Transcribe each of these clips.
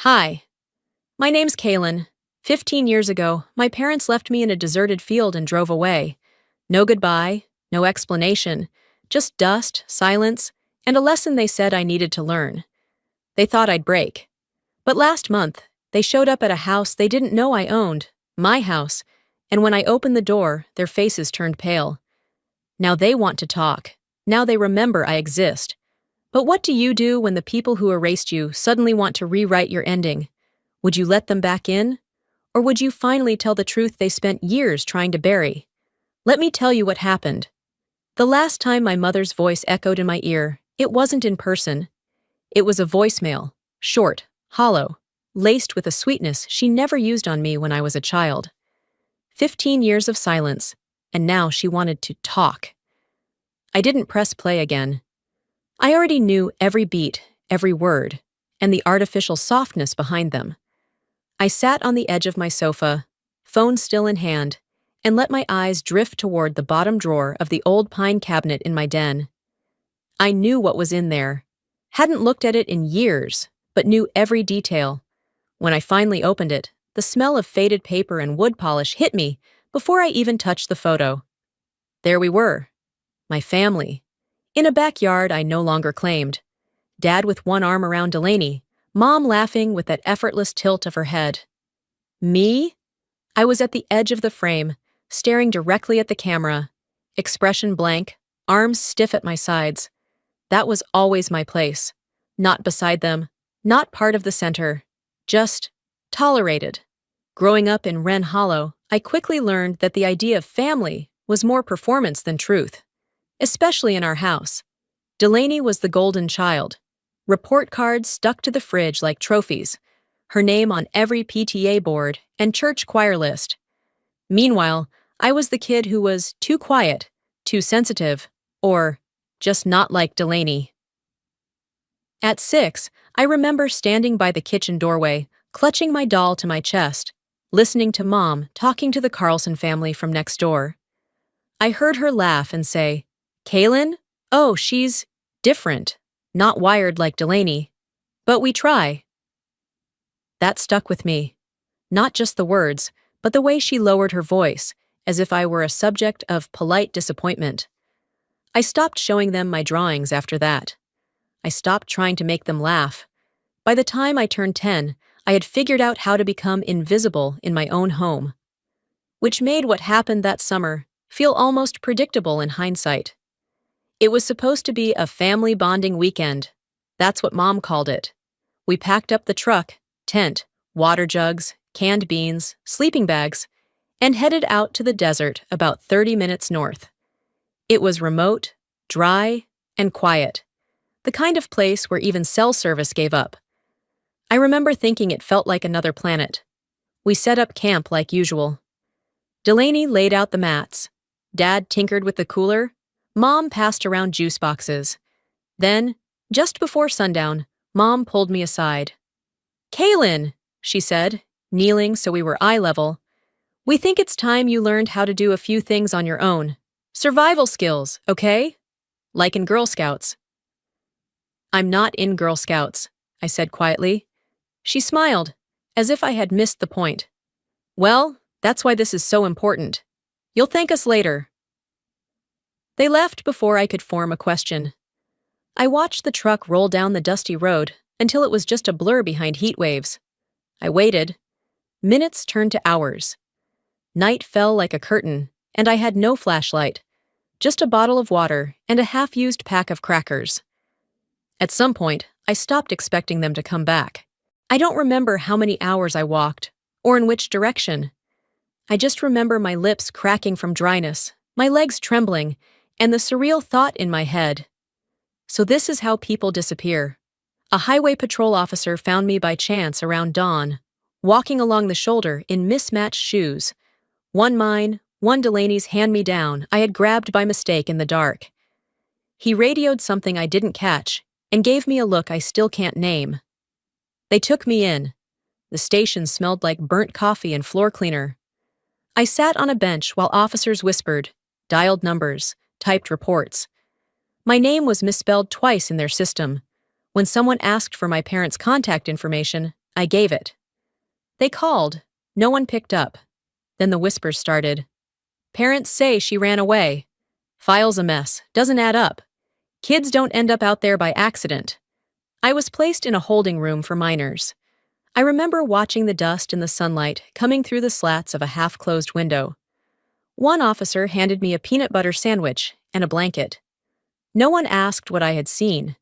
Hi, my name's Kaylin. 15 years ago, my parents left me in a deserted field and drove away. No goodbye, no explanation, just dust, silence, and a lesson they said I needed to learn. They thought I'd break. But last month, they showed up at a house they didn't know I owned, my house, and when I opened the door, their faces turned pale. Now they want to talk. Now they remember I exist. But what do you do when the people who erased you suddenly want to rewrite your ending? Would you let them back in? Or would you finally tell the truth they spent years trying to bury? Let me tell you what happened. The last time my mother's voice echoed in my ear, it wasn't in person. It was a voicemail, short, hollow, laced with a sweetness she never used on me when I was a child. 15 years of silence, and now she wanted to talk. I didn't press play again. I already knew every beat, every word, and the artificial softness behind them. I sat on the edge of my sofa, phone still in hand, and let my eyes drift toward the bottom drawer of the old pine cabinet in my den. I knew what was in there, hadn't looked at it in years, but knew every detail. When I finally opened it, the smell of faded paper and wood polish hit me before I even touched the photo. There we were, my family, in a backyard I no longer claimed. Dad with one arm around Delaney, Mom laughing with that effortless tilt of her head. Me? I was at the edge of the frame, staring directly at the camera, expression blank, arms stiff at my sides. That was always my place. Not beside them, not part of the center, just tolerated. Growing up in Wren Hollow, I quickly learned that the idea of family was more performance than truth, especially in our house. Delaney was the golden child. Report cards stuck to the fridge like trophies, her name on every PTA board and church choir list. Meanwhile, I was the kid who was too quiet, too sensitive, or just not like Delaney. At 6, I remember standing by the kitchen doorway, clutching my doll to my chest, listening to Mom talking to the Carlson family from next door. I heard her laugh and say, "Kaylin? Oh, she's different. Not wired like Delaney. But we try." That stuck with me. Not just the words, but the way she lowered her voice, as if I were a subject of polite disappointment. I stopped showing them my drawings after that. I stopped trying to make them laugh. By the time I turned 10, I had figured out how to become invisible in my own home, which made what happened that summer feel almost predictable in hindsight. It was supposed to be a family bonding weekend. That's what Mom called it. We packed up the truck, tent, water jugs, canned beans, sleeping bags, and headed out to the desert about 30 minutes north. It was remote, dry, and quiet, the kind of place where even cell service gave up. I remember thinking it felt like another planet. We set up camp like usual. Delaney laid out the mats. Dad tinkered with the cooler. Mom passed around juice boxes. Then, just before sundown, Mom pulled me aside. "Kaylin," she said, kneeling so we were eye level, "we think it's time you learned how to do a few things on your own. Survival skills, okay? Like in Girl Scouts." "I'm not in Girl Scouts," I said quietly. She smiled, as if I had missed the point. "Well, that's why this is so important. You'll thank us later." They left before I could form a question. I watched the truck roll down the dusty road until it was just a blur behind heat waves. I waited. Minutes turned to hours. Night fell like a curtain, and I had no flashlight, just a bottle of water and a half-used pack of crackers. At some point, I stopped expecting them to come back. I don't remember how many hours I walked, or in which direction. I just remember my lips cracking from dryness, my legs trembling, and the surreal thought in my head. So this is how people disappear. A highway patrol officer found me by chance around dawn, walking along the shoulder in mismatched shoes. One mine, one Delaney's hand-me-down I had grabbed by mistake in the dark. He radioed something I didn't catch and gave me a look I still can't name. They took me in. The station smelled like burnt coffee and floor cleaner. I sat on a bench while officers whispered, dialed numbers, typed reports. My name was misspelled twice in their system. When someone asked for my parents' contact information, I gave it. They called. No one picked up. Then the whispers started. Parents say she ran away. File's a mess. Doesn't add up. Kids don't end up out there by accident. I was placed in a holding room for minors. I remember watching the dust in the sunlight coming through the slats of a half-closed window. One officer handed me a peanut butter sandwich and a blanket. No one asked what I had seen.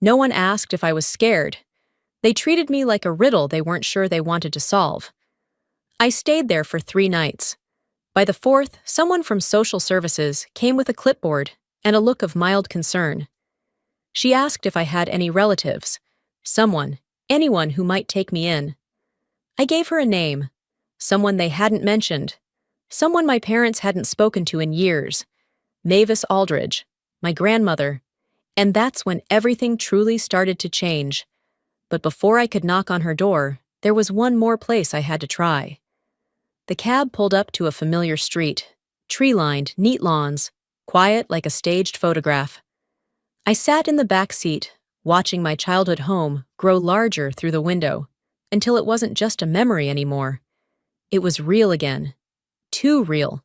No one asked if I was scared. They treated me like a riddle they weren't sure they wanted to solve. I stayed there for 3 nights. By the 4th, someone from social services came with a clipboard and a look of mild concern. She asked if I had any relatives, anyone who might take me in. I gave her a name, someone they hadn't mentioned, someone my parents hadn't spoken to in years, Mavis Aldridge, my grandmother, and that's when everything truly started to change. But before I could knock on her door, there was one more place I had to try. The cab pulled up to a familiar street, tree-lined, neat lawns, quiet like a staged photograph. I sat in the back seat, watching my childhood home grow larger through the window, until it wasn't just a memory anymore. It was real again. Too real.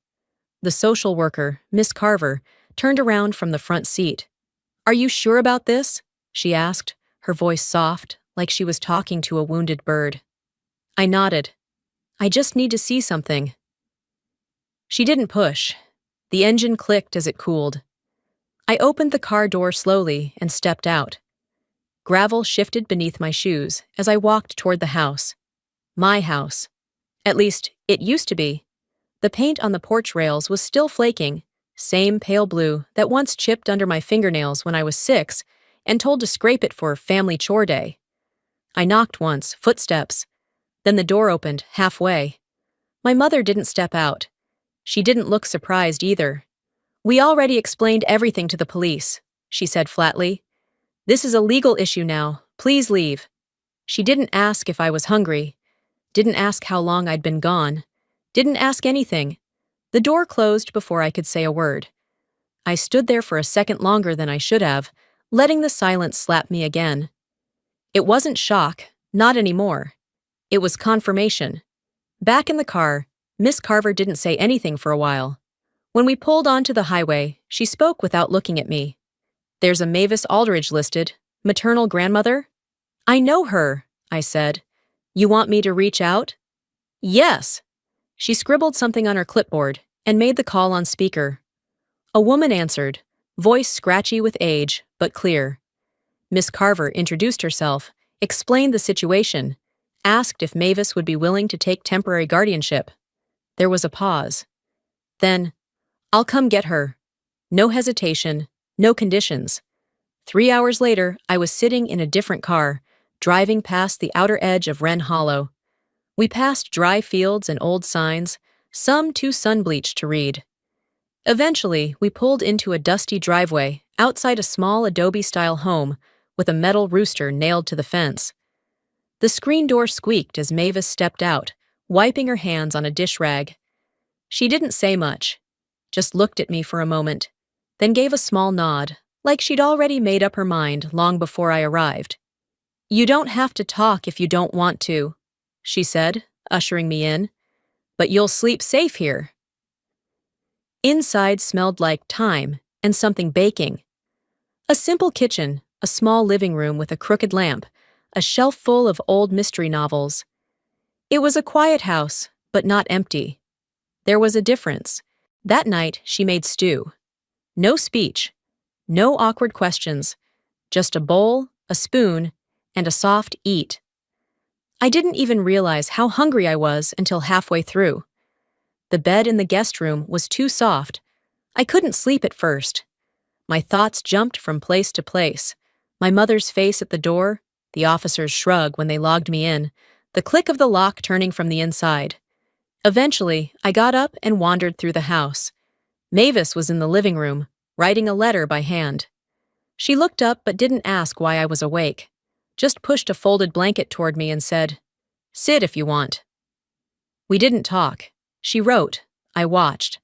The social worker, Miss Carver, turned around from the front seat. "Are you sure about this?" she asked, her voice soft, like she was talking to a wounded bird. I nodded. "I just need to see something." She didn't push. The engine clicked as it cooled. I opened the car door slowly and stepped out. Gravel shifted beneath my shoes as I walked toward the house. My house. At least, it used to be. The paint on the porch rails was still flaking, same pale blue that once chipped under my fingernails when I was 6 and told to scrape it for family chore day. I knocked once, footsteps. Then the door opened, halfway. My mother didn't step out. She didn't look surprised either. "We already explained everything to the police," she said flatly. "This is a legal issue now. Please leave." She didn't ask if I was hungry. Didn't ask how long I'd been gone. Didn't ask anything. The door closed before I could say a word. I stood there for a second longer than I should have, letting the silence slap me again. It wasn't shock, not anymore. It was confirmation. Back in the car, Miss Carver didn't say anything for a while. When we pulled onto the highway, she spoke without looking at me. "There's a Mavis Aldridge listed, maternal grandmother." "I know her," I said. "You want me to reach out?" "Yes." She scribbled something on her clipboard and made the call on speaker. A woman answered, voice scratchy with age, but clear. Miss Carver introduced herself, explained the situation, asked if Mavis would be willing to take temporary guardianship. There was a pause. Then, "I'll come get her." No hesitation, no conditions. 3 hours later, I was sitting in a different car, driving past the outer edge of Wren Hollow. We passed dry fields and old signs, some too sun-bleached to read. Eventually, we pulled into a dusty driveway outside a small adobe-style home with a metal rooster nailed to the fence. The screen door squeaked as Mavis stepped out, wiping her hands on a dish rag. She didn't say much, just looked at me for a moment, then gave a small nod, like she'd already made up her mind long before I arrived. "You don't have to talk if you don't want to," she said, ushering me in, "but you'll sleep safe here." Inside smelled like thyme and something baking. A simple kitchen, a small living room with a crooked lamp, a shelf full of old mystery novels. It was a quiet house, but not empty. There was a difference. That night, she made stew. No speech, no awkward questions, just a bowl, a spoon, and a soft eat. I didn't even realize how hungry I was until halfway through. The bed in the guest room was too soft. I couldn't sleep at first. My thoughts jumped from place to place. My mother's face at the door, the officer's shrug when they logged me in, the click of the lock turning from the inside. Eventually, I got up and wandered through the house. Mavis was in the living room, writing a letter by hand. She looked up but didn't ask why I was awake, just pushed a folded blanket toward me and said, "Sit if you want." We didn't talk. She wrote. I watched.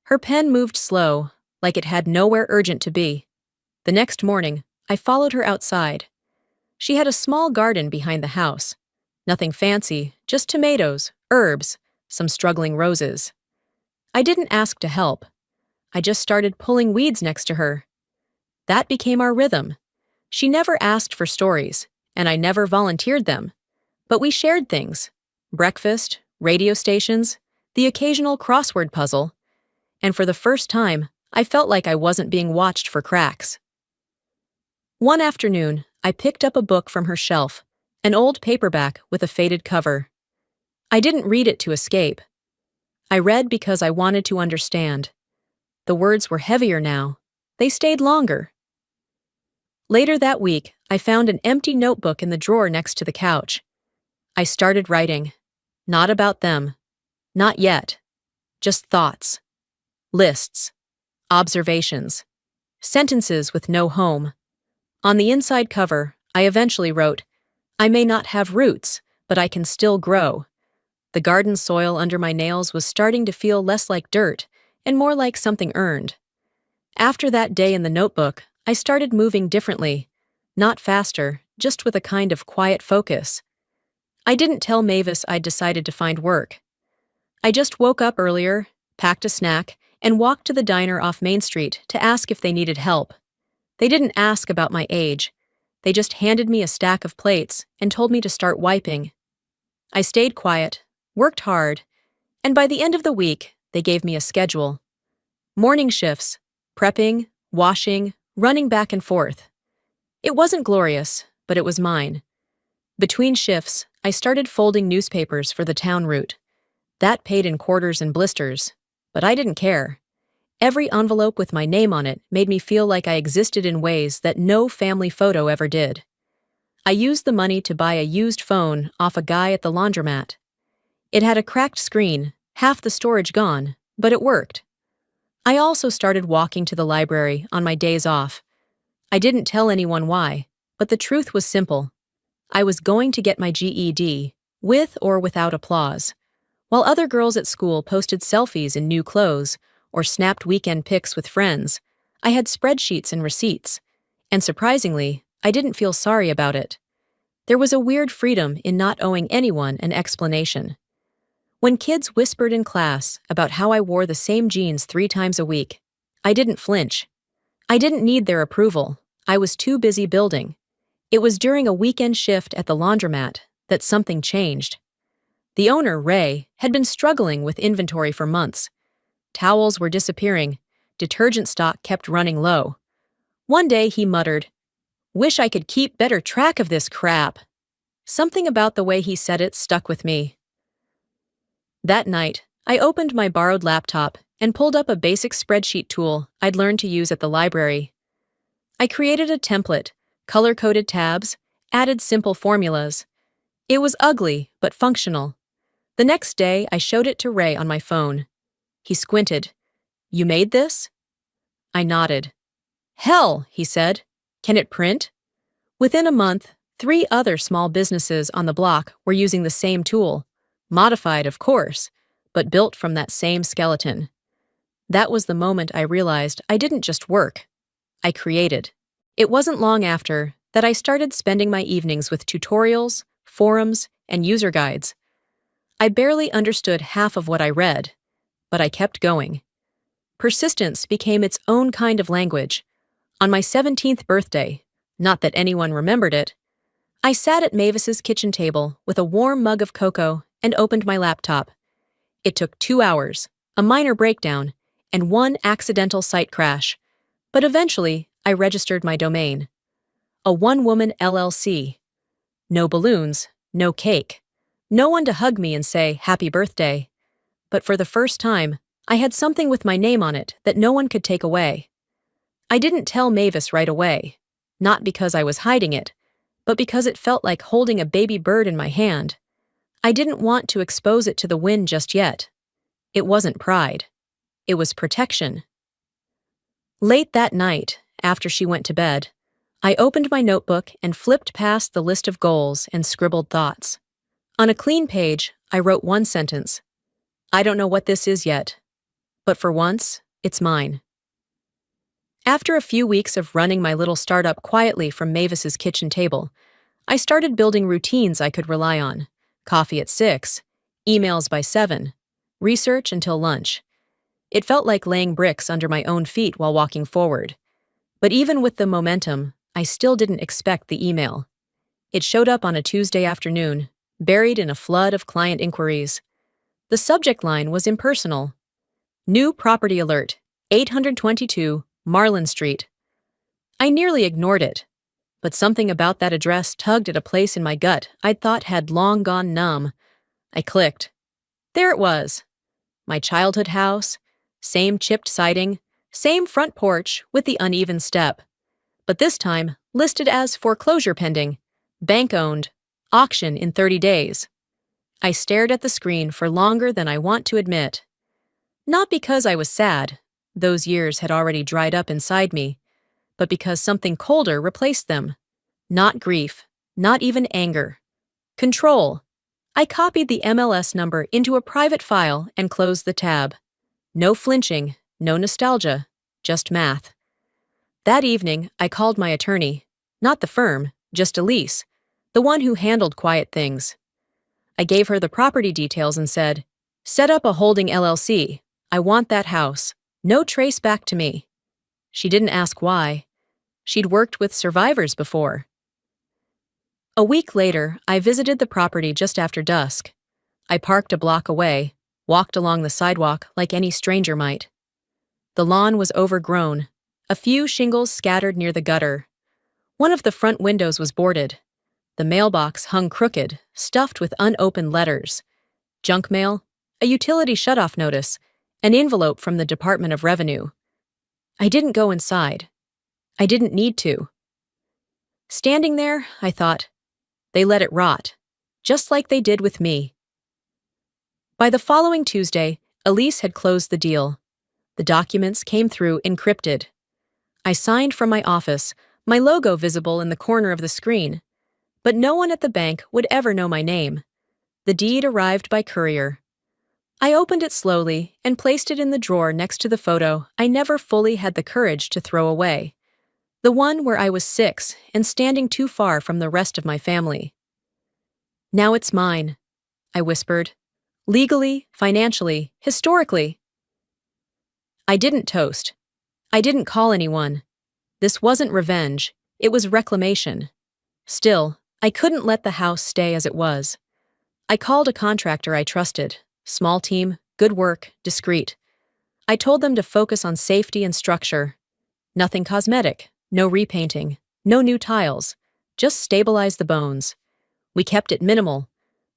Her pen moved slow, like it had nowhere urgent to be. The next morning, I followed her outside. She had a small garden behind the house. Nothing fancy, just tomatoes, herbs, some struggling roses. I didn't ask to help. I just started pulling weeds next to her. That became our rhythm. She never asked for stories, and I never volunteered them. But we shared things: breakfast, radio stations, the occasional crossword puzzle. And for the first time, I felt like I wasn't being watched for cracks. One afternoon, I picked up a book from her shelf, an old paperback with a faded cover. I didn't read it to escape. I read because I wanted to understand. The words were heavier now. They stayed longer. Later that week, I found an empty notebook in the drawer next to the couch. I started writing. Not about them. Not yet. Just thoughts. Lists. Observations. Sentences with no home. On the inside cover, I eventually wrote, "I may not have roots, but I can still grow." The garden soil under my nails was starting to feel less like dirt and more like something earned. After that day in the notebook, I started moving differently. Not faster, just with a kind of quiet focus. I didn't tell Mavis I'd decided to find work. I just woke up earlier, packed a snack, and walked to the diner off Main Street to ask if they needed help. They didn't ask about my age. They just handed me a stack of plates and told me to start wiping. I stayed quiet, worked hard, and by the end of the week, they gave me a schedule. Morning shifts, prepping, washing, running back and forth. It wasn't glorious, but it was mine. Between shifts, I started folding newspapers for the town route. That paid in quarters and blisters, but I didn't care. Every envelope with my name on it made me feel like I existed in ways that no family photo ever did. I used the money to buy a used phone off a guy at the laundromat. It had a cracked screen, half the storage gone, but it worked. I also started walking to the library on my days off. I didn't tell anyone why, but the truth was simple. I was going to get my GED, with or without applause. While other girls at school posted selfies in new clothes or snapped weekend pics with friends, I had spreadsheets and receipts. And surprisingly, I didn't feel sorry about it. There was a weird freedom in not owing anyone an explanation. When kids whispered in class about how I wore the same jeans 3 times a week, I didn't flinch. I didn't need their approval. I was too busy building. It was during a weekend shift at the laundromat that something changed. The owner, Ray, had been struggling with inventory for months. Towels were disappearing. Detergent stock kept running low. One day he muttered, "Wish I could keep better track of this crap." Something about the way he said it stuck with me. That night, I opened my borrowed laptop and pulled up a basic spreadsheet tool I'd learned to use at the library. I created a template, color-coded tabs, added simple formulas. It was ugly, but functional. The next day, I showed it to Ray on my phone. He squinted. "You made this?" I nodded. "Hell," he said. "Can it print?" Within a month, 3 other small businesses on the block were using the same tool. Modified, of course, but built from that same skeleton. That was the moment I realized I didn't just work. I created. It wasn't long after that I started spending my evenings with tutorials, forums, and user guides. I barely understood half of what I read, but I kept going. Persistence became its own kind of language. On my 17th birthday, not that anyone remembered it, I sat at Mavis's kitchen table with a warm mug of cocoa and opened my laptop. It took 2 hours, a minor breakdown, and 1 accidental site crash. But eventually, I registered my domain. A one-woman LLC. No balloons, no cake. No one to hug me and say, "Happy birthday." But for the first time, I had something with my name on it that no one could take away. I didn't tell Mavis right away. Not because I was hiding it, but because it felt like holding a baby bird in my hand. I didn't want to expose it to the wind just yet. It wasn't pride. It was protection. Late that night, after she went to bed, I opened my notebook and flipped past the list of goals and scribbled thoughts. On a clean page, I wrote 1 sentence. I don't know what this is yet, but for once, it's mine. After a few weeks of running my little startup quietly from Mavis's kitchen table, I started building routines I could rely on. Coffee at 6, emails by 7, research until lunch. It felt like laying bricks under my own feet while walking forward. But even with the momentum, I still didn't expect the email. It showed up on a Tuesday afternoon, buried in a flood of client inquiries. The subject line was impersonal. New property alert, 822 Marlin Street. I nearly ignored it, but something about that address tugged at a place in my gut I'd thought had long gone numb. I clicked. There it was. My childhood house, same chipped siding, same front porch with the uneven step. But this time, listed as foreclosure pending, bank-owned, auction in 30 days. I stared at the screen for longer than I want to admit. Not because I was sad, those years had already dried up inside me, but because something colder replaced them. Not grief, not even anger. Control. I copied the MLS number into a private file and closed the tab. No flinching, no nostalgia, just math. That evening, I called my attorney. Not the firm, just Elise, the one who handled quiet things. I gave her the property details and said, "Set up a holding LLC. I want that house. No trace back to me." She didn't ask why. She'd worked with survivors before. A week later, I visited the property just after dusk. I parked a block away, walked along the sidewalk like any stranger might. The lawn was overgrown, a few shingles scattered near the gutter. One of the front windows was boarded. The mailbox hung crooked, stuffed with unopened letters. Junk mail, a utility shutoff notice, an envelope from the Department of Revenue. I didn't go inside. I didn't need to. Standing there, I thought, they let it rot, just like they did with me. By the following Tuesday, Elise had closed the deal. The documents came through encrypted. I signed from my office, my logo visible in the corner of the screen. But no one at the bank would ever know my name. The deed arrived by courier. I opened it slowly and placed it in the drawer next to the photo I never fully had the courage to throw away. The one where I was 6 and standing too far from the rest of my family. "Now it's mine," I whispered. "Legally, financially, historically." I didn't toast. I didn't call anyone. This wasn't revenge. It was reclamation. Still, I couldn't let the house stay as it was. I called a contractor I trusted. Small team, good work, discreet. I told them to focus on safety and structure. Nothing cosmetic, no repainting, no new tiles. Just stabilize the bones. We kept it minimal.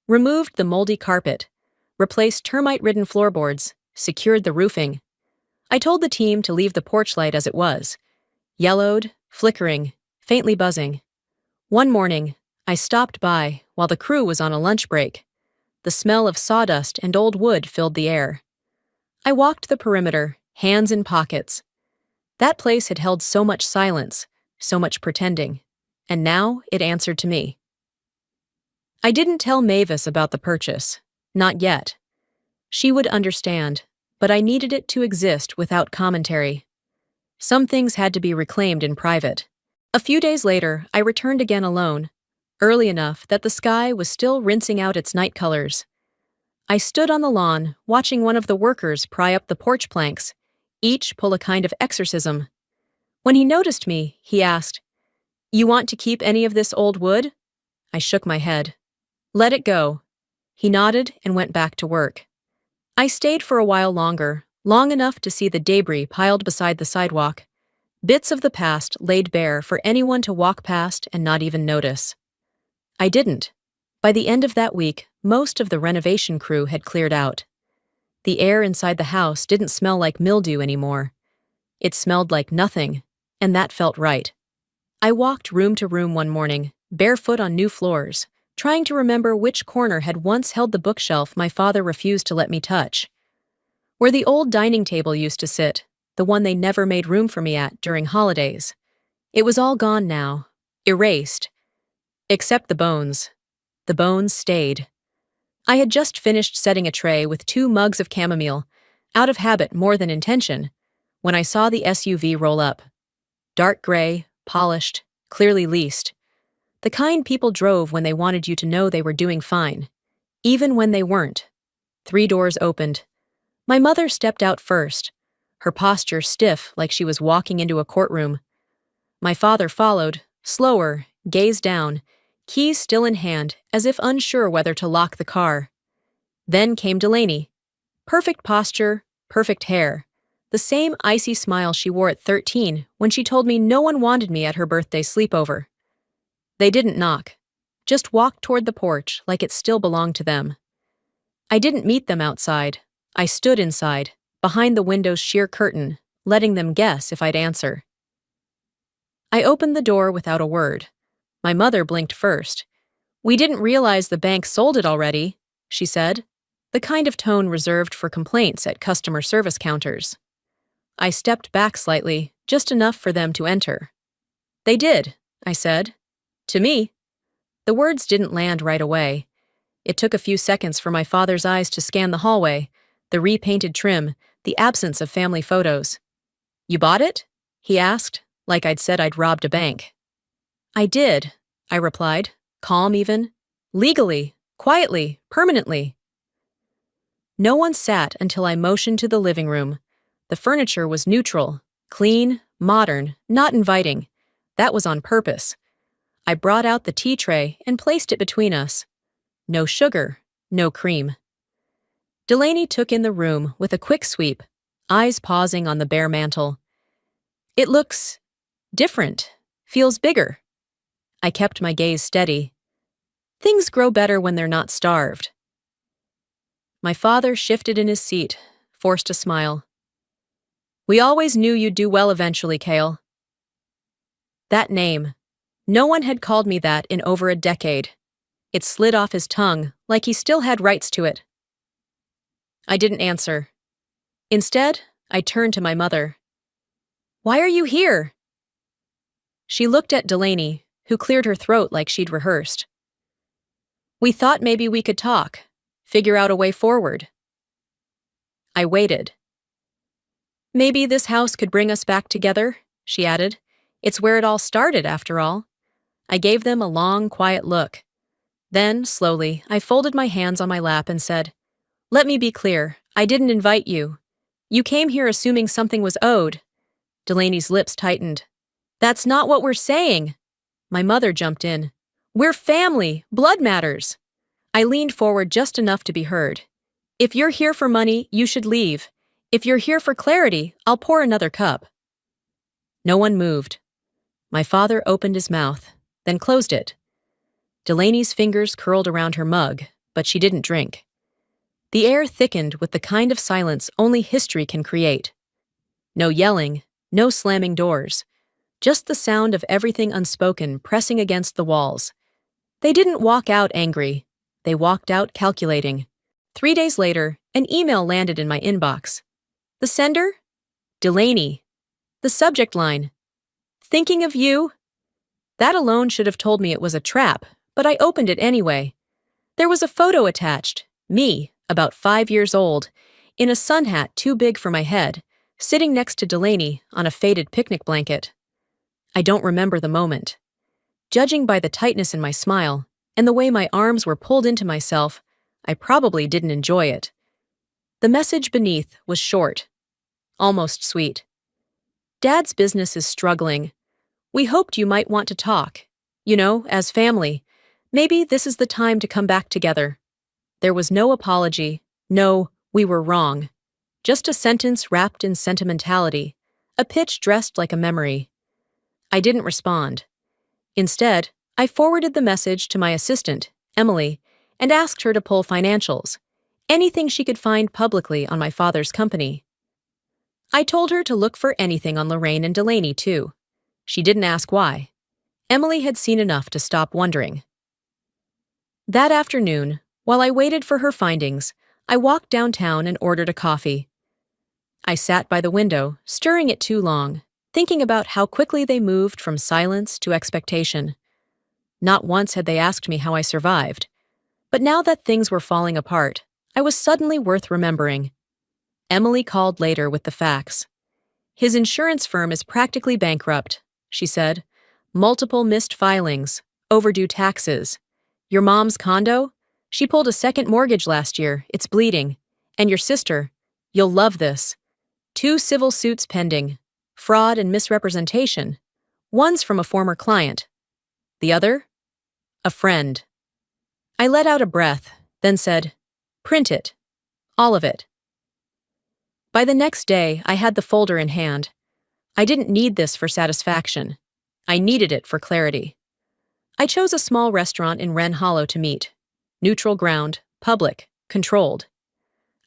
Removed the moldy carpet. Replaced termite-ridden floorboards. Secured the roofing. I told the team to leave the porch light as it was. Yellowed, flickering, faintly buzzing. One morning, I stopped by while the crew was on a lunch break. The smell of sawdust and old wood filled the air. I walked the perimeter, hands in pockets. That place had held so much silence, so much pretending, and now it answered to me. I didn't tell Mavis about the purchase, not yet. She would understand, but I needed it to exist without commentary. Some things had to be reclaimed in private. A few days later, I returned again alone, early enough that the sky was still rinsing out its night colors. I stood on the lawn, watching one of the workers pry up the porch planks, each pull a kind of exorcism. When he noticed me, he asked, "You want to keep any of this old wood?" I shook my head. "Let it go." He nodded and went back to work. I stayed for a while longer, long enough to see the debris piled beside the sidewalk, bits of the past laid bare for anyone to walk past and not even notice. I didn't. By the end of that week, most of the renovation crew had cleared out. The air inside the house didn't smell like mildew anymore. It smelled like nothing, and that felt right. I walked room to room one morning, barefoot on new floors, trying to remember which corner had once held the bookshelf my father refused to let me touch. Where the old dining table used to sit, the one they never made room for me at during holidays. It was all gone now, erased. Except the bones. The bones stayed. I had just finished setting a tray with 2 mugs of chamomile, out of habit more than intention, when I saw the SUV roll up. Dark gray, polished, clearly leased. The kind people drove when they wanted you to know they were doing fine. even when they weren't. 3 doors opened. My mother stepped out first, her posture stiff like she was walking into a courtroom. My father followed, slower, gaze down, keys still in hand, as if unsure whether to lock the car. Then came Delaney. Perfect posture, perfect hair. The same icy smile she wore at 13 when she told me no one wanted me at her birthday sleepover. They didn't knock, just walked toward the porch like it still belonged to them. I didn't meet them outside. I stood inside, behind the window's sheer curtain, letting them guess if I'd answer. I opened the door without a word. My mother blinked first. "We didn't realize the bank sold it already," she said, the kind of tone reserved for complaints at customer service counters. I stepped back slightly, just enough for them to enter. "They did," I said. "To me." The words didn't land right away. It took a few seconds for my father's eyes to scan the hallway, the repainted trim, the absence of family photos. "You bought it?" he asked, like I'd said I'd robbed a bank. "I did," I replied, calm even. "Legally, quietly, permanently." No one sat until I motioned to the living room. The furniture was neutral, clean, modern, not inviting. That was on purpose. I brought out the tea tray and placed it between us. No sugar, no cream. Delaney took in the room with a quick sweep, eyes pausing on the bare mantel. "It looks different, feels bigger." I kept my gaze steady. Things grow better when they're not starved. My father shifted in his seat, forced a smile. "We always knew you'd do well eventually, Cale." That name. No one had called me that in over a decade. It slid off his tongue, like he still had rights to it. I didn't answer. Instead, I turned to my mother. "Why are you here?" She looked at Delaney, who cleared her throat like she'd rehearsed. "We thought maybe we could talk, figure out a way forward." I waited. "Maybe this house could bring us back together," she added. "It's where it all started, after all." I gave them a long, quiet look. Then, slowly, I folded my hands on my lap and said, "Let me be clear, I didn't invite you. You came here assuming something was owed." Delaney's lips tightened. "That's not what we're saying." My mother jumped in. "We're family. Blood matters." I leaned forward just enough to be heard. "If you're here for money, you should leave. If you're here for clarity, I'll pour another cup." No one moved. My father opened his mouth, then closed it. Delaney's fingers curled around her mug, but she didn't drink. The air thickened with the kind of silence only history can create. No yelling, no slamming doors. Just the sound of everything unspoken pressing against the walls. They didn't walk out angry. They walked out calculating. 3 days later, an email landed in my inbox. The sender? Delaney. The subject line. "Thinking of you?" That alone should have told me it was a trap, but I opened it anyway. There was a photo attached, me, about 5 years old, in a sun hat too big for my head, sitting next to Delaney on a faded picnic blanket. I don't remember the moment. Judging by the tightness in my smile and the way my arms were pulled into myself, I probably didn't enjoy it. The message beneath was short, almost sweet. "Dad's business is struggling. We hoped you might want to talk. You know, as family. Maybe this is the time to come back together." There was no apology, no, "we were wrong." Just a sentence wrapped in sentimentality, a pitch dressed like a memory. I didn't respond. Instead, I forwarded the message to my assistant, Emily, and asked her to pull financials, anything she could find publicly on my father's company. I told her to look for anything on Lorraine and Delaney, too. She didn't ask why. Emily had seen enough to stop wondering. That afternoon, while I waited for her findings, I walked downtown and ordered a coffee. I sat by the window, stirring it too long, thinking about how quickly they moved from silence to expectation. Not once had they asked me how I survived. But now that things were falling apart, I was suddenly worth remembering. Emily called later with the facts. "His insurance firm is practically bankrupt," she said. "Multiple missed filings, overdue taxes. Your mom's condo? She pulled a second mortgage last year. It's bleeding. And your sister. You'll love this. 2 civil suits pending. Fraud and misrepresentation. One's from a former client. The other? A friend. I let out a breath, then said, "Print it. All of it." By the next day, I had the folder in hand. I didn't need this for satisfaction. I needed it for clarity. I chose a small restaurant in Wren Hollow to meet. Neutral ground, public, controlled.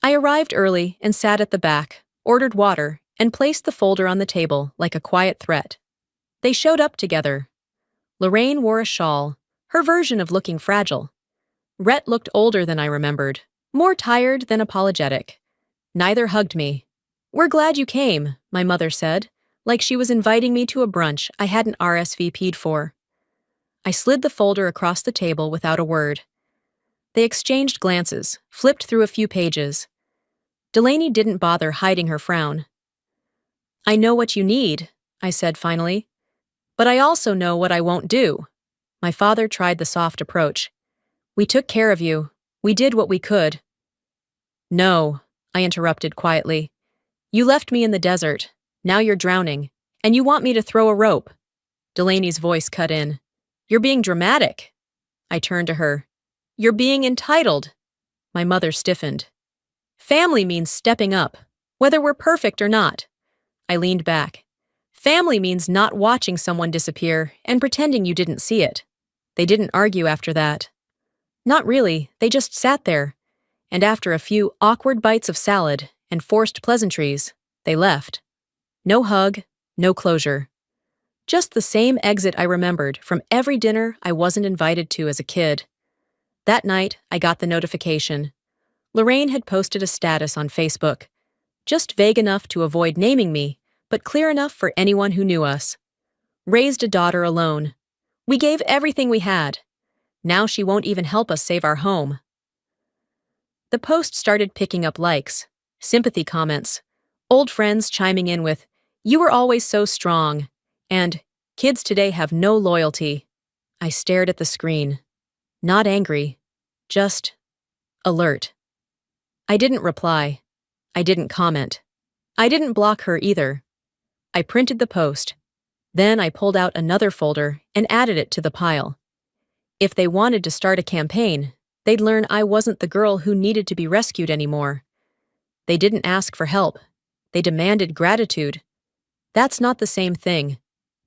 I arrived early and sat at the back, ordered water, and placed the folder on the table like a quiet threat. They showed up together. Lorraine wore a shawl, her version of looking fragile. Rhett looked older than I remembered, more tired than apologetic. Neither hugged me. "We're glad you came," my mother said, like she was inviting me to a brunch I hadn't RSVP'd for. I slid the folder across the table without a word. They exchanged glances, flipped through a few pages. Delaney didn't bother hiding her frown. "I know what you need," I said finally. "But I also know what I won't do." My father tried the soft approach. "We took care of you. We did what we could." "No," I interrupted quietly. "You left me in the desert. Now you're drowning. And you want me to throw a rope." Delaney's voice cut in. "You're being dramatic." I turned to her. "You're being entitled." My mother stiffened. "Family means stepping up, whether we're perfect or not." I leaned back. "Family means not watching someone disappear and pretending you didn't see it." They didn't argue after that. Not really, they just sat there. And after a few awkward bites of salad and forced pleasantries, they left. No hug, no closure. Just the same exit I remembered from every dinner I wasn't invited to as a kid. That night, I got the notification. Lorraine had posted a status on Facebook. Just vague enough to avoid naming me, but clear enough for anyone who knew us. Raised a daughter alone. We gave everything we had. Now she won't even help us save our home. The post started picking up likes, sympathy comments, old friends chiming in with, "You were always so strong," and "Kids today have no loyalty." I stared at the screen. Not angry, just alert. I didn't reply. I didn't comment. I didn't block her either. I printed the post. Then I pulled out another folder and added it to the pile. If they wanted to start a campaign, they'd learn I wasn't the girl who needed to be rescued anymore. They didn't ask for help. They demanded gratitude. That's not the same thing.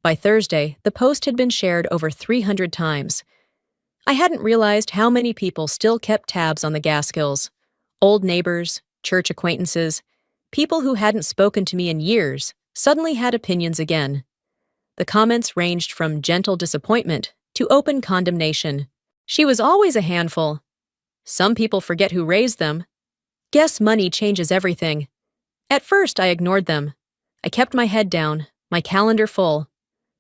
By Thursday, the post had been shared over 300 times. I hadn't realized how many people still kept tabs on the Gaskills. Old neighbors, church acquaintances, people who hadn't spoken to me in years suddenly had opinions again. The comments ranged from gentle disappointment to open condemnation. "She was always a handful." "Some people forget who raised them." "Guess money changes everything." At first, I ignored them. I kept my head down, my calendar full.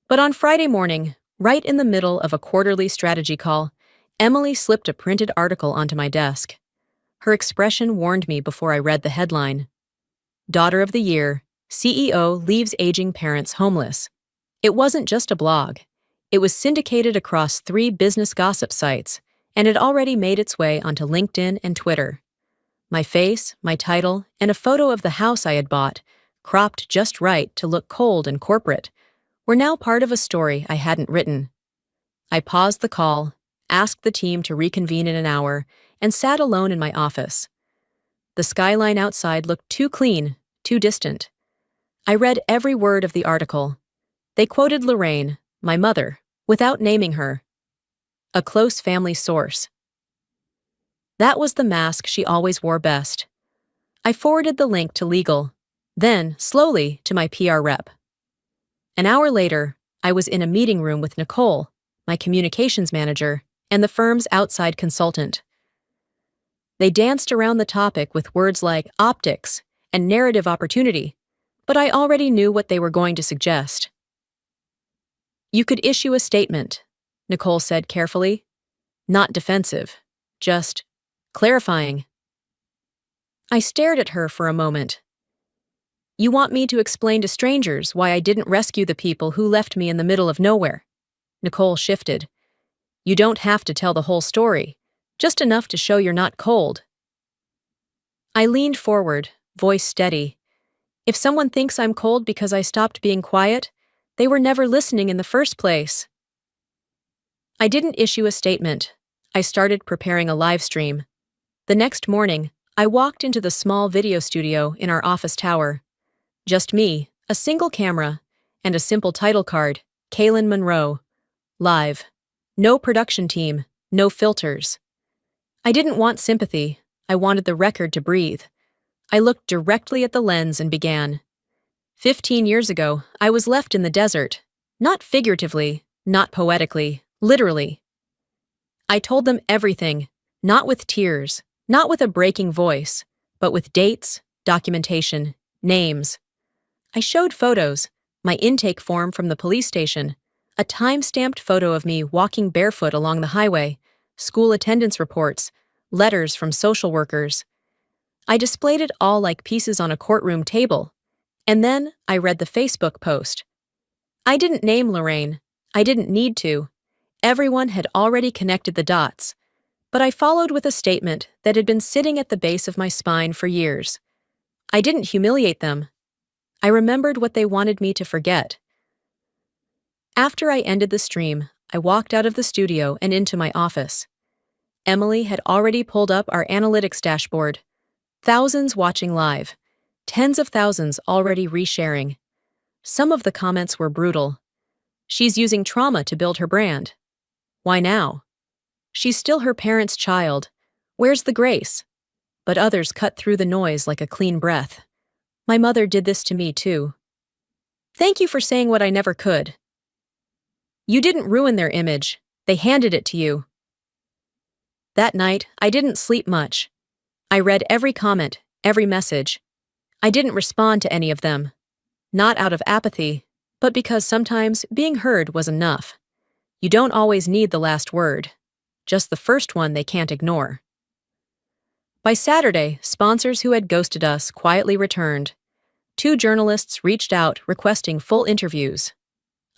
But on Friday morning, right in the middle of a quarterly strategy call, Emily slipped a printed article onto my desk. Her expression warned me before I read the headline. Daughter of the Year, CEO leaves aging parents homeless. It wasn't just a blog. It was syndicated across 3 business gossip sites, and had already made its way onto LinkedIn and Twitter. My face, my title, and a photo of the house I had bought, cropped just right to look cold and corporate, were now part of a story I hadn't written. I paused the call, asked the team to reconvene in an hour, and sat alone in my office. The skyline outside looked too clean, too distant. I read every word of the article. They quoted Lorraine, my mother, without naming her. A close family source. That was the mask she always wore best. I forwarded the link to legal, then, slowly, to my PR rep. An hour later, I was in a meeting room with Nicole, my communications manager, and the firm's outside consultant. They danced around the topic with words like optics and narrative opportunity, but I already knew what they were going to suggest. "You could issue a statement," Nicole said carefully. "Not defensive, just clarifying." I stared at her for a moment. "You want me to explain to strangers why I didn't rescue the people who left me in the middle of nowhere?" Nicole shifted. "You don't have to tell the whole story. just enough to show you're not cold. I leaned forward, voice steady. If someone thinks I'm cold because I stopped being quiet, they were never listening in the first place. I didn't issue a statement. I started preparing a live stream. The next morning, I walked into the small video studio in our office tower. Just me, a single camera, and a simple title card, Kaylin Monroe. Live. No production team, no filters. I didn't want sympathy. I wanted the record to breathe. I looked directly at the lens and began. 15 years ago, I was left in the desert. Not figuratively, not poetically, literally. I told them everything, not with tears, not with a breaking voice, but with dates, documentation, names. I showed photos, my intake form from the police station, a time-stamped photo of me walking barefoot along the highway, school attendance reports, letters from social workers. I displayed it all like pieces on a courtroom table, and then I read the Facebook post. I didn't name Lorraine. I didn't need to. Everyone had already connected the dots, but I followed with a statement that had been sitting at the base of my spine for years. I didn't humiliate them. I remembered what they wanted me to forget. After I ended the stream, I walked out of the studio and into my office. Emily had already pulled up our analytics dashboard. Thousands watching live. Tens of thousands already resharing. Some of the comments were brutal. She's using trauma to build her brand. Why now? She's still her parents' child. Where's the grace? But others cut through the noise like a clean breath. My mother did this to me too. Thank you for saying what I never could. You didn't ruin their image. They handed it to you. That night, I didn't sleep much. I read every comment, every message. I didn't respond to any of them. Not out of apathy, but because sometimes being heard was enough. You don't always need the last word, just the first one they can't ignore. By Saturday, sponsors who had ghosted us quietly returned. 2 journalists reached out requesting full interviews.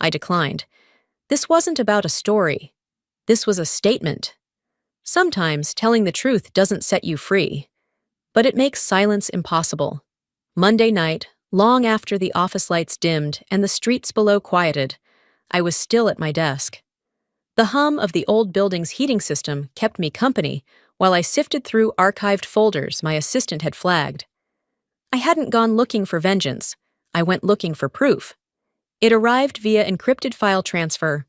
I declined. This wasn't about a story. This was a statement. Sometimes telling the truth doesn't set you free, but it makes silence impossible. Monday night, long after the office lights dimmed and the streets below quieted, I was still at my desk. The hum of the old building's heating system kept me company while I sifted through archived folders my assistant had flagged. I hadn't gone looking for vengeance. I went looking for proof. It arrived via encrypted file transfer.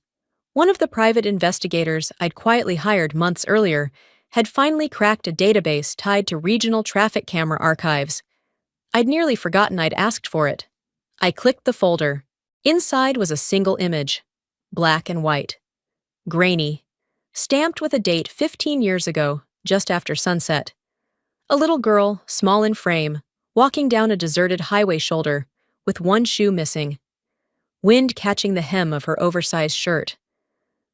One of the private investigators I'd quietly hired months earlier had finally cracked a database tied to regional traffic camera archives. I'd nearly forgotten I'd asked for it. I clicked the folder. Inside was a single image, black and white, grainy, stamped with a date 15 years ago, just after sunset. A little girl, small in frame, walking down a deserted highway shoulder, with one shoe missing. Wind catching the hem of her oversized shirt.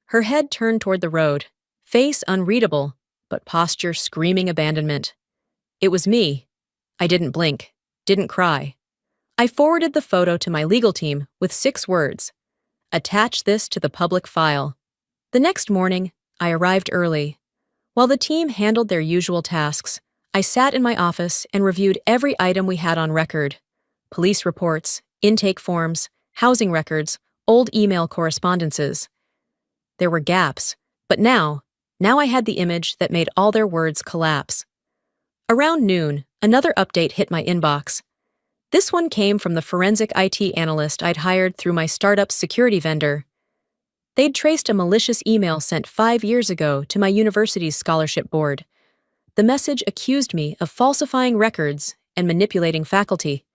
Her head turned toward the road, face unreadable, but posture screaming abandonment. It was me. I didn't blink, didn't cry. I forwarded the photo to my legal team with 6 words. Attach this to the public file. The next morning, I arrived early. While the team handled their usual tasks, I sat in my office and reviewed every item we had on record. Police reports, intake forms, housing records, old email correspondences. There were gaps, but now I had the image that made all their words collapse. Around noon, another update hit my inbox. This one came from the forensic IT analyst I'd hired through my startup's security vendor. They'd traced a malicious email sent 5 years ago to my university's scholarship board. The message accused me of falsifying records and manipulating faculty,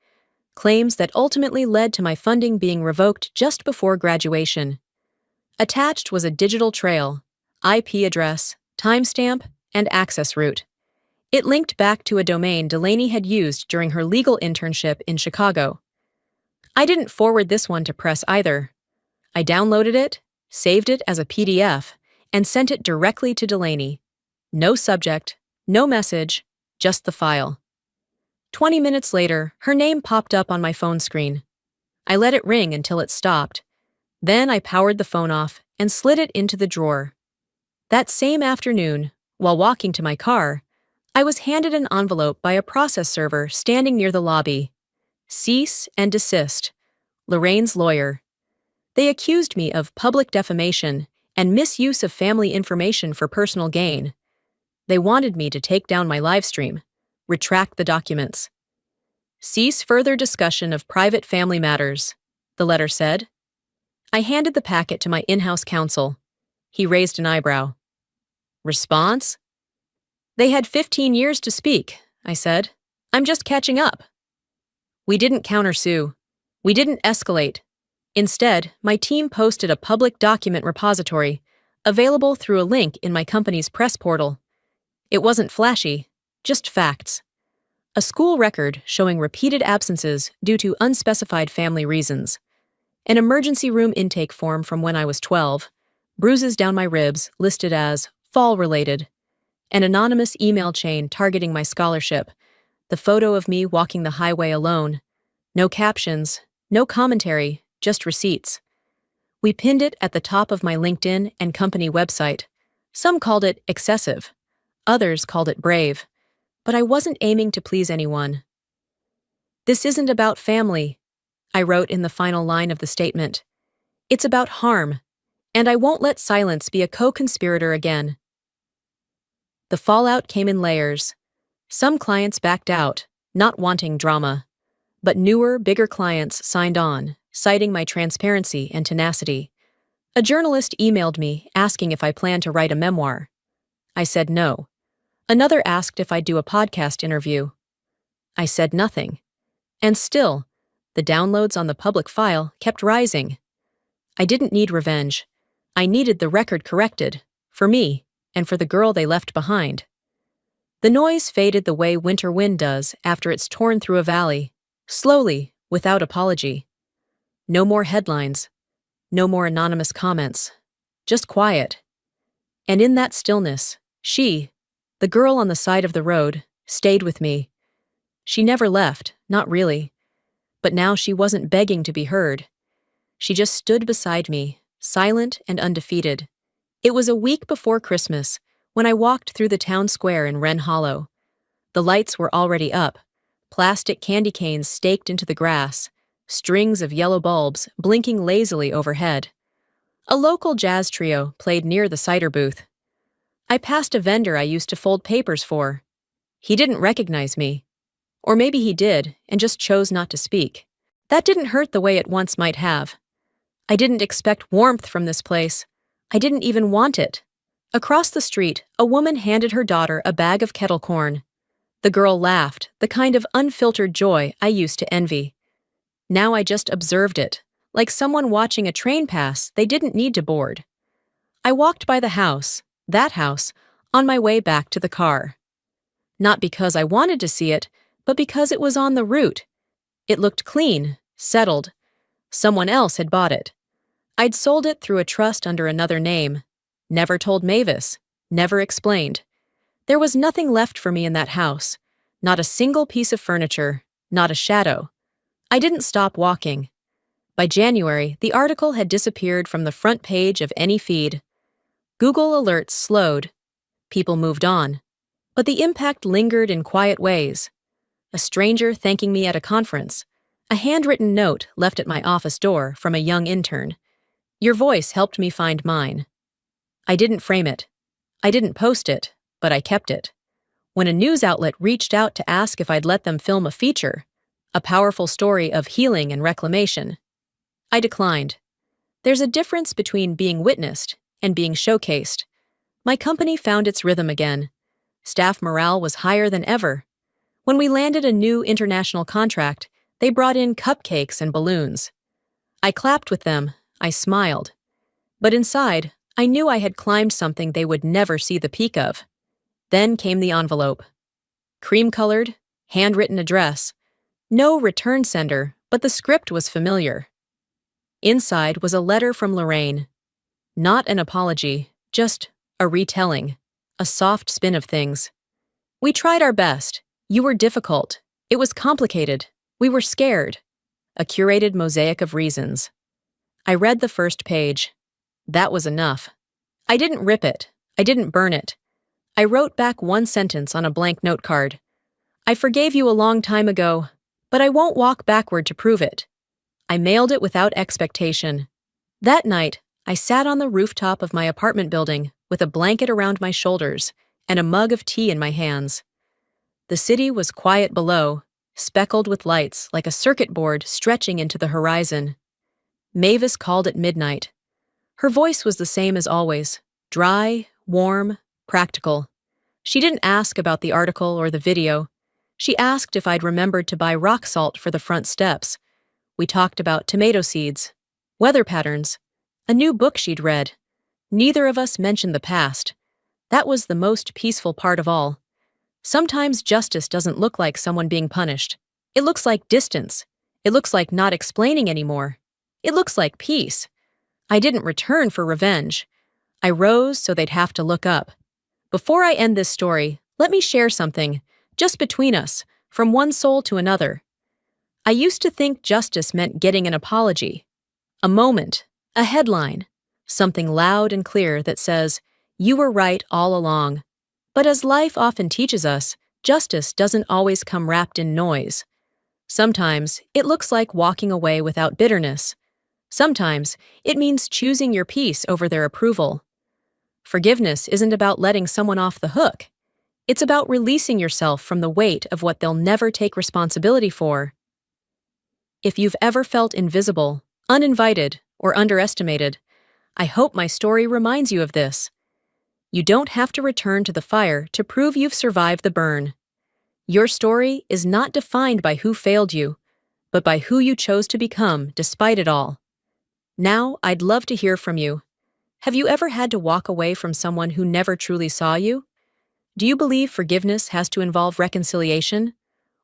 claims that ultimately led to my funding being revoked just before graduation. Attached was a digital trail, IP address, timestamp, and access route. It linked back to a domain Delaney had used during her legal internship in Chicago. I didn't forward this one to press either. I downloaded it, saved it as a PDF, and sent it directly to Delaney. No subject, no message, just the file. 20 minutes later, her name popped up on my phone screen. I let it ring until it stopped. Then I powered the phone off and slid it into the drawer. That same afternoon, While walking to my car, I was handed an envelope by a process server standing near the lobby. Cease and desist. Lorraine's lawyer. They accused me of public defamation and misuse of family information for personal gain. They wanted me to take down my livestream, retract the documents. Cease further discussion of private family matters, the letter said. I handed the packet to my in-house counsel. He raised an eyebrow. Response? They had 15 years to speak, I said. I'm just catching up. We didn't countersue. We didn't escalate. Instead, my team posted a public document repository, available through a link in my company's press portal. It wasn't flashy, just facts. A school record showing repeated absences due to unspecified family reasons. An emergency room intake form from when I was 12. Bruises down my ribs listed as fall-related. An anonymous email chain targeting my scholarship. The photo of me walking the highway alone. No captions, no commentary, just receipts. We pinned it at the top of my LinkedIn and company website. Some called it excessive. Others called it brave. But I wasn't aiming to please anyone. This isn't about family, I wrote in the final line of the statement. It's about harm, and I won't let silence be a co-conspirator again. The fallout came in layers. Some clients backed out, not wanting drama. But newer, bigger clients signed on, citing my transparency and tenacity. A journalist emailed me asking if I planned to write a memoir. I said no. Another asked if I'd do a podcast interview. I said nothing. And still, the downloads on the public file kept rising. I didn't need revenge. I needed the record corrected, for me, and for the girl they left behind. The noise faded the way winter wind does after it's torn through a valley, slowly, without apology. No more headlines. No more anonymous comments. Just quiet. And in that stillness, she, the girl on the side of the road, stayed with me. She never left, not really. But now she wasn't begging to be heard. She just stood beside me, silent and undefeated. It was a week before Christmas, when I walked through the town square in Wren Hollow. The lights were already up, plastic candy canes staked into the grass, strings of yellow bulbs blinking lazily overhead. A local jazz trio played near the cider booth. I passed a vendor I used to fold papers for. He didn't recognize me. Or maybe he did, and just chose not to speak. That didn't hurt the way it once might have. I didn't expect warmth from this place. I didn't even want it. Across the street, a woman handed her daughter a bag of kettle corn. The girl laughed, the kind of unfiltered joy I used to envy. Now I just observed it, like someone watching a train pass they didn't need to board. I walked by the house, that house, on my way back to the car. Not because I wanted to see it, but because it was on the route. It looked clean, settled. Someone else had bought it. I'd sold it through a trust under another name. Never told Mavis. Never explained. There was nothing left for me in that house. Not a single piece of furniture. Not a shadow. I didn't stop walking. By January, the article had disappeared from the front page of any feed. Google alerts slowed. People moved on. But the impact lingered in quiet ways. A stranger thanking me at a conference. A handwritten note left at my office door from a young intern. Your voice helped me find mine. I didn't frame it. I didn't post it, but I kept it. When a news outlet reached out to ask if I'd let them film a feature, a powerful story of healing and reclamation, I declined. There's a difference between being witnessed and being showcased. My company found its rhythm again. Staff morale was higher than ever. When we landed a new international contract, they brought in cupcakes and balloons. I clapped with them, I smiled. But inside, I knew I had climbed something they would never see the peak of. Then came the envelope. Cream-colored, handwritten address. No return sender, but the script was familiar. Inside was a letter from Lorraine. Not an apology, just a retelling, a soft spin of things. We tried our best. You were difficult. It was complicated. We were scared. A curated mosaic of reasons. I read the first page. That was enough. I didn't rip it. I didn't burn it. I wrote back one sentence on a blank note card. I forgave you a long time ago, but I won't walk backward to prove it. I mailed it without expectation. That night, I sat on the rooftop of my apartment building with a blanket around my shoulders and a mug of tea in my hands. The city was quiet below, speckled with lights like a circuit board stretching into the horizon. Mavis called at midnight. Her voice was the same as always, dry, warm, practical. She didn't ask about the article or the video. She asked if I'd remembered to buy rock salt for the front steps. We talked about tomato seeds, weather patterns, a new book she'd read. Neither of us mentioned the past. That was the most peaceful part of all. Sometimes justice doesn't look like someone being punished. It looks like distance. It looks like not explaining anymore. It looks like peace. I didn't return for revenge. I rose so they'd have to look up. Before I end this story, let me share something, just between us, from one soul to another. I used to think justice meant getting an apology. A moment, a headline, something loud and clear that says, "You were right all along." But as life often teaches us, justice doesn't always come wrapped in noise. Sometimes it looks like walking away without bitterness. Sometimes it means choosing your peace over their approval. Forgiveness isn't about letting someone off the hook. It's about releasing yourself from the weight of what they'll never take responsibility for. If you've ever felt invisible, uninvited, or underestimated, I hope my story reminds you of this. You don't have to return to the fire to prove you've survived the burn. Your story is not defined by who failed you, but by who you chose to become despite it all. Now, I'd love to hear from you. Have you ever had to walk away from someone who never truly saw you? Do you believe forgiveness has to involve reconciliation?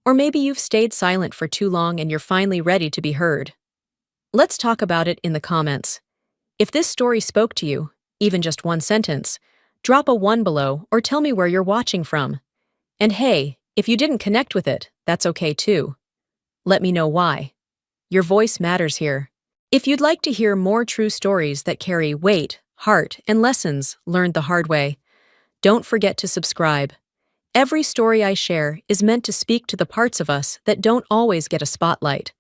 Or maybe you've stayed silent for too long and you're finally ready to be heard. Let's talk about it in the comments. If this story spoke to you, even just one sentence, drop a 1 below or tell me where you're watching from. And hey, if you didn't connect with it, that's okay too. Let me know why. Your voice matters here. If you'd like to hear more true stories that carry weight, heart, and lessons learned the hard way, don't forget to subscribe. Every story I share is meant to speak to the parts of us that don't always get a spotlight.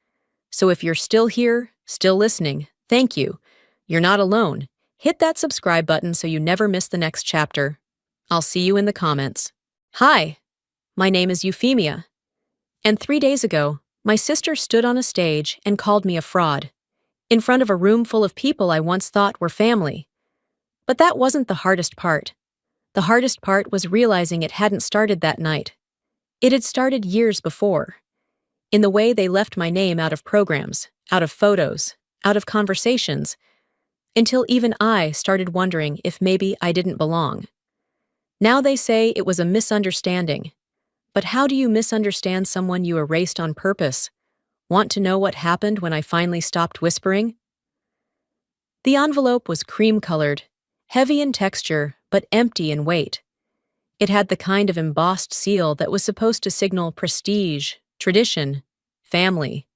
So if you're still here, still listening, thank you. You're not alone. Hit that subscribe button so you never miss the next chapter. I'll see you in the comments. Hi, my name is Euphemia. And 3 days ago, my sister stood on a stage and called me a fraud, in front of a room full of people I once thought were family. But that wasn't the hardest part. The hardest part was realizing it hadn't started that night. It had started years before. In the way they left my name out of programs, out of photos, out of conversations, until even I started wondering if maybe I didn't belong. Now they say it was a misunderstanding. But how do you misunderstand someone you erased on purpose? Want to know what happened when I finally stopped whispering? The envelope was cream-colored, heavy in texture, but empty in weight. It had the kind of embossed seal that was supposed to signal prestige, tradition, family.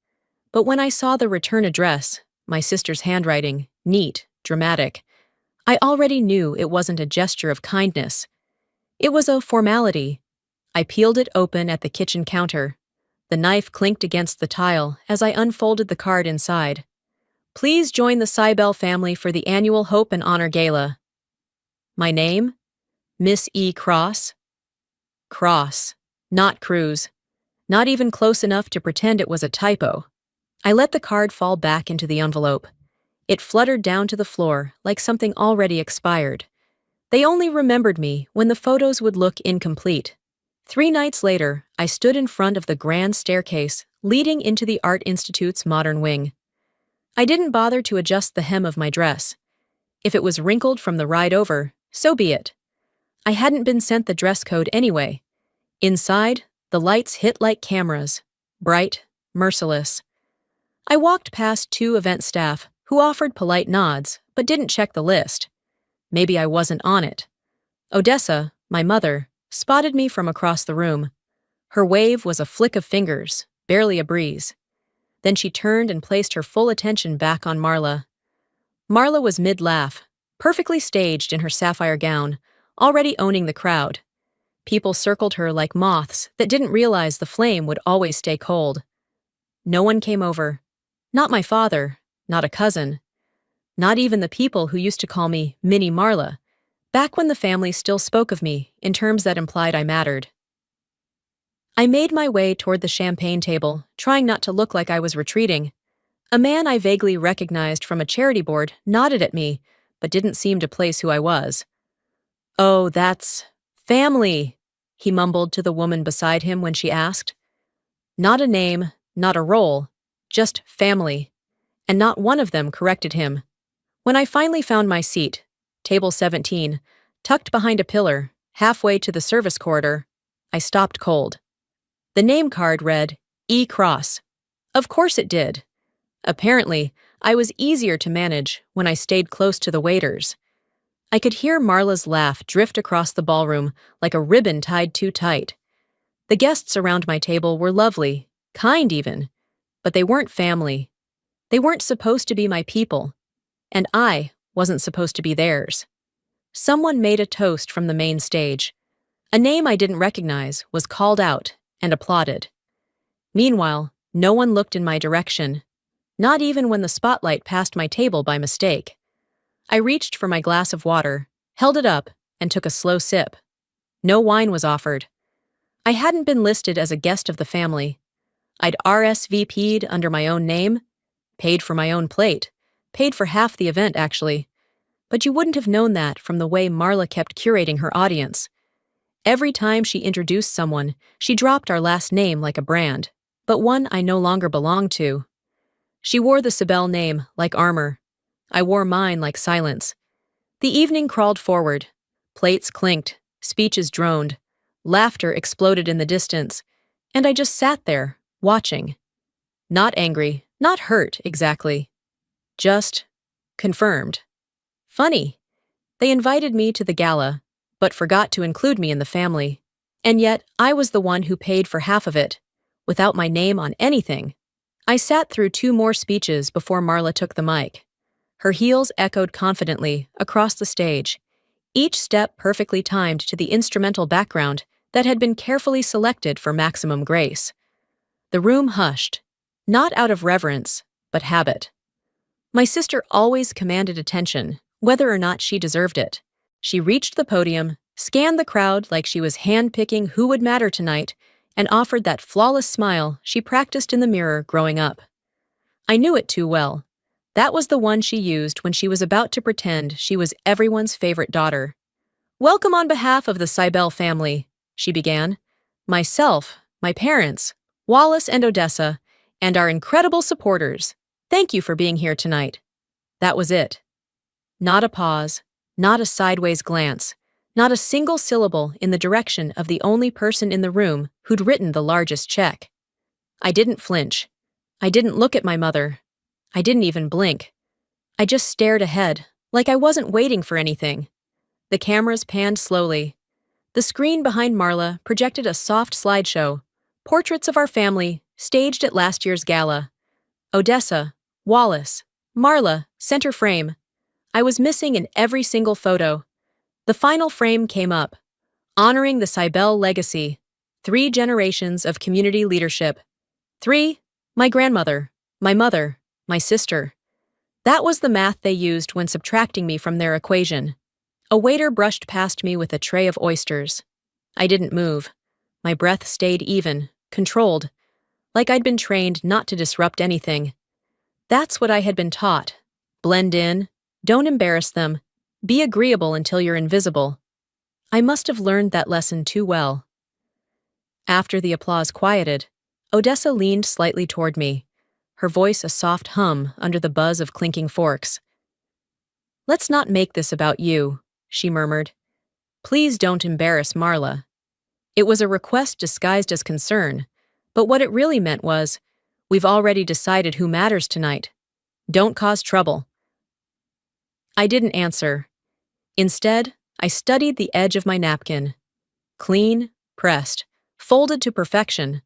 But when I saw the return address, my sister's handwriting, neat, dramatic, I already knew it wasn't a gesture of kindness. It was a formality. I peeled it open at the kitchen counter. The knife clinked against the tile as I unfolded the card inside. Please join the Cybele family for the annual Hope and Honor Gala. My name? Miss E. Cross? Cross, not Cruz. Not even close enough to pretend it was a typo. I let the card fall back into the envelope. It fluttered down to the floor like something already expired. They only remembered me when the photos would look incomplete. 3 nights later, I stood in front of the grand staircase leading into the Art Institute's modern wing. I didn't bother to adjust the hem of my dress. If it was wrinkled from the ride over, so be it. I hadn't been sent the dress code anyway. Inside, the lights hit like cameras, bright, merciless. I walked past 2 event staff who offered polite nods but didn't check the list. Maybe I wasn't on it. Odessa, my mother, spotted me from across the room. Her wave was a flick of fingers, barely a breeze. Then she turned and placed her full attention back on Marla. Marla was mid-laugh, perfectly staged in her sapphire gown, already owning the crowd. People circled her like moths that didn't realize the flame would always stay cold. No one came over. Not my father, not a cousin, not even the people who used to call me Mini Marla, back when the family still spoke of me in terms that implied I mattered. I made my way toward the champagne table, trying not to look like I was retreating. A man I vaguely recognized from a charity board nodded at me, but didn't seem to place who I was. "Oh, that's family," he mumbled to the woman beside him when she asked. Not a name, not a role, just family. And not one of them corrected him. When I finally found my seat, table 17, tucked behind a pillar, halfway to the service corridor, I stopped cold. The name card read, E. Cross. Of course it did. Apparently, I was easier to manage when I stayed close to the waiters. I could hear Marla's laugh drift across the ballroom like a ribbon tied too tight. The guests around my table were lovely, kind even, but they weren't family. They weren't supposed to be my people, and I wasn't supposed to be theirs. Someone made a toast from the main stage. A name I didn't recognize was called out and applauded. Meanwhile, no one looked in my direction, not even when the spotlight passed my table by mistake. I reached for my glass of water, held it up, and took a slow sip. No wine was offered. I hadn't been listed as a guest of the family. I'd RSVP'd under my own name, paid for my own plate, paid for half the event, actually. But you wouldn't have known that from the way Marla kept curating her audience. Every time she introduced someone, she dropped our last name like a brand, but one I no longer belonged to. She wore the Sibel name like armor. I wore mine like silence. The evening crawled forward. Plates clinked, speeches droned, laughter exploded in the distance, and I just sat there, watching. Not angry, not hurt, exactly. Just confirmed. Funny. They invited me to the gala, but forgot to include me in the family. And yet, I was the one who paid for half of it, without my name on anything. I sat through 2 more speeches before Marla took the mic. Her heels echoed confidently across the stage, each step perfectly timed to the instrumental background that had been carefully selected for maximum grace. The room hushed, not out of reverence, but habit. My sister always commanded attention, whether or not she deserved it. She reached the podium, scanned the crowd like she was hand-picking who would matter tonight, and offered that flawless smile she practiced in the mirror growing up. I knew it too well. That was the one she used when she was about to pretend she was everyone's favorite daughter. "Welcome on behalf of the Sibel family," she began. "Myself, my parents, Wallace and Odessa, and our incredible supporters. Thank you for being here tonight." That was it. Not a pause, not a sideways glance, not a single syllable in the direction of the only person in the room who'd written the largest check. I didn't flinch. I didn't look at my mother. I didn't even blink. I just stared ahead, like I wasn't waiting for anything. The cameras panned slowly. The screen behind Marla projected a soft slideshow, portraits of our family, staged at last year's gala. Odessa, Wallace, Marla, center frame. I was missing in every single photo. The final frame came up, honoring the Sibel legacy, 3 generations of community leadership. 3, my grandmother, my mother, my sister. That was the math they used when subtracting me from their equation. A waiter brushed past me with a tray of oysters. I didn't move. My breath stayed even, controlled, like I'd been trained not to disrupt anything. That's what I had been taught. Blend in, don't embarrass them, be agreeable until you're invisible. I must have learned that lesson too well. After the applause quieted, Odessa leaned slightly toward me, her voice a soft hum under the buzz of clinking forks. "Let's not make this about you," she murmured. "Please don't embarrass Marla." It was a request disguised as concern, but what it really meant was, we've already decided who matters tonight. Don't cause trouble. I didn't answer. Instead, I studied the edge of my napkin. Clean, pressed, folded to perfection.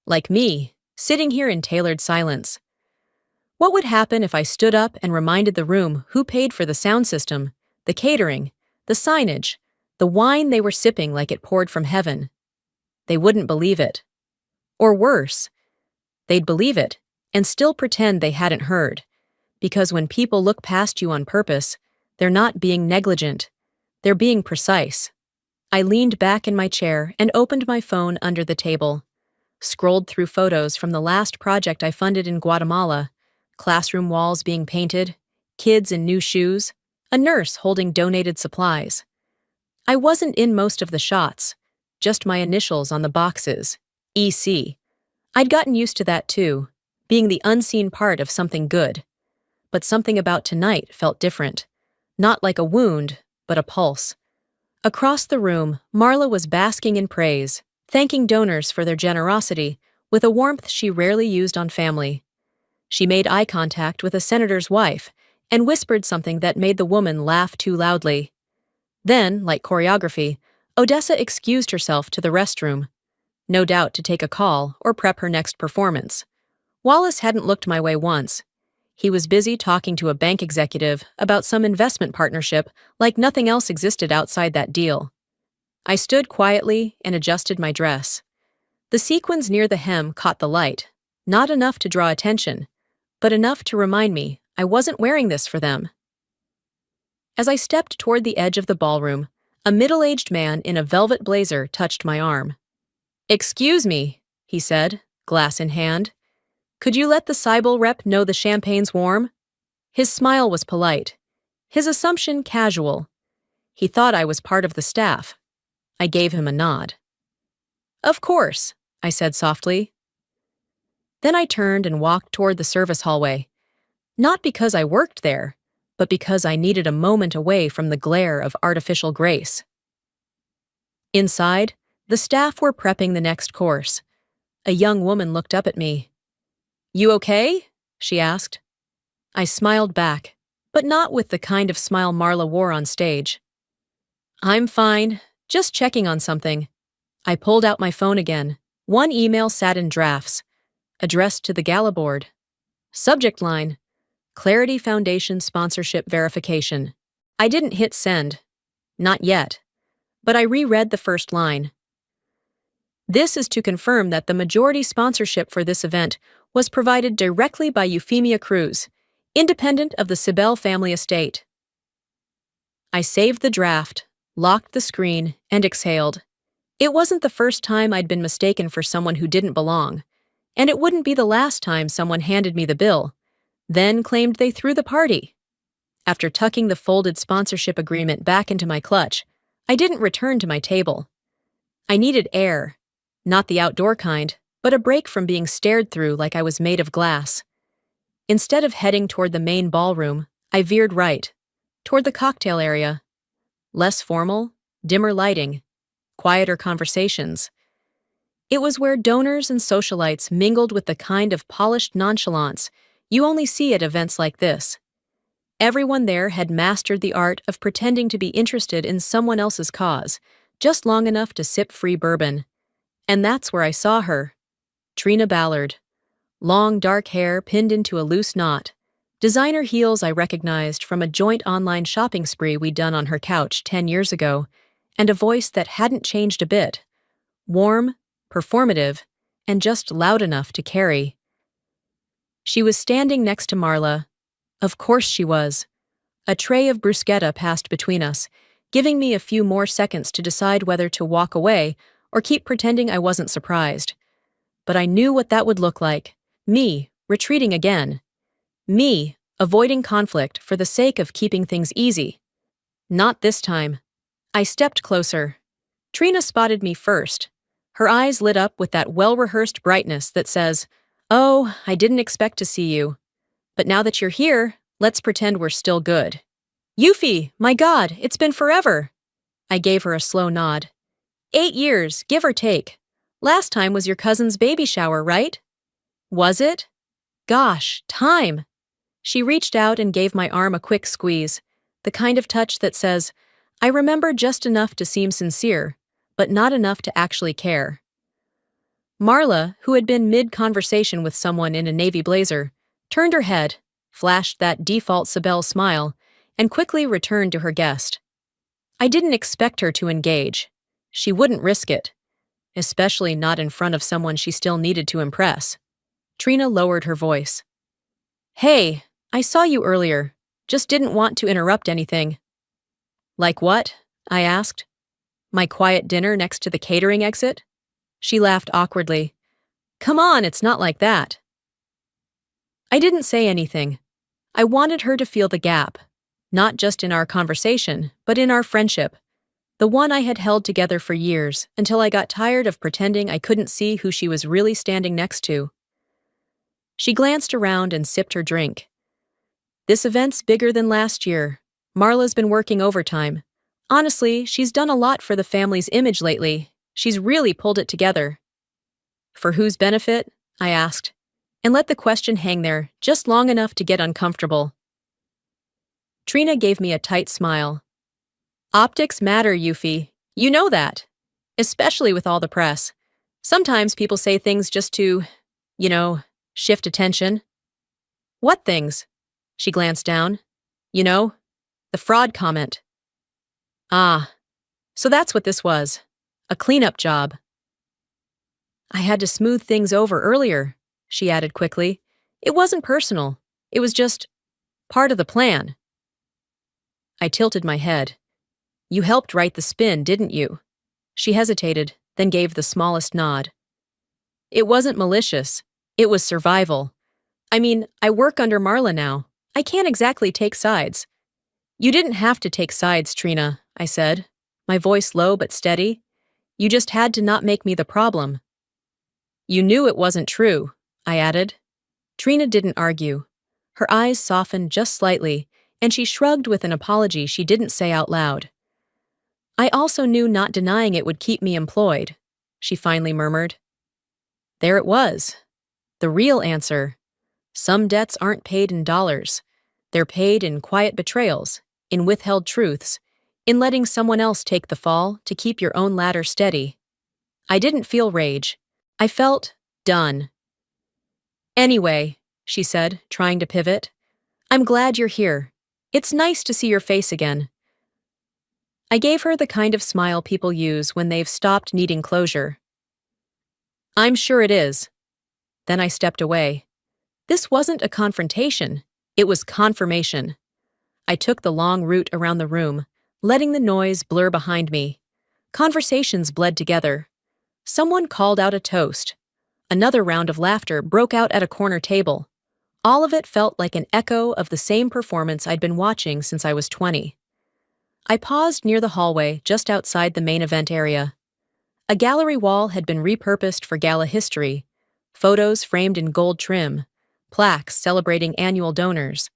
Like me, sitting here in tailored silence. What would happen if I stood up and reminded the room who paid for the sound system, the catering, the signage, The wine they were sipping like it poured from heaven. They wouldn't believe it. Or worse, they'd believe it and still pretend they hadn't heard. Because when people look past you on purpose, they're not being negligent. They're being precise. I leaned back in my chair and opened my phone under the table. Scrolled through photos from the last project I funded in Guatemala. Classroom walls being painted, kids in new shoes, a nurse holding donated supplies. I wasn't in most of the shots, just my initials on the boxes, EC. I'd gotten used to that too, being the unseen part of something good. But something about tonight felt different. Not like a wound, but a pulse. Across the room, Marla was basking in praise, thanking donors for their generosity, with a warmth she rarely used on family. She made eye contact with a senator's wife and whispered something that made the woman laugh too loudly. Then, like choreography, Odessa excused herself to the restroom, no doubt to take a call or prep her next performance. Wallace hadn't looked my way once. He was busy talking to a bank executive about some investment partnership like nothing else existed outside that deal. I stood quietly and adjusted my dress. The sequins near the hem caught the light, not enough to draw attention, but enough to remind me I wasn't wearing this for them. As I stepped toward the edge of the ballroom, a middle-aged man in a velvet blazer touched my arm. "Excuse me," he said, glass in hand. "Could you let the Cybele rep know the champagne's warm?" His smile was polite, his assumption casual. He thought I was part of the staff. I gave him a nod. "Of course," I said softly. Then I turned and walked toward the service hallway, not because I worked there, but because I needed a moment away from the glare of artificial grace. Inside, the staff were prepping the next course. A young woman looked up at me. "You okay?" she asked. I smiled back, but not with the kind of smile Marla wore on stage. "I'm fine, just checking on something." I pulled out my phone again. One email sat in drafts, addressed to the gala board. Subject line: Clarity Foundation Sponsorship Verification. I didn't hit send. Not yet. But I reread the first line. This is to confirm that the majority sponsorship for this event was provided directly by Euphemia Cruz, independent of the Cybele family estate. I saved the draft, locked the screen, and exhaled. It wasn't the first time I'd been mistaken for someone who didn't belong, and it wouldn't be the last time someone handed me the bill, then claimed they threw the party. After tucking the folded sponsorship agreement back into my clutch, I didn't return to my table. I needed air, not the outdoor kind, but a break from being stared through like I was made of glass. Instead of heading toward the main ballroom, I veered right, toward the cocktail area. Less formal, dimmer lighting, quieter conversations. It was where donors and socialites mingled with the kind of polished nonchalance you only see at events like this. Everyone there had mastered the art of pretending to be interested in someone else's cause, just long enough to sip free bourbon. And that's where I saw her. Trina Ballard. Long dark hair pinned into a loose knot. Designer heels I recognized from a joint online shopping spree we'd done on her couch 10 years ago, and a voice that hadn't changed a bit. Warm, performative, and just loud enough to carry. She was standing next to Marla. Of course she was. A tray of bruschetta passed between us, giving me a few more seconds to decide whether to walk away or keep pretending I wasn't surprised. But I knew what that would look like. Me, retreating again. Me, avoiding conflict for the sake of keeping things easy. Not this time. I stepped closer. Trina spotted me first. Her eyes lit up with that well-rehearsed brightness that says, "Oh, I didn't expect to see you. But now that you're here, let's pretend we're still good." "Euphy, my God, it's been forever." I gave her a slow nod. 8 years, give or take. Last time was your cousin's baby shower, right? Was it? Gosh, time. She reached out and gave my arm a quick squeeze, the kind of touch that says, I remember just enough to seem sincere, but not enough to actually care. Marla, who had been mid-conversation with someone in a navy blazer, turned her head, flashed that default Cybele smile, and quickly returned to her guest. I didn't expect her to engage. She wouldn't risk it, especially not in front of someone she still needed to impress. Trina lowered her voice. Hey, I saw you earlier. Just didn't want to interrupt anything. Like what? I asked. My quiet dinner next to the catering exit? She laughed awkwardly. Come on, it's not like that. I didn't say anything. I wanted her to feel the gap, not just in our conversation, but in our friendship. The one I had held together for years until I got tired of pretending I couldn't see who she was really standing next to. She glanced around and sipped her drink. This event's bigger than last year. Marla's been working overtime. Honestly, she's done a lot for the family's image lately. She's really pulled it together. For whose benefit? I asked, and let the question hang there just long enough to get uncomfortable. Trina gave me a tight smile. Optics matter, Yuffie. You know that. Especially with all the press. Sometimes people say things just to, shift attention. What things? She glanced down. The fraud comment. Ah, so that's what this was. A cleanup job. I had to smooth things over earlier, she added quickly. It wasn't personal. It was just part of the plan. I tilted my head. You helped write the spin, didn't you? She hesitated, then gave the smallest nod. It wasn't malicious. It was survival. I mean, I work under Marla now. I can't exactly take sides. You didn't have to take sides, Trina, I said, my voice low but steady. You just had to not make me the problem. You knew it wasn't true, I added. Trina didn't argue. Her eyes softened just slightly, and she shrugged with an apology she didn't say out loud. I also knew not denying it would keep me employed, she finally murmured. There it was. The real answer. Some debts aren't paid in dollars. They're paid in quiet betrayals, in withheld truths, in letting someone else take the fall to keep your own ladder steady. I didn't feel rage. I felt done. Anyway, she said, trying to pivot, I'm glad you're here. It's nice to see your face again. I gave her the kind of smile people use when they've stopped needing closure. I'm sure it is. Then I stepped away. This wasn't a confrontation. It was confirmation. I took the long route around the room, letting the noise blur behind me. Conversations bled together. Someone called out a toast. Another round of laughter broke out at a corner table. All of it felt like an echo of the same performance I'd been watching since I was 20. I paused near the hallway just outside the main event area. A gallery wall had been repurposed for gala history, photos framed in gold trim, plaques celebrating annual donors.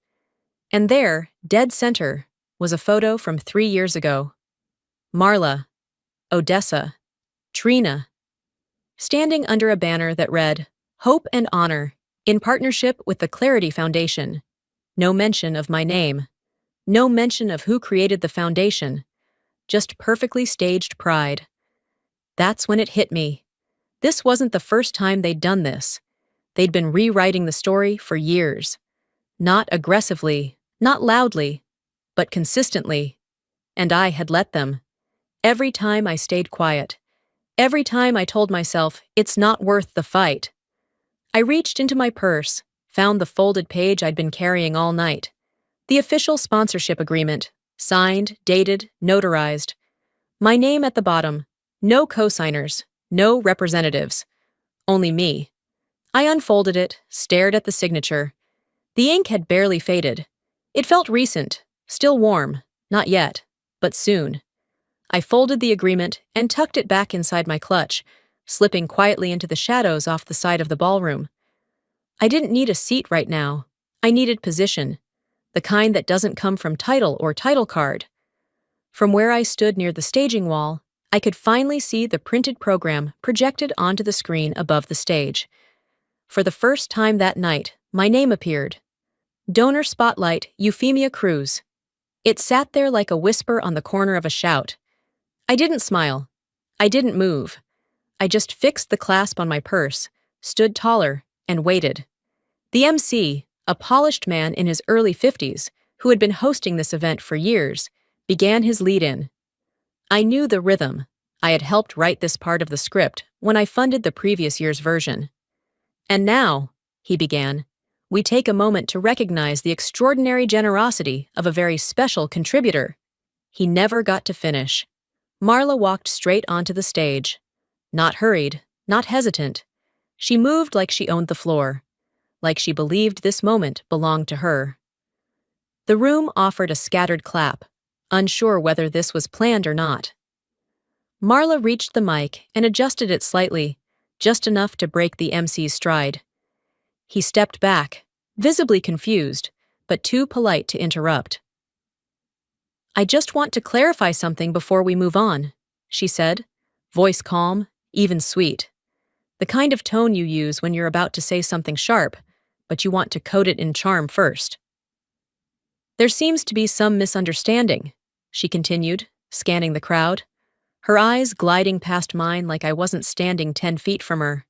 And there, dead center, was a photo from 3 years ago. Marla, Odessa, Trina, standing under a banner that read, Hope and Honor, in partnership with the Clarity Foundation. No mention of my name. No mention of who created the foundation. Just perfectly staged pride. That's when it hit me. This wasn't the first time they'd done this. They'd been rewriting the story for years. Not aggressively, not loudly, but consistently. And I had let them. Every time I stayed quiet. Every time I told myself, it's not worth the fight. I reached into my purse, found the folded page I'd been carrying all night. The official sponsorship agreement, signed, dated, notarized. My name at the bottom. No co-signers, no representatives. Only me. I unfolded it, stared at the signature. The ink had barely faded. It felt recent, still warm, not yet, but soon. I folded the agreement and tucked it back inside my clutch, slipping quietly into the shadows off the side of the ballroom. I didn't need a seat right now. I needed position, the kind that doesn't come from title or title card. From where I stood near the staging wall, I could finally see the printed program projected onto the screen above the stage. For the first time that night, my name appeared. Donor Spotlight, Euphemia Cruz. It sat there like a whisper on the corner of a shout. I didn't smile. I didn't move. I just fixed the clasp on my purse, stood taller, and waited. The MC, a polished man in his early 50s, who had been hosting this event for years, began his lead-in. I knew the rhythm. I had helped write this part of the script when I funded the previous year's version. And now, he began, we take a moment to recognize the extraordinary generosity of a very special contributor. He never got to finish. Marla walked straight onto the stage. Not hurried, not hesitant. She moved like she owned the floor, like she believed this moment belonged to her. The room offered a scattered clap, unsure whether this was planned or not. Marla reached the mic and adjusted it slightly, just enough to break the MC's stride. He stepped back, visibly confused, but too polite to interrupt. "I just want to clarify something before we move on," she said, voice calm, even sweet. The kind of tone you use when you're about to say something sharp, but you want to coat it in charm first. "There seems to be some misunderstanding," she continued, scanning the crowd, her eyes gliding past mine like I wasn't standing 10 feet from her.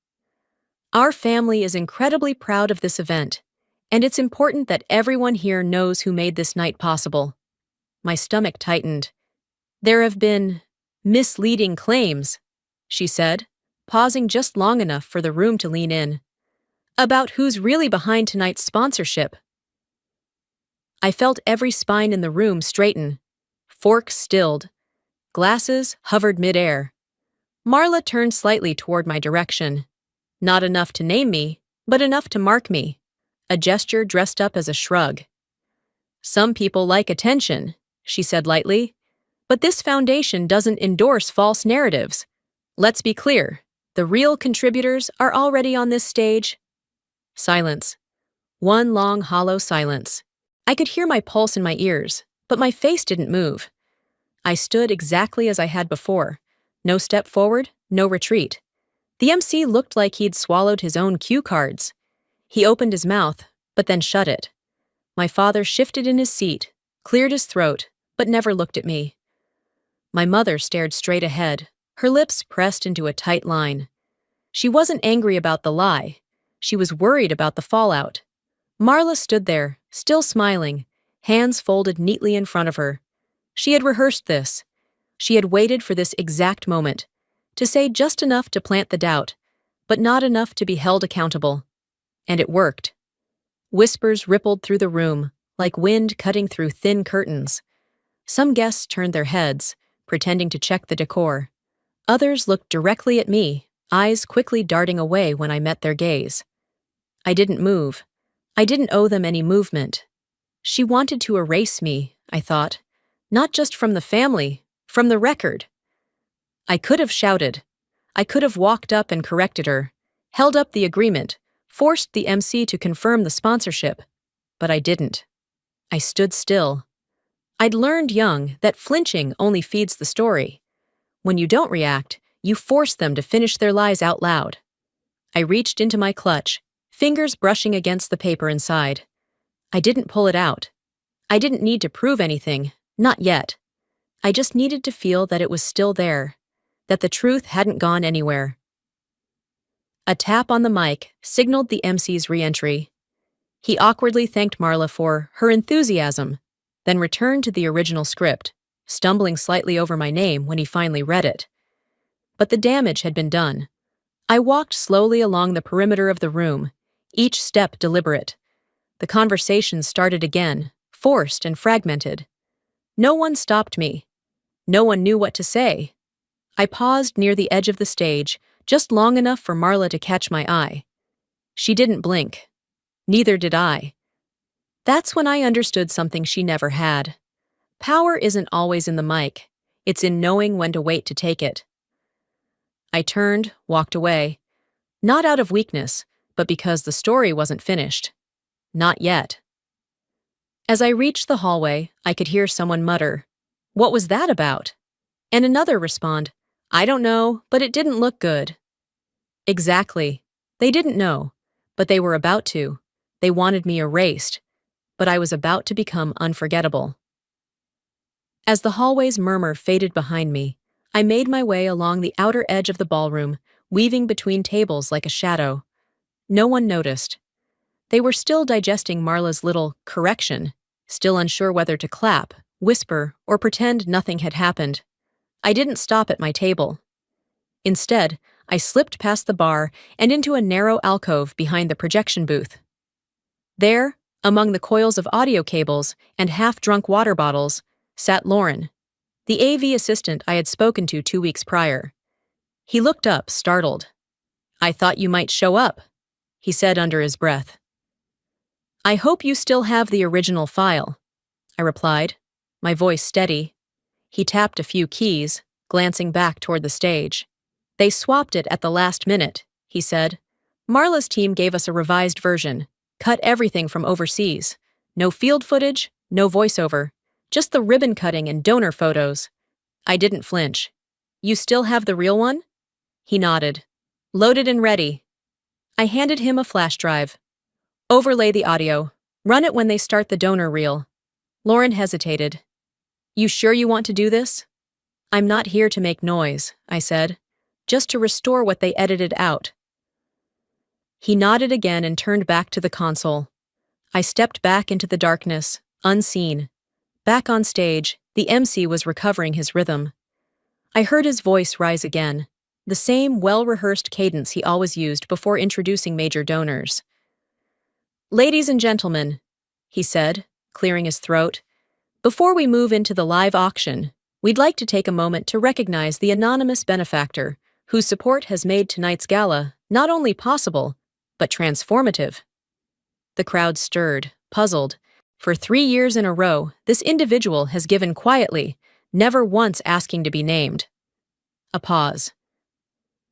"Our family is incredibly proud of this event, and it's important that everyone here knows who made this night possible." My stomach tightened. "There have been misleading claims," she said, pausing just long enough for the room to lean in, "about who's really behind tonight's sponsorship." I felt every spine in the room straighten. Forks stilled. Glasses hovered midair. Marla turned slightly toward my direction. Not enough to name me, but enough to mark me. A gesture dressed up as a shrug. "Some people like attention," she said lightly, "but this foundation doesn't endorse false narratives. Let's be clear, the real contributors are already on this stage." Silence. One long, hollow silence. I could hear my pulse in my ears, but my face didn't move. I stood exactly as I had before. No step forward, no retreat. The MC looked like he'd swallowed his own cue cards. He opened his mouth, but then shut it. My father shifted in his seat, cleared his throat, but never looked at me. My mother stared straight ahead, her lips pressed into a tight line. She wasn't angry about the lie. She was worried about the fallout. Marla stood there, still smiling, hands folded neatly in front of her. She had rehearsed this. She had waited for this exact moment, to say just enough to plant the doubt, but not enough to be held accountable. And it worked. Whispers rippled through the room, like wind cutting through thin curtains. Some guests turned their heads, pretending to check the decor. Others looked directly at me, eyes quickly darting away when I met their gaze. I didn't move. I didn't owe them any movement. She wanted to erase me, I thought, not just from the family, from the record. I could have shouted. I could have walked up and corrected her, held up the agreement, forced the MC to confirm the sponsorship, but I didn't. I stood still. I'd learned young that flinching only feeds the story. When you don't react, you force them to finish their lies out loud. I reached into my clutch, fingers brushing against the paper inside. I didn't pull it out. I didn't need to prove anything, not yet. I just needed to feel that it was still there, that the truth hadn't gone anywhere. A tap on the mic signaled the MC's re-entry. He awkwardly thanked Marla for her enthusiasm, then returned to the original script, stumbling slightly over my name when he finally read it. But the damage had been done. I walked slowly along the perimeter of the room, each step deliberate. The conversation started again, forced and fragmented. No one stopped me. No one knew what to say. I paused near the edge of the stage, just long enough for Marla to catch my eye. She didn't blink. Neither did I. That's when I understood something she never had. Power isn't always in the mic. It's in knowing when to wait to take it. I turned, walked away. Not out of weakness, but because the story wasn't finished. Not yet. As I reached the hallway, I could hear someone mutter, "What was that about?" And another respond, "I don't know, but it didn't look good." Exactly. They didn't know, but they were about to. They wanted me erased, but I was about to become unforgettable. As the hallway's murmur faded behind me, I made my way along the outer edge of the ballroom, weaving between tables like a shadow. No one noticed. They were still digesting Marla's little correction, still unsure whether to clap, whisper, or pretend nothing had happened. I didn't stop at my table. Instead, I slipped past the bar and into a narrow alcove behind the projection booth. There, among the coils of audio cables and half-drunk water bottles, sat Lauren, the AV assistant I had spoken to 2 weeks prior. He looked up, startled. "I thought you might show up," he said under his breath. "I hope you still have the original file," I replied, my voice steady. He tapped a few keys, glancing back toward the stage. "They swapped it at the last minute," he said. "Marla's team gave us a revised version, cut everything from overseas. No field footage, no voiceover, just the ribbon cutting and donor photos." I didn't flinch. "You still have the real one?" He nodded. "Loaded and ready." I handed him a flash drive. "Overlay the audio. Run it when they start the donor reel." Lauren hesitated. "You sure you want to do this?" "I'm not here to make noise," I said, "just to restore what they edited out." He nodded again and turned back to the console. I stepped back into the darkness, unseen. Back on stage, the MC was recovering his rhythm. I heard his voice rise again, the same well-rehearsed cadence he always used before introducing major donors. "Ladies and gentlemen," he said, clearing his throat, "before we move into the live auction, we'd like to take a moment to recognize the anonymous benefactor whose support has made tonight's gala not only possible, but transformative." The crowd stirred, puzzled. For 3 years in a row, this individual has given quietly, never once asking to be named. A pause.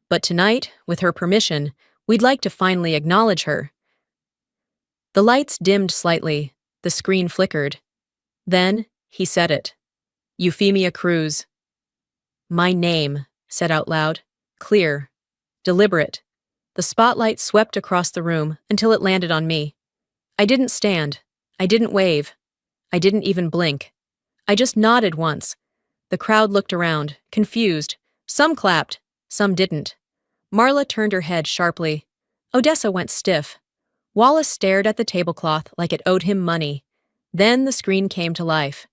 "But tonight, with her permission, we'd like to finally acknowledge her." The lights dimmed slightly, the screen flickered. Then, he said it. "Euphemia Cruz." "My name," said out loud, clear, deliberate. The spotlight swept across the room until it landed on me. I didn't stand. I didn't wave. I didn't even blink. I just nodded once. The crowd looked around, confused. Some clapped, some didn't. Marla turned her head sharply. Odessa went stiff. Wallace stared at the tablecloth like it owed him money. Then the screen came to life.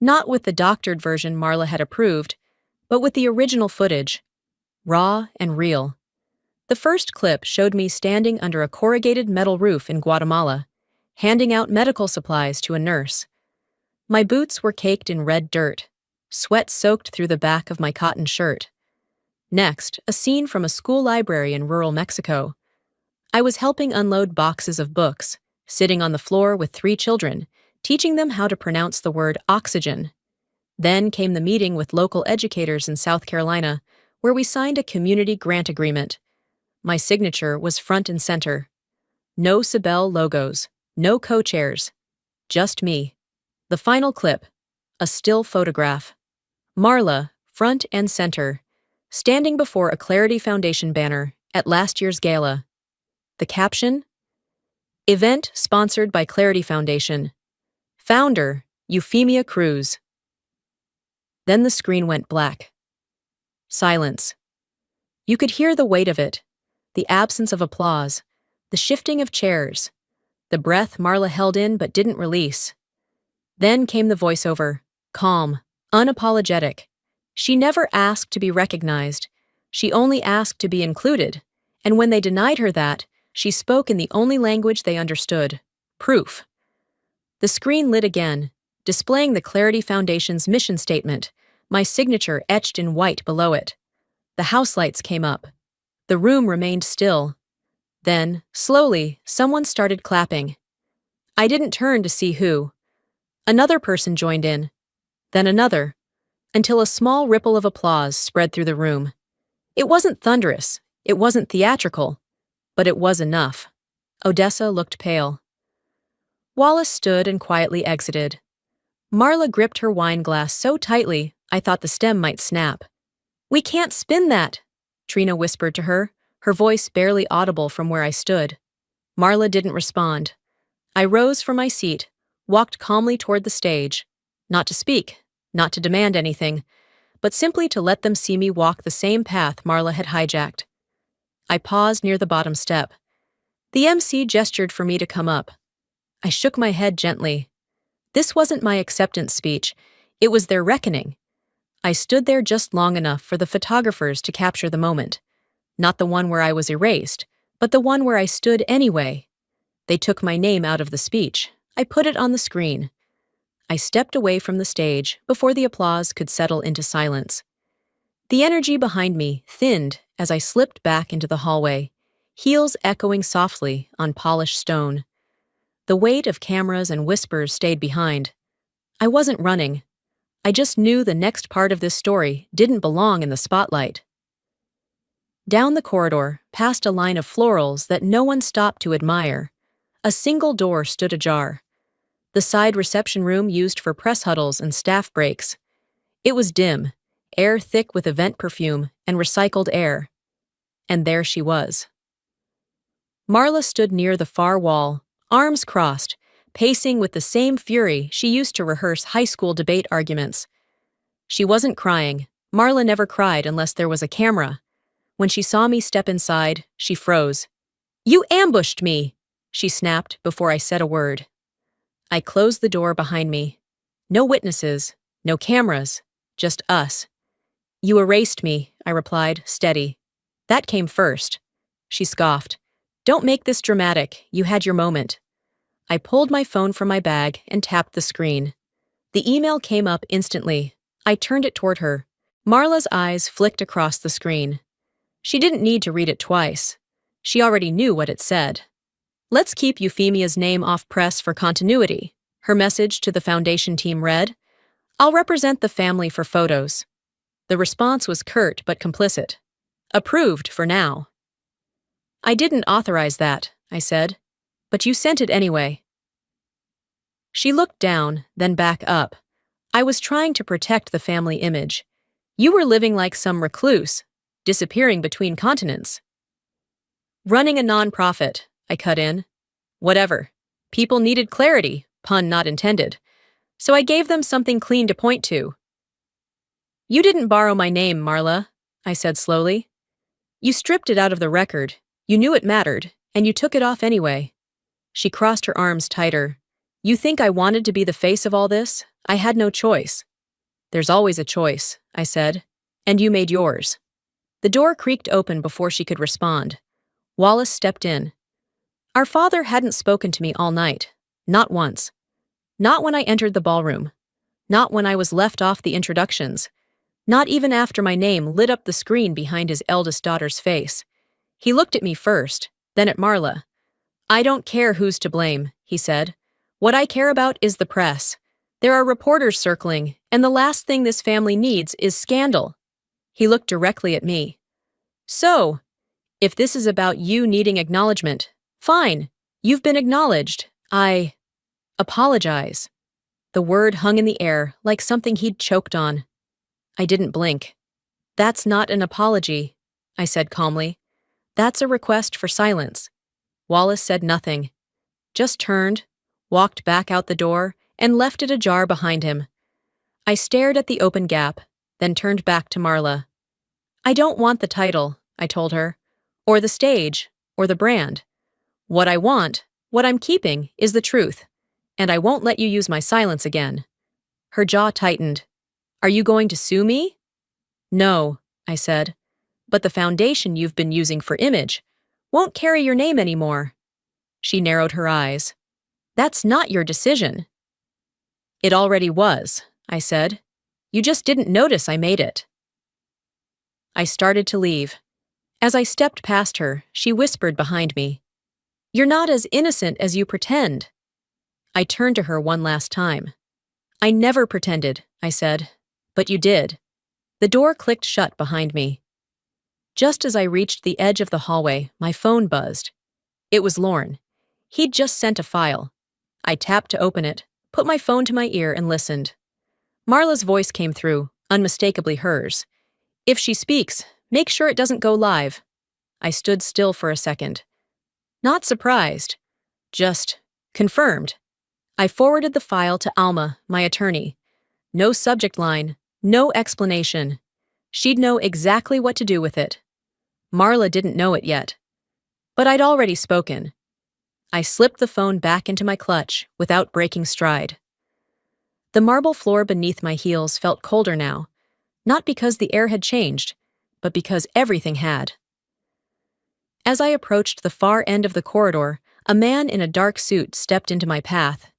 Not with the doctored version Marla had approved, but with the original footage. Raw and real. The first clip showed me standing under a corrugated metal roof in Guatemala, handing out medical supplies to a nurse. My boots were caked in red dirt. Sweat soaked through the back of my cotton shirt. Next, a scene from a school library in rural Mexico. I was helping unload boxes of books, sitting on the floor with 3 children, teaching them how to pronounce the word oxygen. Then came the meeting with local educators in South Carolina, where we signed a community grant agreement. My signature was front and center. No Sibel logos, no co-chairs, just me. The final clip, a still photograph. Marla, front and center, standing before a Clarity Foundation banner at last year's gala. The caption? Event sponsored by Clarity Foundation. Founder, Euphemia Cruz. Then the screen went black. Silence. You could hear the weight of it, the absence of applause, the shifting of chairs, the breath Marla held in but didn't release. Then came the voiceover, calm, unapologetic. She never asked to be recognized. She only asked to be included, and when they denied her that, she spoke in the only language they understood, proof. The screen lit again, displaying the Clarity Foundation's mission statement, my signature etched in white below it. The house lights came up. The room remained still. Then, slowly, someone started clapping. I didn't turn to see who. Another person joined in, then another, until a small ripple of applause spread through the room. It wasn't thunderous, it wasn't theatrical, but it was enough. Odessa looked pale. Wallace stood and quietly exited. Marla gripped her wine glass so tightly I thought the stem might snap. "We can't spin that," Trina whispered to her, her voice barely audible from where I stood. Marla didn't respond. I rose from my seat, walked calmly toward the stage, not to speak, not to demand anything, but simply to let them see me walk the same path Marla had hijacked. I paused near the bottom step. The MC gestured for me to come up. I shook my head gently. This wasn't my acceptance speech, it was their reckoning. I stood there just long enough for the photographers to capture the moment. Not the one where I was erased, but the one where I stood anyway. They took my name out of the speech. I put it on the screen. I stepped away from the stage before the applause could settle into silence. The energy behind me thinned as I slipped back into the hallway, heels echoing softly on polished stone. The weight of cameras and whispers stayed behind. I wasn't running. I just knew the next part of this story didn't belong in the spotlight. Down the corridor, past a line of florals that no one stopped to admire, a single door stood ajar. The side reception room used for press huddles and staff breaks. It was dim, air thick with event perfume and recycled air. And there she was. Marla stood near the far wall, arms crossed, pacing with the same fury she used to rehearse high school debate arguments. She wasn't crying. Marla never cried unless there was a camera. When she saw me step inside, she froze. "You ambushed me!" she snapped before I said a word. I closed the door behind me. No witnesses, no cameras, just us. "You erased me," I replied, steady. "That came first." She scoffed. "Don't make this dramatic. You had your moment." I pulled my phone from my bag and tapped the screen. The email came up instantly. I turned it toward her. Marla's eyes flicked across the screen. She didn't need to read it twice. She already knew what it said. "Let's keep Euphemia's name off press for continuity," her message to the foundation team read. "I'll represent the family for photos." The response was curt but complicit. "Approved for now." "I didn't authorize that," I said. "But you sent it anyway." She looked down, then back up. I was trying to protect the family image. "You were living like some recluse, disappearing between continents." "Running a non-profit," I cut in. "Whatever. People needed clarity, pun not intended. So I gave them something clean to point to." "You didn't borrow my name, Marla," I said slowly. "You stripped it out of the record. You knew it mattered, and you took it off anyway." She crossed her arms tighter. "You think I wanted to be the face of all this? I had no choice." "There's always a choice," I said. "And you made yours." The door creaked open before she could respond. Wallace stepped in. Our father hadn't spoken to me all night. Not once. Not when I entered the ballroom. Not when I was left off the introductions. Not even after my name lit up the screen behind his eldest daughter's face. He looked at me first, then at Marla. "I don't care who's to blame," he said. "What I care about is the press. There are reporters circling, and the last thing this family needs is scandal." He looked directly at me. "So, if this is about you needing acknowledgement, fine. You've been acknowledged. I apologize." The word hung in the air like something he'd choked on. I didn't blink. "That's not an apology," I said calmly. "That's a request for silence." Wallace said nothing. Just turned, walked back out the door, and left it ajar behind him. I stared at the open gap, then turned back to Marla. "I don't want the title," I told her, "or the stage, or the brand. What I want, what I'm keeping, is the truth, and I won't let you use my silence again." Her jaw tightened. "Are you going to sue me?" "No," I said, "but the foundation you've been using for image won't carry your name anymore." She narrowed her eyes. "That's not your decision." "It already was," I said. "You just didn't notice I made it." I started to leave. As I stepped past her, she whispered behind me, "You're not as innocent as you pretend." I turned to her one last time. "I never pretended," I said. "But you did." The door clicked shut behind me. Just as I reached the edge of the hallway, my phone buzzed. It was Lorne. He'd just sent a file. I tapped to open it, put my phone to my ear, and listened. Marla's voice came through, unmistakably hers. "If she speaks, make sure it doesn't go live." I stood still for a second. Not surprised. Just confirmed. I forwarded the file to Alma, my attorney. No subject line, no explanation. She'd know exactly what to do with it. Marla didn't know it yet. But I'd already spoken. I slipped the phone back into my clutch without breaking stride. The marble floor beneath my heels felt colder now. not because the air had changed, but because everything had. As I approached the far end of the corridor, a man in a dark suit stepped into my path.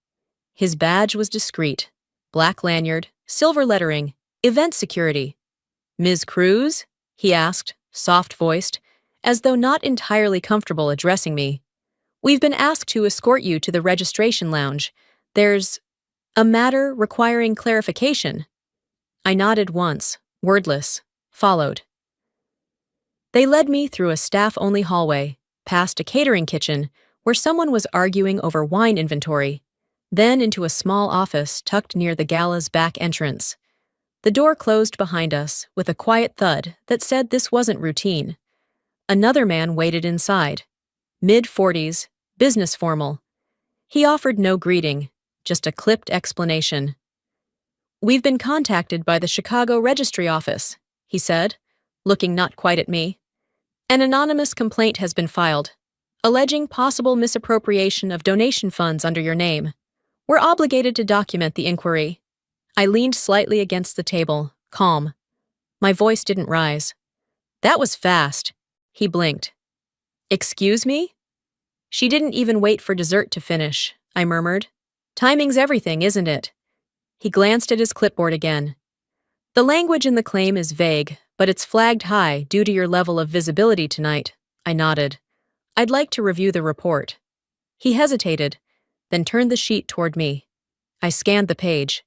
His badge was discreet: black lanyard, silver lettering, event security. "Ms. Cruz?" he asked, soft-voiced, as though not entirely comfortable addressing me. "We've been asked to escort you to the registration lounge. There's a matter requiring clarification." I nodded once, wordless, followed. They led me through a staff-only hallway, past a catering kitchen where someone was arguing over wine inventory, then into a small office tucked near the gala's back entrance. The door closed behind us with a quiet thud that said this wasn't routine. Another man waited inside, mid-40s, business formal. He offered no greeting, just a clipped explanation. "We've been contacted by the Chicago Registry Office," he said, looking not quite at me. "An anonymous complaint has been filed, alleging possible misappropriation of donation funds under your name. We're obligated to document the inquiry." I leaned slightly against the table, calm. My voice didn't rise. "That was fast," he blinked. "Excuse me?" "She didn't even wait for dessert to finish," I murmured. "Timing's everything, isn't it?" He glanced at his clipboard again. "The language in the claim is vague, but it's flagged high due to your level of visibility tonight." I nodded. "I'd like to review the report." He hesitated, then turned the sheet toward me. I scanned the page.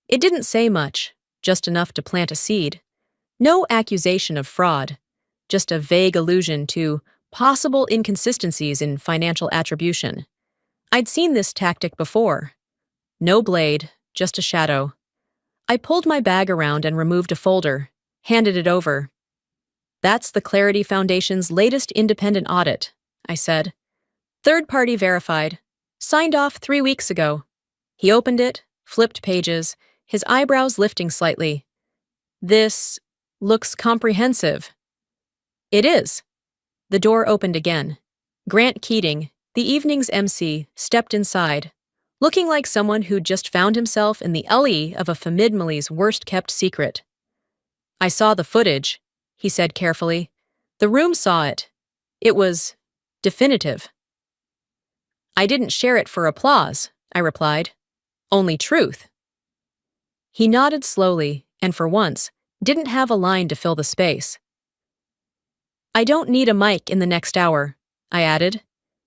It didn't say much, just enough to plant a seed. No accusation of fraud, just a vague allusion to possible inconsistencies in financial attribution. I'd seen this tactic before. No blade, just a shadow. I pulled my bag around and removed a folder, handed it over. "That's the Clarity Foundation's latest independent audit," I said. "Third-party verified. Signed off 3 weeks ago." He opened it, flipped pages, his eyebrows lifting slightly. "This looks comprehensive." "It is." The door opened again. Grant Keating, the evening's MC, stepped inside, looking like someone who'd just found himself in the alley of a famidmali's worst-kept secret. "I saw the footage," he said carefully. "The room saw it. It was definitive." "I didn't share it for applause," I replied. "Only truth." He nodded slowly, and for once, didn't have a line to fill the space. "I don't need a mic in the next hour," I added.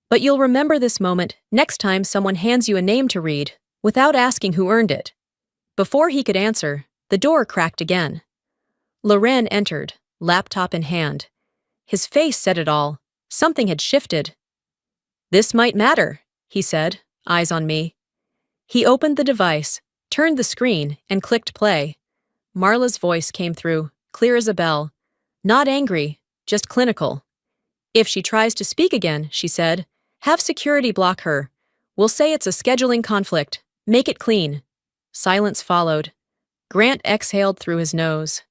"But you'll remember this moment next time someone hands you a name to read, without asking who earned it." Before he could answer, the door cracked again. Loren entered, laptop in hand. His face said it all. Something had shifted. "This might matter," he said, eyes on me. He opened the device, turned the screen, and clicked play. Marla's voice came through, clear as a bell. Not angry, just clinical. "If she tries to speak again," she said, "have security block her. We'll say it's a scheduling conflict. Make it clean." Silence followed. Grant exhaled through his nose.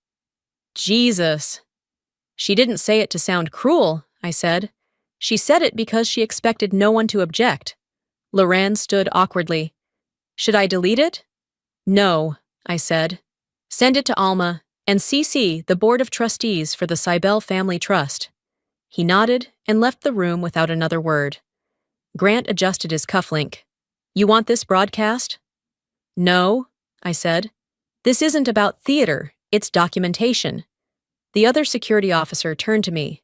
"Jesus." "She didn't say it to sound cruel," I said. "She said it because she expected no one to object." Loren stood awkwardly. "Should I delete it?" "No," I said. "Send it to Alma, and CC the Board of Trustees for the Cybele Family Trust." He nodded and left the room without another word. Grant adjusted his cufflink. "You want this broadcast?" "No," I said. "This isn't about theater, it's documentation." The other security officer turned to me.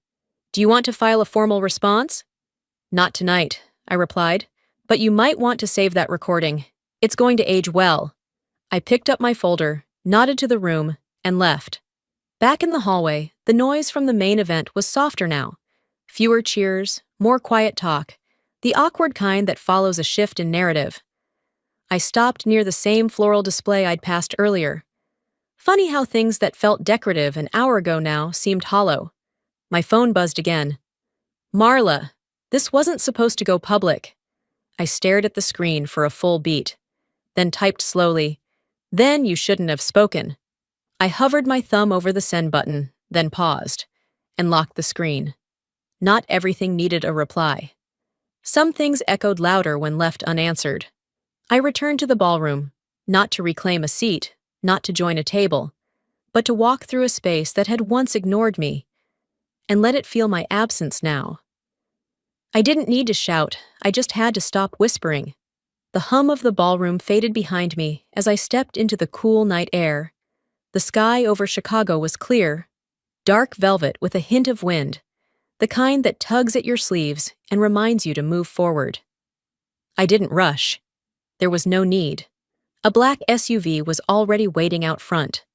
"Do you want to file a formal response?" "Not tonight," I replied, "but you might want to save that recording. It's going to age well." I picked up my folder, nodded to the room, and left. Back in the hallway, the noise from the main event was softer now. Fewer cheers, more quiet talk, the awkward kind that follows a shift in narrative. I stopped near the same floral display I'd passed earlier. Funny how things that felt decorative an hour ago now seemed hollow. My phone buzzed again. "Marla, this wasn't supposed to go public." I stared at the screen for a full beat, then typed slowly, "Then you shouldn't have spoken." I hovered my thumb over the send button, then paused, and locked the screen. Not everything needed a reply. Some things echoed louder when left unanswered. I returned to the ballroom, not to reclaim a seat, not to join a table, but to walk through a space that had once ignored me and let it feel my absence now. I didn't need to shout, I just had to stop whispering. The hum of the ballroom faded behind me as I stepped into the cool night air. The sky over Chicago was clear, dark velvet with a hint of wind, the kind that tugs at your sleeves and reminds you to move forward. I didn't rush. There was no need. A black SUV was already waiting out front.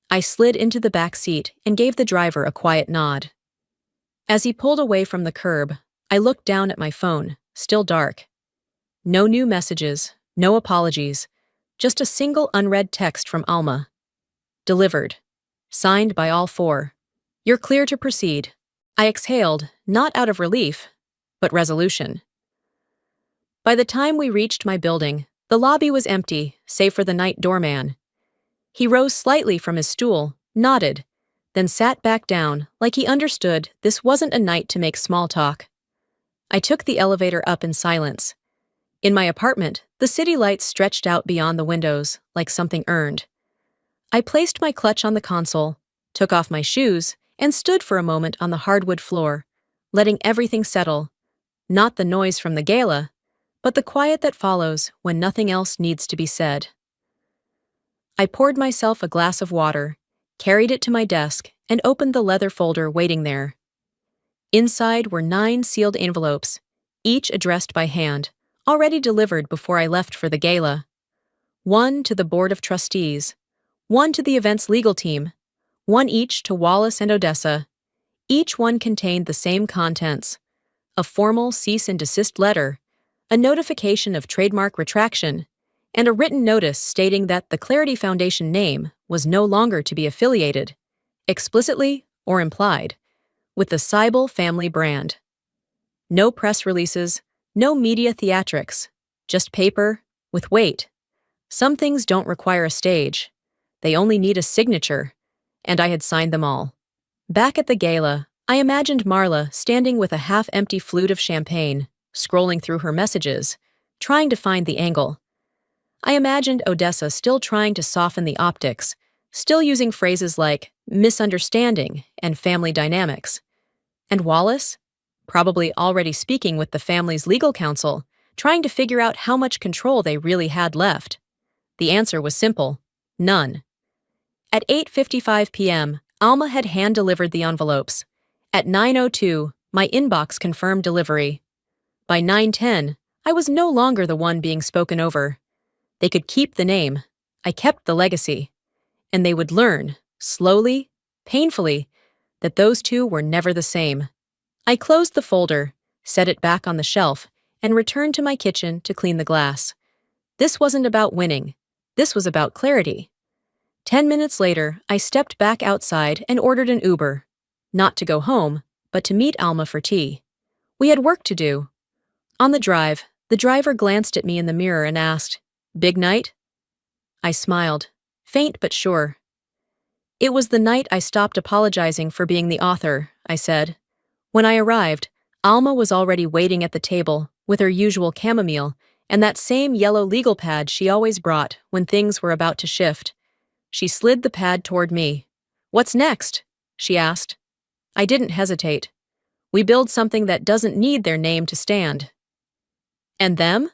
I slid into the back seat and gave the driver a quiet nod. As he pulled away from the curb, I looked down at my phone, still dark. No new messages, no apologies, just a single unread text from Alma. Delivered. Signed by all four. You're clear to proceed. I exhaled, not out of relief, but resolution. By the time we reached my building, the lobby was empty, save for the night doorman. He rose slightly from his stool, nodded, then sat back down like he understood this wasn't a night to make small talk. I took the elevator up in silence. In my apartment, the city lights stretched out beyond the windows, like something earned. I placed my clutch on the console, took off my shoes, and stood for a moment on the hardwood floor, letting everything settle, not the noise from the gala, but the quiet that follows when nothing else needs to be said. I poured myself a glass of water, carried it to my desk, and opened the leather folder waiting there. Inside were 9 sealed envelopes, each addressed by hand, already delivered before I left for the gala. 1 to the Board of Trustees, 1 to the event's legal team, 1 each to Wallace and Odessa. Each one contained the same contents: a formal cease and desist letter, a notification of trademark retraction, and a written notice stating that the Clarity Foundation name was no longer to be affiliated, explicitly or implied, with the Seibel family brand. No press releases, no media theatrics, just paper with weight. Some things don't require a stage. They only need a signature, and I had signed them all. Back at the gala, I imagined Marla standing with a half-empty flute of champagne, scrolling through her messages, trying to find the angle. I imagined Odessa still trying to soften the optics, still using phrases like misunderstanding and family dynamics. And Wallace? Probably already speaking with the family's legal counsel, trying to figure out how much control they really had left. The answer was simple: none. At 8:55 p.m., Alma had hand-delivered the envelopes. At 9:02, my inbox confirmed delivery. By 9:10, I was no longer the one being spoken over. They could keep the name. I kept the legacy. And they would learn, slowly, painfully, that those two were never the same. I closed the folder, set it back on the shelf, and returned to my kitchen to clean the glass. This wasn't about winning. This was about clarity. 10 minutes later, I stepped back outside and ordered an Uber. Not to go home, but to meet Alma for tea. We had work to do. On the drive, the driver glanced at me in the mirror and asked, "Big night?" I smiled, faint but sure. "It was the night I stopped apologizing for being the author," I said. When I arrived, Alma was already waiting at the table with her usual chamomile and that same yellow legal pad she always brought when things were about to shift. She slid the pad toward me. "What's next?" she asked. I didn't hesitate. "We build something that doesn't need their name to stand." "And them?"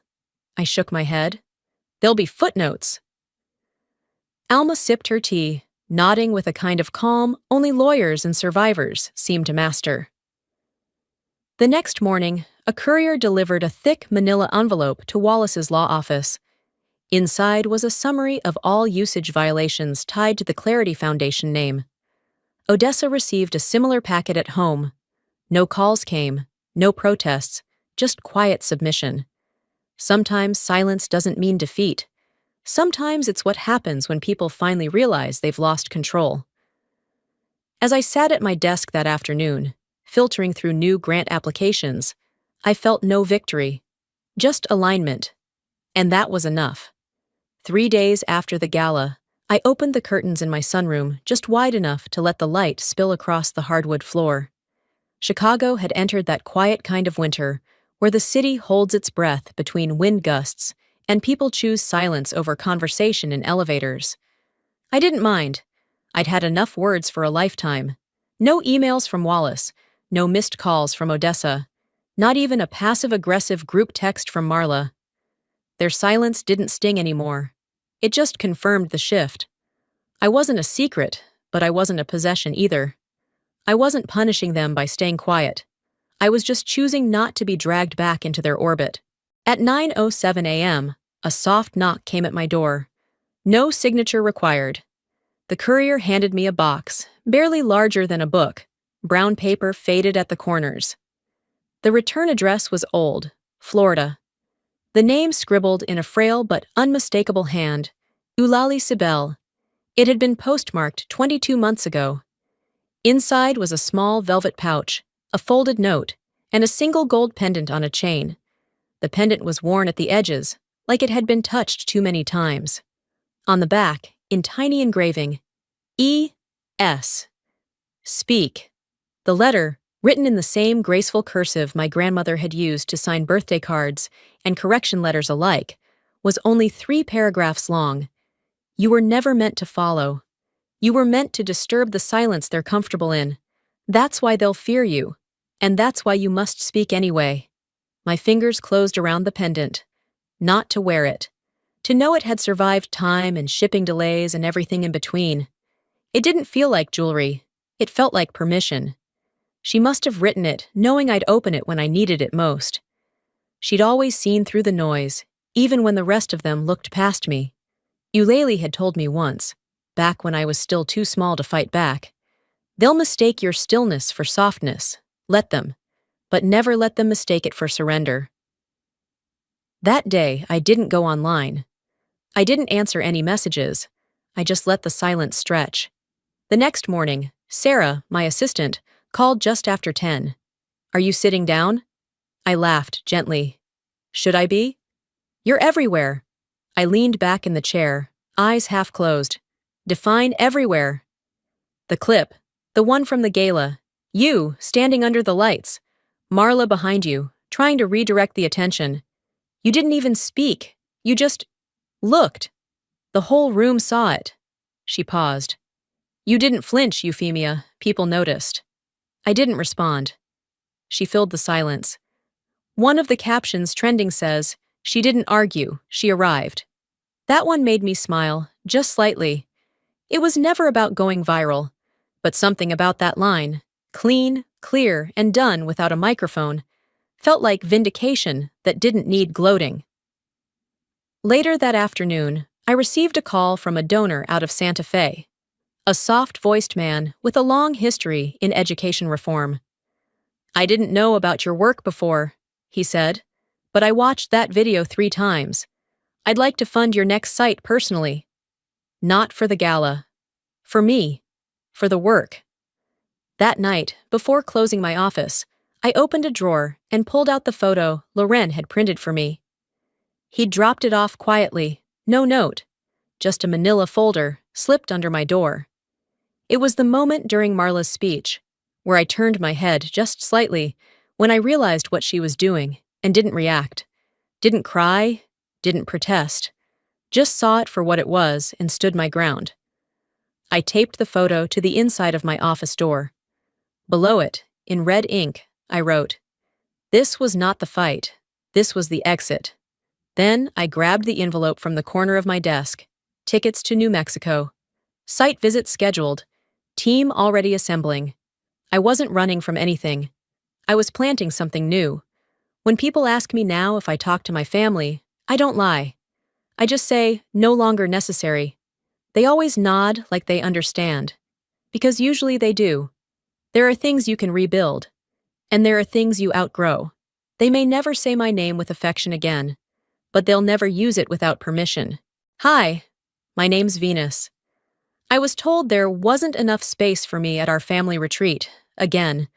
I shook my head. "There'll be footnotes." Alma sipped her tea, nodding with a kind of calm only lawyers and survivors seem to master. The next morning, a courier delivered a thick manila envelope to Wallace's law office. Inside was a summary of all usage violations tied to the Clarity Foundation name. Odessa received a similar packet at home. No calls came, no protests, just quiet submission. Sometimes silence doesn't mean defeat. Sometimes it's what happens when people finally realize they've lost control. As I sat at my desk that afternoon, filtering through new grant applications, I felt no victory, just alignment. And that was enough. 3 days after the gala, I opened the curtains in my sunroom just wide enough to let the light spill across the hardwood floor. Chicago had entered that quiet kind of winter where the city holds its breath between wind gusts and people choose silence over conversation in elevators. I didn't mind. I'd had enough words for a lifetime. No emails from Wallace, no missed calls from Odessa, not even a passive-aggressive group text from Marla. Their silence didn't sting anymore. It just confirmed the shift. I wasn't a secret, but I wasn't a possession either. I wasn't punishing them by staying quiet. I was just choosing not to be dragged back into their orbit. At 9:07 a.m., a soft knock came at my door. No signature required. The courier handed me a box, barely larger than a book, brown paper faded at the corners. The return address was old, Florida. The name scribbled in a frail but unmistakable hand, Eulalie Sibel. It had been postmarked 22 months ago. Inside was a small velvet pouch, a folded note, and a single gold pendant on a chain. The pendant was worn at the edges, like it had been touched too many times. On the back, in tiny engraving, E.S. Speak. The letter, written in the same graceful cursive my grandmother had used to sign birthday cards and correction letters alike, was only 3 paragraphs long. You were never meant to follow. You were meant to disturb the silence they're comfortable in. That's why they'll fear you, and that's why you must speak anyway. My fingers closed around the pendant. Not to wear it. To know it had survived time and shipping delays and everything in between. It didn't feel like jewelry. It felt like permission. She must have written it, knowing I'd open it when I needed it most. She'd always seen through the noise, even when the rest of them looked past me. Eulalie had told me once, back when I was still too small to fight back, they'll mistake your stillness for softness. Let them. But never let them mistake it for surrender. That day, I didn't go online. I didn't answer any messages. I just let the silence stretch. The next morning, Sarah, my assistant, called just after 10. Are you sitting down? I laughed gently. Should I be? You're everywhere. I leaned back in the chair, eyes half closed. Define everywhere. The clip, the one from the gala, you standing under the lights, Marla behind you, trying to redirect the attention. You didn't even speak. You just looked. The whole room saw it. She paused. You didn't flinch, Euphemia. People noticed. I didn't respond. She filled the silence. One of the captions trending says, she didn't argue, she arrived. That one made me smile, just slightly. It was never about going viral, but something about that line, clean, clear, and done without a microphone, felt like vindication that didn't need gloating. Later that afternoon, I received a call from a donor out of Santa Fe, a soft-voiced man with a long history in education reform. I didn't know about your work before, he said, but I watched that video 3 times. I'd like to fund your next site personally. Not for the gala. For me. For the work. That night, before closing my office, I opened a drawer and pulled out the photo Loren had printed for me. He'd dropped it off quietly, no note, just a manila folder slipped under my door. It was the moment during Marla's speech, where I turned my head just slightly when I realized what she was doing and didn't react, didn't cry, didn't protest, just saw it for what it was and stood my ground. I taped the photo to the inside of my office door. Below it, in red ink, I wrote, "This was not the fight. This was the exit." Then I grabbed the envelope from the corner of my desk. Tickets to New Mexico. Site visit scheduled. Team already assembling. I wasn't running from anything. I was planting something new. When people ask me now if I talk to my family, I don't lie. I just say, no longer necessary. They always nod like they understand. Because usually they do. There are things you can rebuild. And there are things you outgrow. They may never say my name with affection again, but they'll never use it without permission. Hi, my name's Venus. I was told there wasn't enough space for me at our family retreat, again.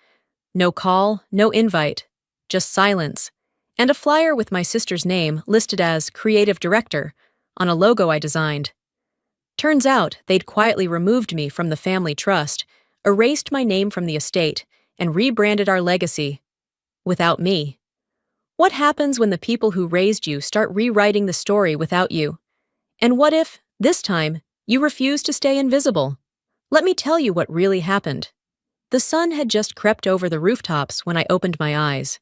No call, no invite, just silence, and a flyer with my sister's name listed as creative director on a logo I designed. Turns out they'd quietly removed me from the family trust, erased my name from the estate, and rebranded our legacy. Without me. What happens when the people who raised you start rewriting the story without you? And what if, this time, you refuse to stay invisible? Let me tell you what really happened. The sun had just crept over the rooftops when I opened my eyes.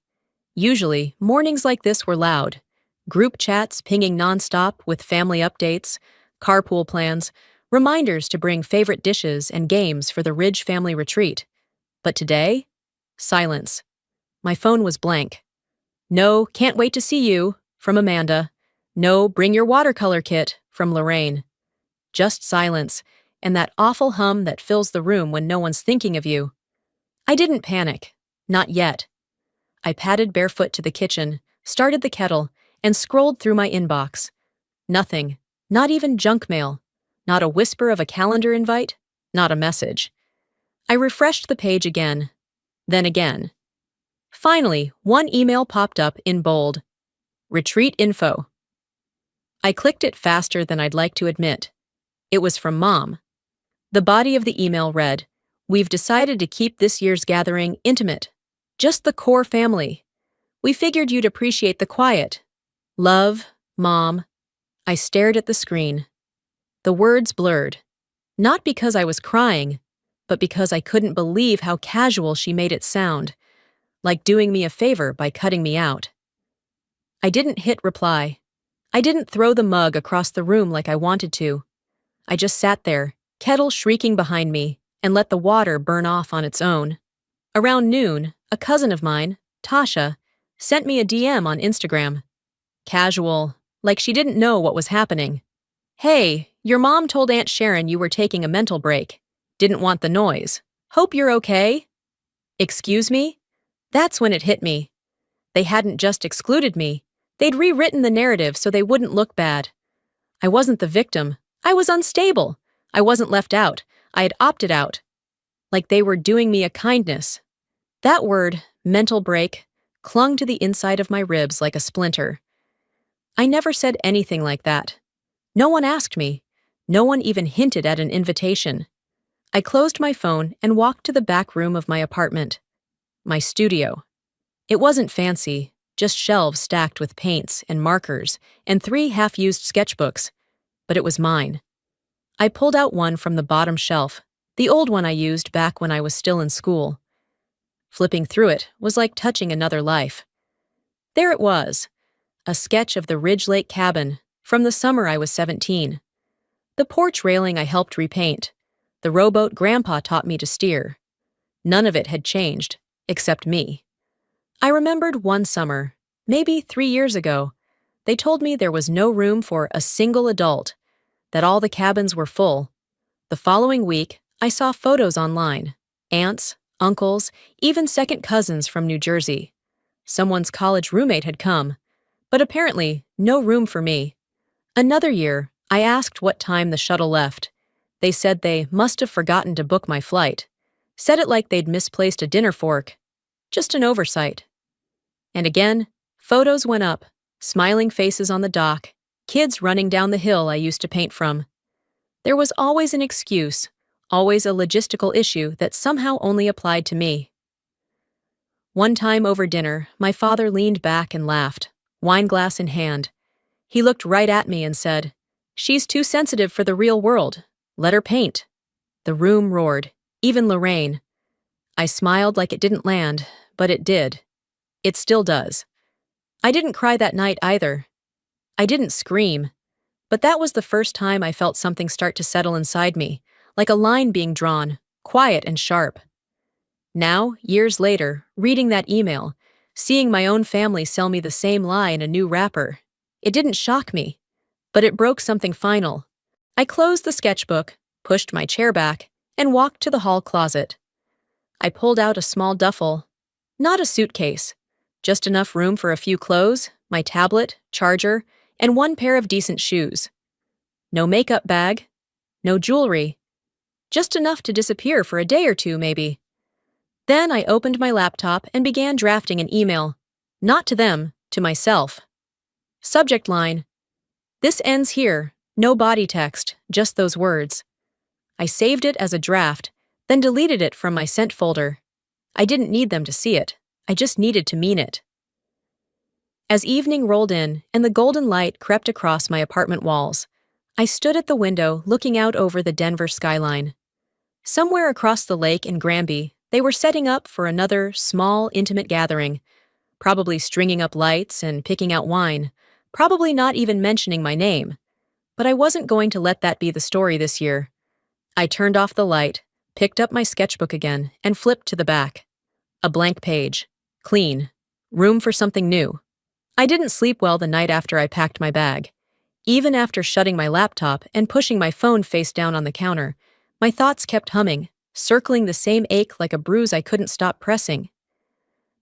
Usually, mornings like this were loud. Group chats pinging nonstop with family updates, carpool plans, reminders to bring favorite dishes and games for the Ridge family retreat. But today, silence. My phone was blank. No, can't wait to see you, from Amanda. No, bring your watercolor kit, from Lorraine. Just silence, and that awful hum that fills the room when no one's thinking of you. I didn't panic. Not yet. I padded barefoot to the kitchen, started the kettle, and scrolled through my inbox. Nothing. Not even junk mail. Not a whisper of a calendar invite. Not a message. I refreshed the page again. Then again. Finally, one email popped up in bold. Retreat info. I clicked it faster than I'd like to admit. It was from Mom. The body of the email read, "We've decided to keep this year's gathering intimate. Just the core family. We figured you'd appreciate the quiet. Love, Mom." I stared at the screen. The words blurred. Not because I was crying, but because I couldn't believe how casual she made it sound, like doing me a favor by cutting me out. I didn't hit reply. I didn't throw the mug across the room like I wanted to. I just sat there, kettle shrieking behind me, and let the water burn off on its own. Around noon, a cousin of mine, Tasha, sent me a DM on Instagram. Casual, like she didn't know what was happening. "Hey, your mom told Aunt Sharon you were taking a mental break. Didn't want the noise. Hope you're okay." Excuse me? That's when it hit me. They hadn't just excluded me. They'd rewritten the narrative so they wouldn't look bad. I wasn't the victim. I was unstable. I wasn't left out. I had opted out. Like they were doing me a kindness. That word, mental break, clung to the inside of my ribs like a splinter. I never said anything like that. No one asked me. No one even hinted at an invitation. I closed my phone and walked to the back room of my apartment. My studio. It wasn't fancy, just shelves stacked with paints and markers and 3 half-used sketchbooks, but it was mine. I pulled out one from the bottom shelf, the old one I used back when I was still in school. Flipping through it was like touching another life. There it was, a sketch of the Ridge Lake cabin from the summer I was 17. The porch railing I helped repaint, the rowboat Grandpa taught me to steer. None of it had changed, except me. I remembered one summer, maybe 3 years ago, they told me there was no room for a single adult, that all the cabins were full. The following week, I saw photos online. Aunts, uncles, even second cousins from New Jersey. Someone's college roommate had come, but apparently no room for me. Another year, I asked what time the shuttle left. They said they must have forgotten to book my flight. Said it like they'd misplaced a dinner fork. Just an oversight. And again, photos went up, smiling faces on the dock, kids running down the hill I used to paint from. There was always an excuse, always a logistical issue that somehow only applied to me. One time over dinner, my father leaned back and laughed, wine glass in hand. He looked right at me and said, "She's too sensitive for the real world. Let her paint." The room roared, even Lorraine. I smiled like it didn't land, but it did. It still does. I didn't cry that night either. I didn't scream, but that was the first time I felt something start to settle inside me, like a line being drawn, quiet and sharp. Now, years later, reading that email, seeing my own family sell me the same lie in a new wrapper, it didn't shock me, but it broke something final. I closed the sketchbook, pushed my chair back, and walked to the hall closet. I pulled out a small duffel, not a suitcase, just enough room for a few clothes, my tablet, charger, and one pair of decent shoes. No makeup bag, no jewelry, just enough to disappear for a day or two, maybe. Then I opened my laptop and began drafting an email, not to them, to myself. Subject line, "This ends here, no body text, just those words." I saved it as a draft, then deleted it from my sent folder. I didn't need them to see it. I just needed to mean it. As evening rolled in and the golden light crept across my apartment walls, I stood at the window looking out over the Denver skyline. Somewhere across the lake in Granby, they were setting up for another small, intimate gathering, probably stringing up lights and picking out wine, probably not even mentioning my name. But I wasn't going to let that be the story this year. I turned off the light, picked up my sketchbook again, and flipped to the back. A blank page. Clean. Room for something new. I didn't sleep well the night after I packed my bag. Even after shutting my laptop and pushing my phone face down on the counter, my thoughts kept humming, circling the same ache like a bruise I couldn't stop pressing.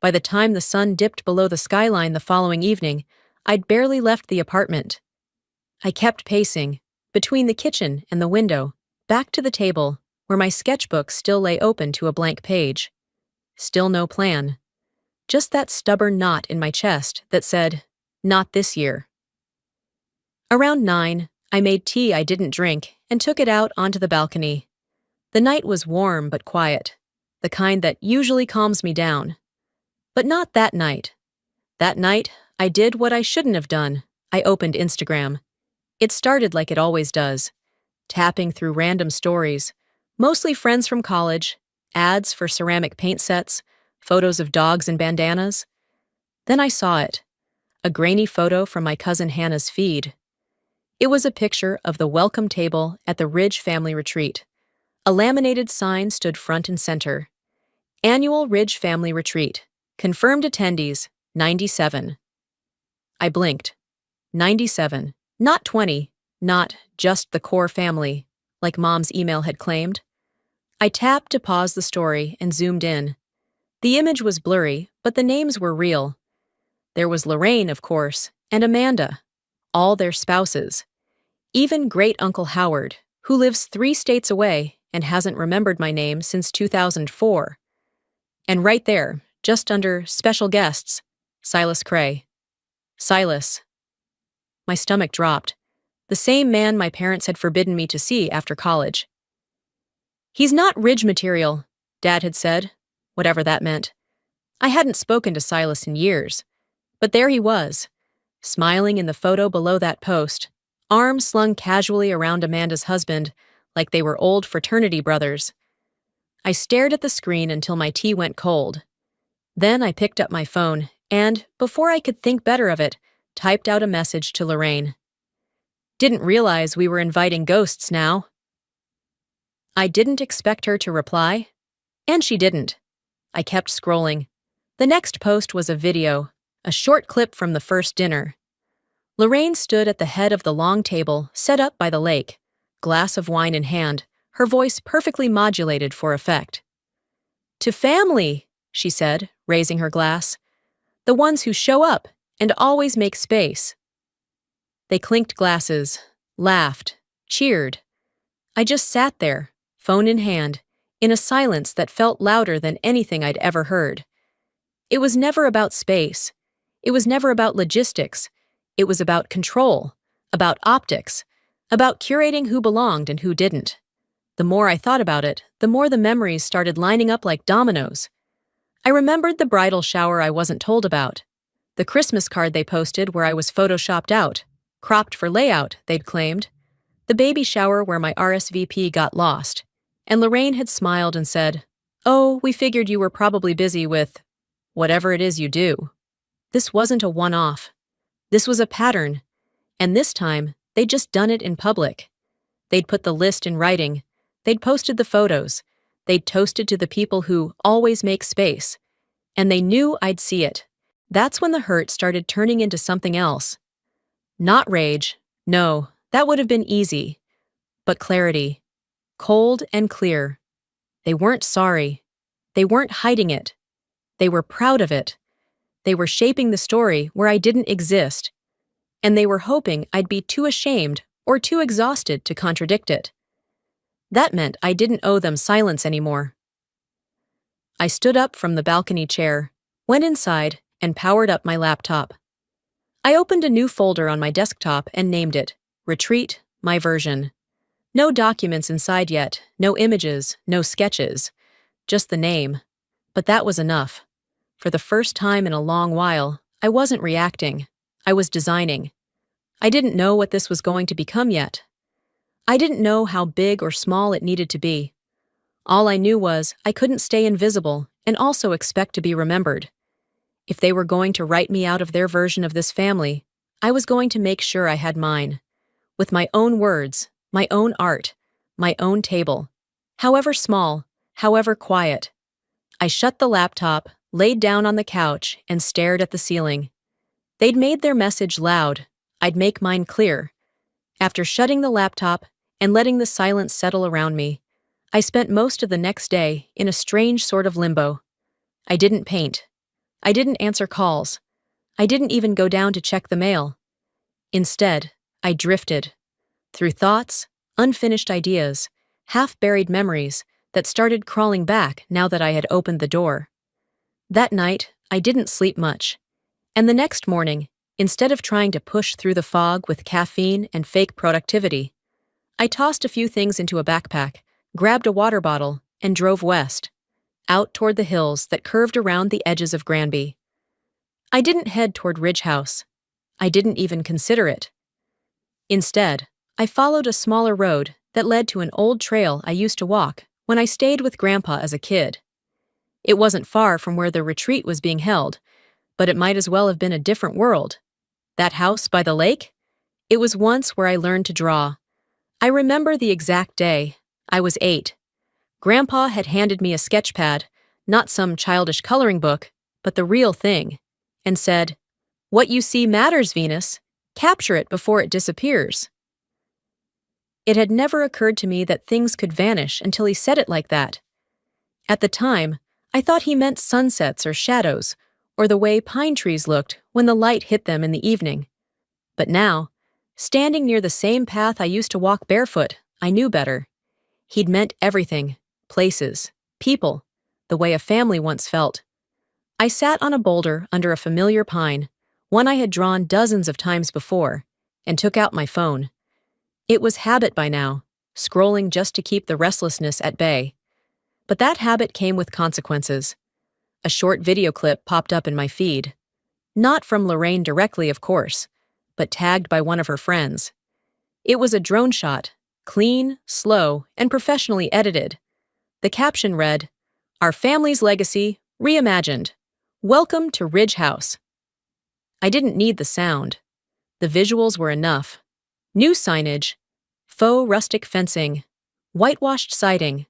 By the time the sun dipped below the skyline the following evening, I'd barely left the apartment. I kept pacing, between the kitchen and the window, back to the table, where my sketchbook still lay open to a blank page. Still no plan. Just that stubborn knot in my chest that said, "Not this year." Around 9, I made tea I didn't drink and took it out onto the balcony. The night was warm but quiet, the kind that usually calms me down. But not that night. That night, I did what I shouldn't have done. I opened Instagram. It started like it always does, tapping through random stories, mostly friends from college, ads for ceramic paint sets, photos of dogs and bandanas. Then I saw it, a grainy photo from my cousin Hannah's feed. It was a picture of the welcome table at the Ridge Family Retreat. A laminated sign stood front and center. Annual Ridge Family Retreat. Confirmed attendees, 97. I blinked. 97. Not 20. Not just the core family, like Mom's email had claimed. I tapped to pause the story and zoomed in. The image was blurry, but the names were real. There was Lorraine, of course, and Amanda, all their spouses. Even Great-Uncle Howard, who lives 3 states away and hasn't remembered my name since 2004. And right there, just under special guests, Silas Cray. Silas. My stomach dropped. The same man my parents had forbidden me to see after college. "He's not Ridge material," Dad had said, whatever that meant. I hadn't spoken to Silas in years, but there he was, smiling in the photo below that post, arms slung casually around Amanda's husband, like they were old fraternity brothers. I stared at the screen until my tea went cold. Then I picked up my phone and, before I could think better of it, typed out a message to Lorraine. Didn't realize we were inviting ghosts now. I didn't expect her to reply, and she didn't. I kept scrolling. The next post was a video, a short clip from the first dinner. Lorraine stood at the head of the long table set up by the lake, glass of wine in hand, her voice perfectly modulated for effect. "To family," she said, raising her glass. "The ones who show up and always make space." They clinked glasses, laughed, cheered. I just sat there, phone in hand, in a silence that felt louder than anything I'd ever heard. It was never about space. It was never about logistics. It was about control, about optics, about curating who belonged and who didn't. The more I thought about it, the more the memories started lining up like dominoes. I remembered the bridal shower I wasn't told about, the Christmas card they posted where I was photoshopped out, cropped for layout, they'd claimed, the baby shower where my RSVP got lost, and Lorraine had smiled and said, "Oh, we figured you were probably busy with whatever it is you do." This wasn't a one-off. This was a pattern, and this time, they'd just done it in public. They'd put the list in writing, they'd posted the photos, they'd toasted to the people who always make space, and they knew I'd see it. That's when the hurt started turning into something else. Not rage, no, that would have been easy, but clarity, cold and clear. They weren't sorry. They weren't hiding it. They were proud of it. They were shaping the story where I didn't exist, and they were hoping I'd be too ashamed or too exhausted to contradict it. That meant I didn't owe them silence anymore. I stood up from the balcony chair, went inside, and powered up my laptop. I opened a new folder on my desktop and named it Retreat, My Version. No documents inside yet, no images, no sketches, just the name. But that was enough. For the first time in a long while, I wasn't reacting. I was designing. I didn't know what this was going to become yet. I didn't know how big or small it needed to be. All I knew was I couldn't stay invisible and also expect to be remembered. If they were going to write me out of their version of this family, I was going to make sure I had mine. With my own words, my own art, my own table. However small, however quiet. I shut the laptop, laid down on the couch, and stared at the ceiling. They'd made their message loud. I'd make mine clear. After shutting the laptop and letting the silence settle around me, I spent most of the next day in a strange sort of limbo. I didn't paint. I didn't answer calls. I didn't even go down to check the mail. Instead, I drifted. Through thoughts, unfinished ideas, half-buried memories that started crawling back now that I had opened the door. That night, I didn't sleep much. And the next morning, instead of trying to push through the fog with caffeine and fake productivity, I tossed a few things into a backpack, grabbed a water bottle, and drove west, out toward the hills that curved around the edges of Granby. I didn't head toward Ridge House. I didn't even consider it. Instead, I followed a smaller road that led to an old trail I used to walk when I stayed with Grandpa as a kid. It wasn't far from where the retreat was being held, but it might as well have been a different world. That house by the lake? It was once where I learned to draw. I remember the exact day. I was 8. Grandpa had handed me a sketch pad, not some childish coloring book, but the real thing, and said, "What you see matters, Venus. Capture it before it disappears." It had never occurred to me that things could vanish until he said it like that. At the time, I thought he meant sunsets or shadows, or the way pine trees looked when the light hit them in the evening. But now, standing near the same path I used to walk barefoot, I knew better. He'd meant everything, places, people, the way a family once felt. I sat on a boulder under a familiar pine, one I had drawn dozens of times before, and took out my phone. It was habit by now, scrolling just to keep the restlessness at bay. But that habit came with consequences. A short video clip popped up in my feed. Not from Lorraine directly, of course, but tagged by one of her friends. It was a drone shot, clean, slow, and professionally edited. The caption read, "Our family's legacy, reimagined. Welcome to Ridge House." I didn't need the sound. The visuals were enough. New signage, faux rustic fencing, whitewashed siding.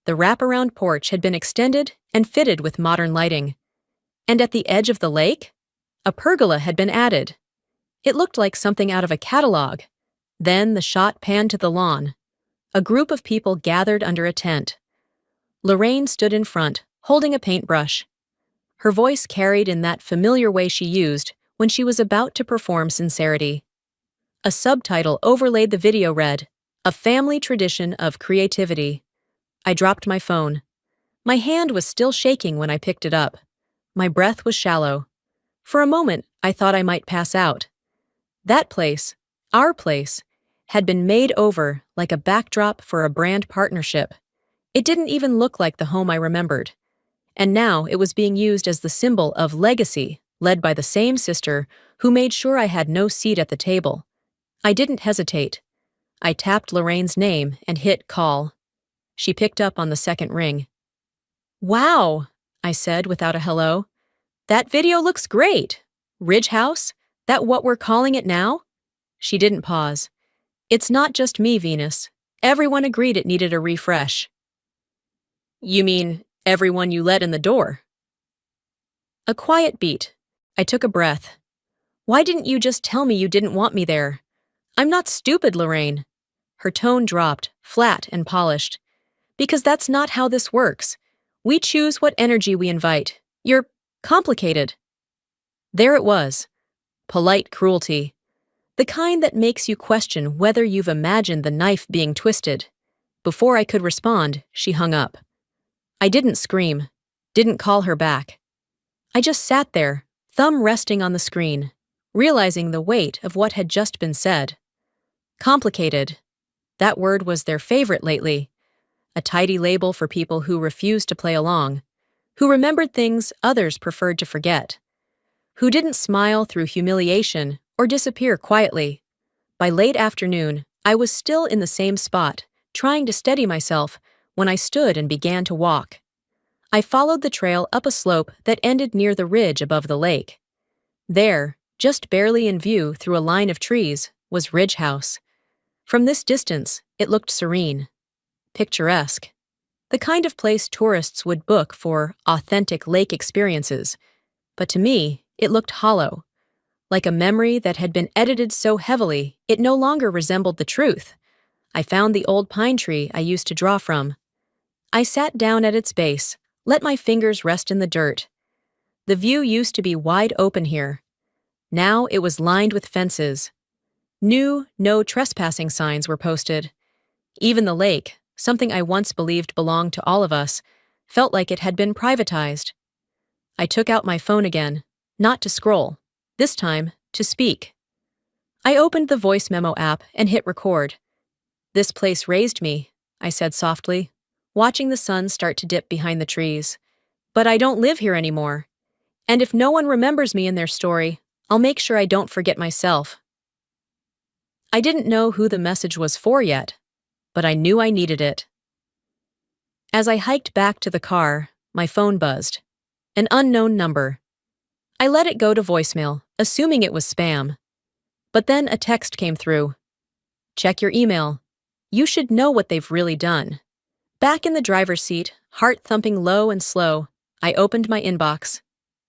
The wraparound porch had been extended and fitted with modern lighting. And at the edge of the lake, a pergola had been added. It looked like something out of a catalog. Then the shot panned to the lawn. A group of people gathered under a tent. Lorraine stood in front, holding a paintbrush. Her voice carried in that familiar way she used when she was about to perform sincerity. A subtitle overlaid the video read, "A Family Tradition of Creativity." I dropped my phone. My hand was still shaking when I picked it up. My breath was shallow. For a moment, I thought I might pass out. That place, our place, had been made over like a backdrop for a brand partnership. It didn't even look like the home I remembered. And now it was being used as the symbol of legacy, led by the same sister who made sure I had no seat at the table. I didn't hesitate. I tapped Lorraine's name and hit call. She picked up on the second ring. "Wow," I said without a hello. "That video looks great. Ridge House? That what we're calling it now?" She didn't pause. "It's not just me, Venus. Everyone agreed it needed a refresh." "You mean everyone you let in the door?" A quiet beat. I took a breath. "Why didn't you just tell me you didn't want me there? I'm not stupid, Lorraine." Her tone dropped, flat and polished. "Because that's not how this works. We choose what energy we invite. You're complicated." There it was. Polite cruelty. The kind that makes you question whether you've imagined the knife being twisted. Before I could respond, she hung up. I didn't scream, didn't call her back. I just sat there, thumb resting on the screen, realizing the weight of what had just been said. Complicated. That word was their favorite lately. A tidy label for people who refused to play along, who remembered things others preferred to forget, who didn't smile through humiliation or disappear quietly. By late afternoon, I was still in the same spot, trying to steady myself when I stood and began to walk. I followed the trail up a slope that ended near the ridge above the lake. There, just barely in view through a line of trees, was Ridge House. From this distance, it looked serene, picturesque, the kind of place tourists would book for authentic lake experiences. But to me, it looked hollow, like a memory that had been edited so heavily it no longer resembled the truth. I found the old pine tree I used to draw from. I sat down at its base, let my fingers rest in the dirt. The view used to be wide open here. Now it was lined with fences. New no trespassing signs were posted. Even the lake, something I once believed belonged to all of us, felt like it had been privatized. I took out my phone again, not to scroll, this time to speak. I opened the voice memo app and hit record. "This place raised me," I said softly, watching the sun start to dip behind the trees. "But I don't live here anymore. And if no one remembers me in their story, I'll make sure I don't forget myself." I didn't know who the message was for yet, but I knew I needed it. As I hiked back to the car, my phone buzzed. An unknown number. I let it go to voicemail, assuming it was spam. But then a text came through. "Check your email. You should know what they've really done." Back in the driver's seat, heart thumping low and slow, I opened my inbox.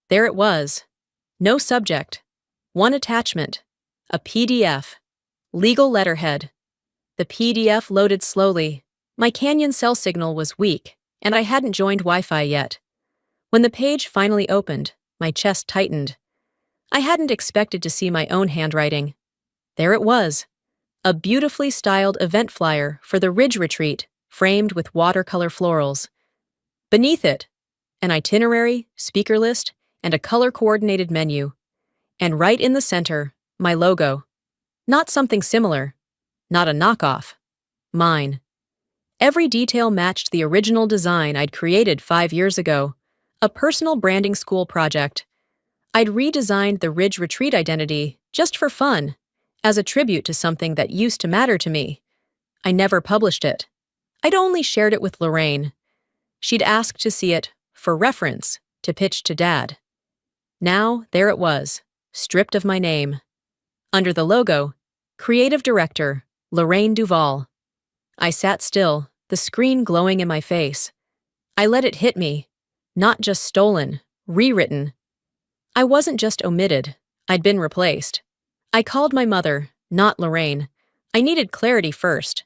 There it was. No subject. One attachment. A PDF. Legal letterhead. The PDF loaded slowly. My Canyon cell signal was weak, and I hadn't joined Wi-Fi yet. When the page finally opened, my chest tightened. I hadn't expected to see my own handwriting. There it was. A beautifully styled event flyer for the Ridge Retreat, framed with watercolor florals. Beneath it, an itinerary, speaker list, and a color-coordinated menu. And right in the center, my logo. Not something similar. Not a knockoff. Mine. Every detail matched the original design I'd created 5 years ago, a personal branding school project. I'd redesigned the Ridge Retreat identity just for fun, as a tribute to something that used to matter to me. I never published it. I'd only shared it with Lorraine. She'd asked to see it, for reference, to pitch to Dad. Now, there it was, stripped of my name. Under the logo, Creative Director, Lorraine Duval. I sat still, the screen glowing in my face. I let it hit me. Not just stolen, rewritten. I wasn't just omitted, I'd been replaced. I called my mother, not Lorraine. I needed clarity first.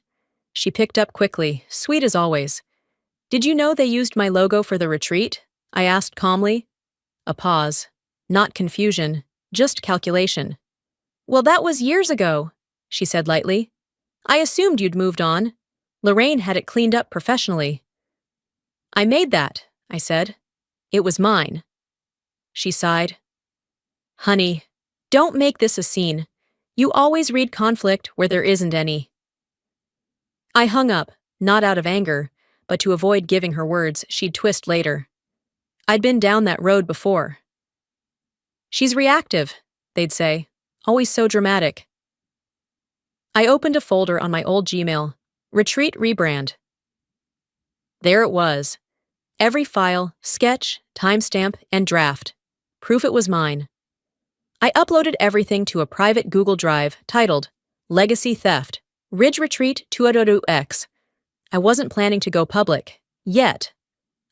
She picked up quickly, sweet as always. "Did you know they used my logo for the retreat?" I asked calmly. A pause. Not confusion, just calculation. "Well, that was years ago," she said lightly. "I assumed you'd moved on. Lorraine had it cleaned up professionally." "I made that," I said. "It was mine." She sighed. "Honey, don't make this a scene. You always read conflict where there isn't any." I hung up, not out of anger, but to avoid giving her words she'd twist later. I'd been down that road before. "She's reactive," they'd say, "always so dramatic." I opened a folder on my old Gmail, Retreat Rebrand. There it was. Every file, sketch, timestamp, and draft. Proof it was mine. I uploaded everything to a private Google Drive titled Legacy Theft, Ridge Retreat 2.0x. I wasn't planning to go public, yet.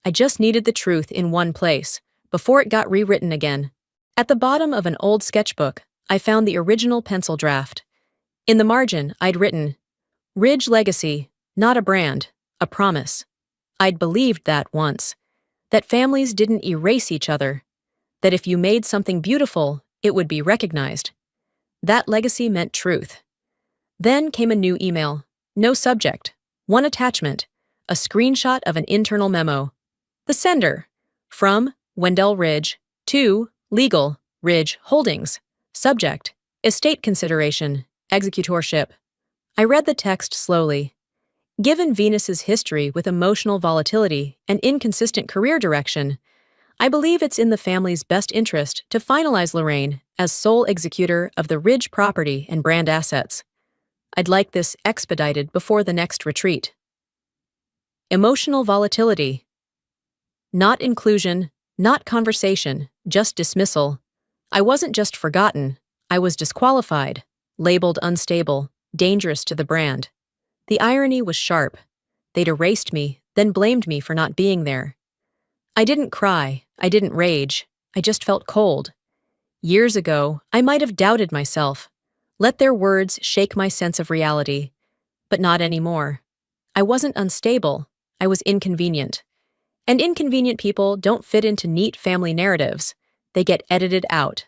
I just needed the truth in one place, before it got rewritten again. At the bottom of an old sketchbook, I found the original pencil draft. In the margin, I'd written, "Ridge Legacy, not a brand, a promise." I'd believed that once, that families didn't erase each other, that if you made something beautiful, it would be recognized. That legacy meant truth. Then came a new email, no subject, one attachment, a screenshot of an internal memo. The sender, from Wendell Ridge, to Legal, Ridge Holdings. Subject, estate consideration, executorship. I read the text slowly. Given Venus's history with emotional volatility and inconsistent career direction, I believe it's in the family's best interest to finalize Lorraine as sole executor of the Ridge property and brand assets. I'd like this expedited before the next retreat. Emotional volatility. Not inclusion, not conversation, just dismissal. I wasn't just forgotten, I was disqualified, labeled unstable, dangerous to the brand. The irony was sharp. They'd erased me, then blamed me for not being there. I didn't cry, I didn't rage, I just felt cold. Years ago, I might have doubted myself, let their words shake my sense of reality. But not anymore. I wasn't unstable, I was inconvenient. And inconvenient people don't fit into neat family narratives. They get edited out.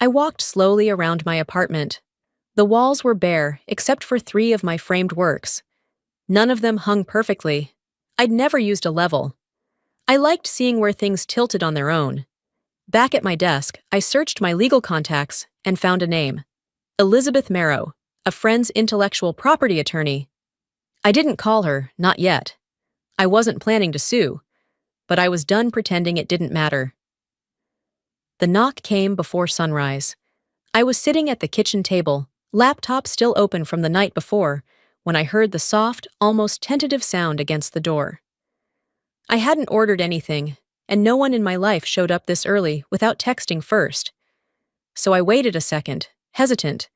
I walked slowly around my apartment. The walls were bare except for 3 of my framed works. None of them hung perfectly. I'd never used a level. I liked seeing where things tilted on their own. Back at my desk, I searched my legal contacts and found a name. Elizabeth Marrow, a friend's intellectual property attorney. I didn't call her, not yet. I wasn't planning to sue, but I was done pretending it didn't matter. The knock came before sunrise. I was sitting at the kitchen table, laptop still open from the night before, when I heard the soft, almost tentative sound against the door. I hadn't ordered anything, and no one in my life showed up this early without texting first. So I waited a second, hesitant,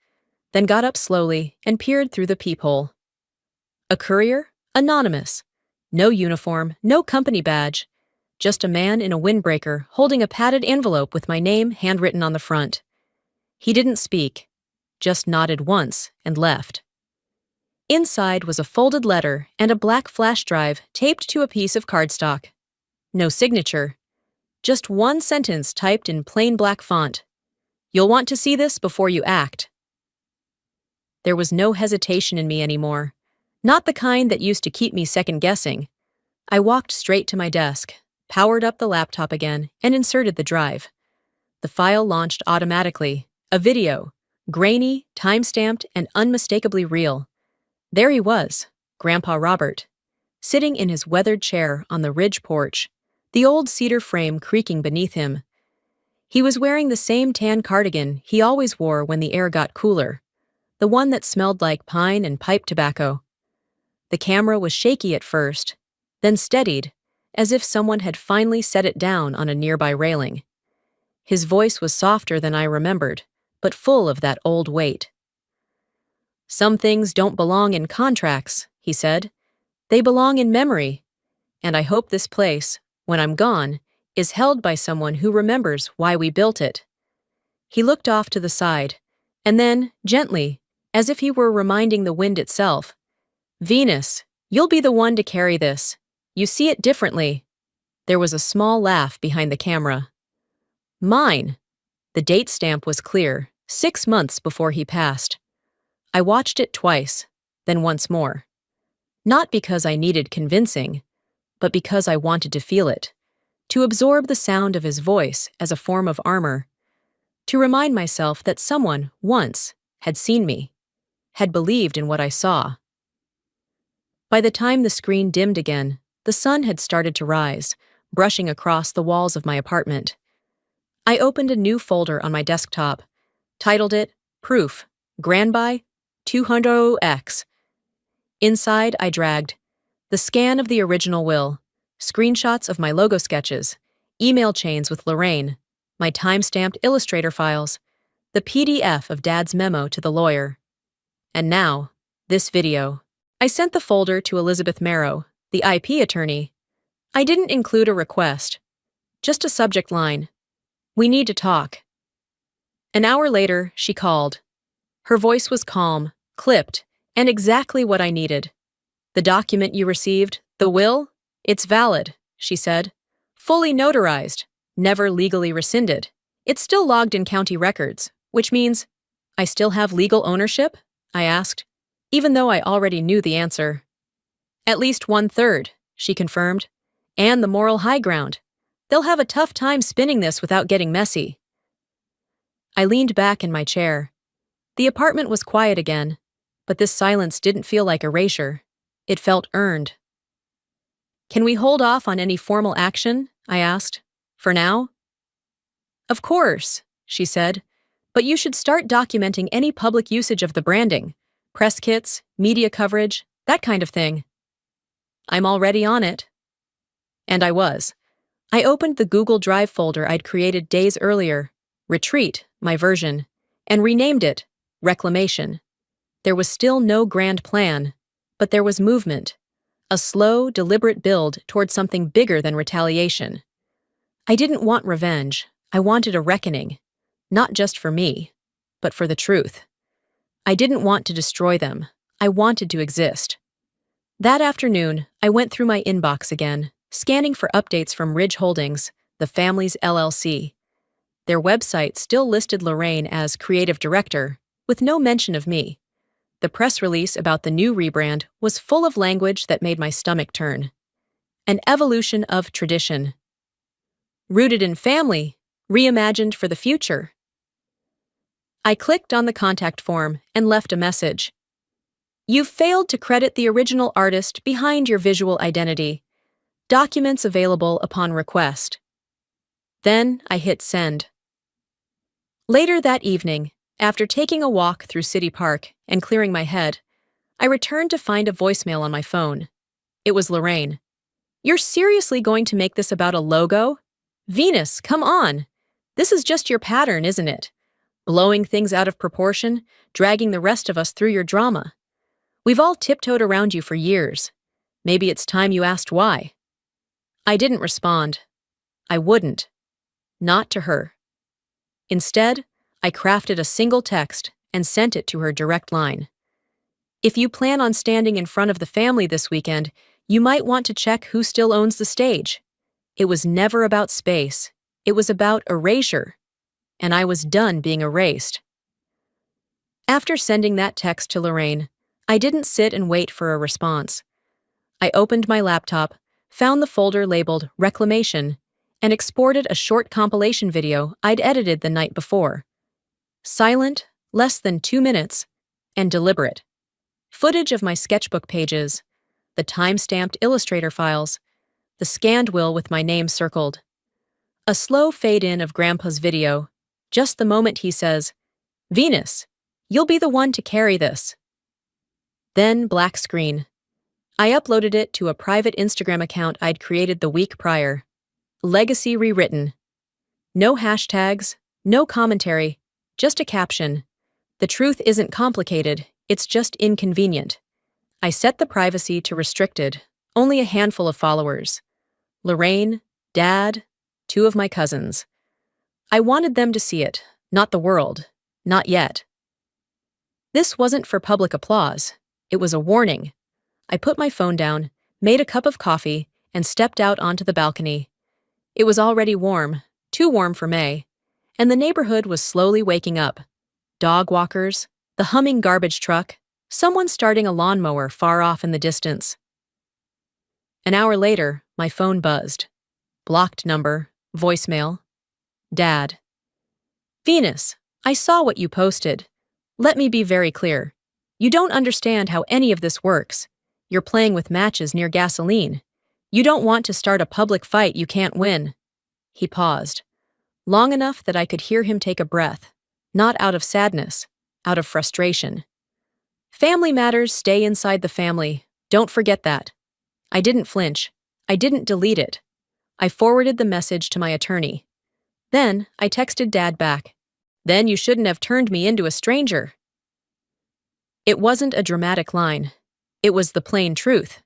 then got up slowly and peered through the peephole. A courier? Anonymous. No uniform, no company badge. Just a man in a windbreaker holding a padded envelope with my name handwritten on the front. He didn't speak, just nodded once and left. Inside was a folded letter and a black flash drive taped to a piece of cardstock. No signature. Just one sentence typed in plain black font. You'll want to see this before you act. There was no hesitation in me anymore. Not the kind that used to keep me second-guessing. I walked straight to my desk, powered up the laptop again, and inserted the drive. The file launched automatically. A video. Grainy, time-stamped, and unmistakably real. There he was, Grandpa Robert, sitting in his weathered chair on the ridge porch, the old cedar frame creaking beneath him. He was wearing the same tan cardigan he always wore when the air got cooler, the one that smelled like pine and pipe tobacco. The camera was shaky at first, then steadied, as if someone had finally set it down on a nearby railing. His voice was softer than I remembered, but full of that old weight. Some things don't belong in contracts, he said. They belong in memory. And I hope this place, when I'm gone, is held by someone who remembers why we built it. He looked off to the side, and then, gently, as if he were reminding the wind itself, Venus, you'll be the one to carry this. You see it differently. There was a small laugh behind the camera. Mine. The date stamp was clear, 6 months before he passed. I watched it twice, then once more. Not because I needed convincing, but because I wanted to feel it, to absorb the sound of his voice as a form of armor, to remind myself that someone, once, had seen me, had believed in what I saw. By the time the screen dimmed again, the sun had started to rise, brushing across the walls of my apartment. I opened a new folder on my desktop, titled it Proof, Granby 200X. Inside, I dragged the scan of the original will, screenshots of my logo sketches, email chains with Lorraine, my time-stamped Illustrator files, the PDF of Dad's memo to the lawyer. And now, this video. I sent the folder to Elizabeth Marrow, the IP attorney. I didn't include a request, just a subject line. We need to talk. An hour later, she called. Her voice was calm, clipped, and exactly what I needed. The document you received, the will, it's valid, she said. Fully notarized, never legally rescinded. It's still logged in county records, which means I still have legal ownership? I asked, even though I already knew the answer. At least 1/3, she confirmed, and the moral high ground. They'll have a tough time spinning this without getting messy. I leaned back in my chair. The apartment was quiet again, but this silence didn't feel like erasure. It felt earned. Can we hold off on any formal action? I asked. For now? Of course, she said, but you should start documenting any public usage of the branding, press kits, media coverage, that kind of thing. I'm already on it. And I was. I opened the Google Drive folder I'd created days earlier, Retreat, my version, and renamed it Reclamation. There was still no grand plan, but there was movement, a slow, deliberate build toward something bigger than retaliation. I didn't want revenge. I wanted a reckoning, not just for me, but for the truth. I didn't want to destroy them. I wanted to exist. That afternoon, I went through my inbox again, scanning for updates from Ridge Holdings, the family's LLC. Their website still listed Lorraine as creative director, with no mention of me. The press release about the new rebrand was full of language that made my stomach turn. An evolution of tradition. Rooted in family, reimagined for the future. I clicked on the contact form and left a message. You've failed to credit the original artist behind your visual identity. Documents available upon request. Then I hit send. Later that evening, after taking a walk through City Park and clearing my head, I returned to find a voicemail on my phone. It was Lorraine. You're seriously going to make this about a logo? Venus, come on! This is just your pattern, isn't it? Blowing things out of proportion, dragging the rest of us through your drama. We've all tiptoed around you for years. Maybe it's time you asked why. I didn't respond. I wouldn't. Not to her. Instead, I crafted a single text and sent it to her direct line. If you plan on standing in front of the family this weekend, you might want to check who still owns the stage. It was never about space. It was about erasure. And I was done being erased. After sending that text to Lorraine, I didn't sit and wait for a response. I opened my laptop, found the folder labeled Reclamation, and exported a short compilation video I'd edited the night before. Silent, less than 2 minutes, and deliberate. Footage of my sketchbook pages, the time-stamped Illustrator files, the scanned will with my name circled. A slow fade-in of Grandpa's video, just the moment he says, Venus, you'll be the one to carry this. Then black screen. I uploaded it to a private Instagram account I'd created the week prior. Legacy rewritten. No hashtags, no commentary, just a caption. The truth isn't complicated, it's just inconvenient. I set the privacy to restricted, only a handful of followers. Lorraine, Dad, 2 of my cousins. I wanted them to see it, not the world, not yet. This wasn't for public applause. It was a warning. I put my phone down, made a cup of coffee, and stepped out onto the balcony. It was already warm, too warm for May, and the neighborhood was slowly waking up. Dog walkers, the humming garbage truck, someone starting a lawnmower far off in the distance. An hour later, my phone buzzed. Blocked number, voicemail. Dad. Venus, I saw what you posted. Let me be very clear. You don't understand how any of this works. You're playing with matches near gasoline. You don't want to start a public fight you can't win. He paused, long enough that I could hear him take a breath, not out of sadness, out of frustration. Family matters stay inside the family. Don't forget that. I didn't flinch. I didn't delete it. I forwarded the message to my attorney. Then I texted Dad back. Then you shouldn't have turned me into a stranger. It wasn't a dramatic line. It was the plain truth.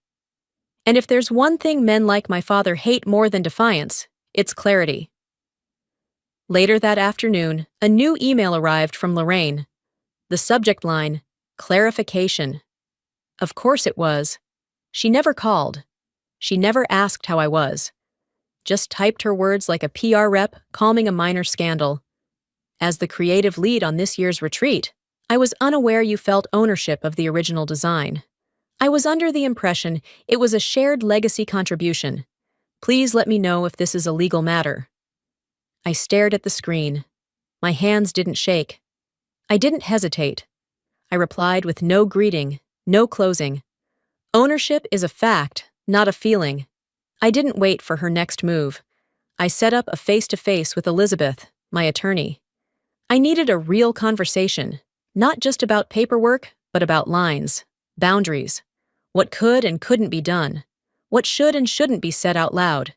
And if there's one thing men like my father hate more than defiance, it's clarity. Later that afternoon, a new email arrived from Lorraine. The subject line, clarification. Of course it was. She never called. She never asked how I was. Just typed her words like a PR rep calming a minor scandal. As the creative lead on this year's retreat, I was unaware you felt ownership of the original design. I was under the impression it was a shared legacy contribution. Please let me know if this is a legal matter. I stared at the screen. My hands didn't shake. I didn't hesitate. I replied with no greeting, no closing. Ownership is a fact, not a feeling. I didn't wait for her next move. I set up a face-to-face with Elizabeth, my attorney. I needed a real conversation, not just about paperwork, but about lines, boundaries, what could and couldn't be done. what should and shouldn't be said out loud.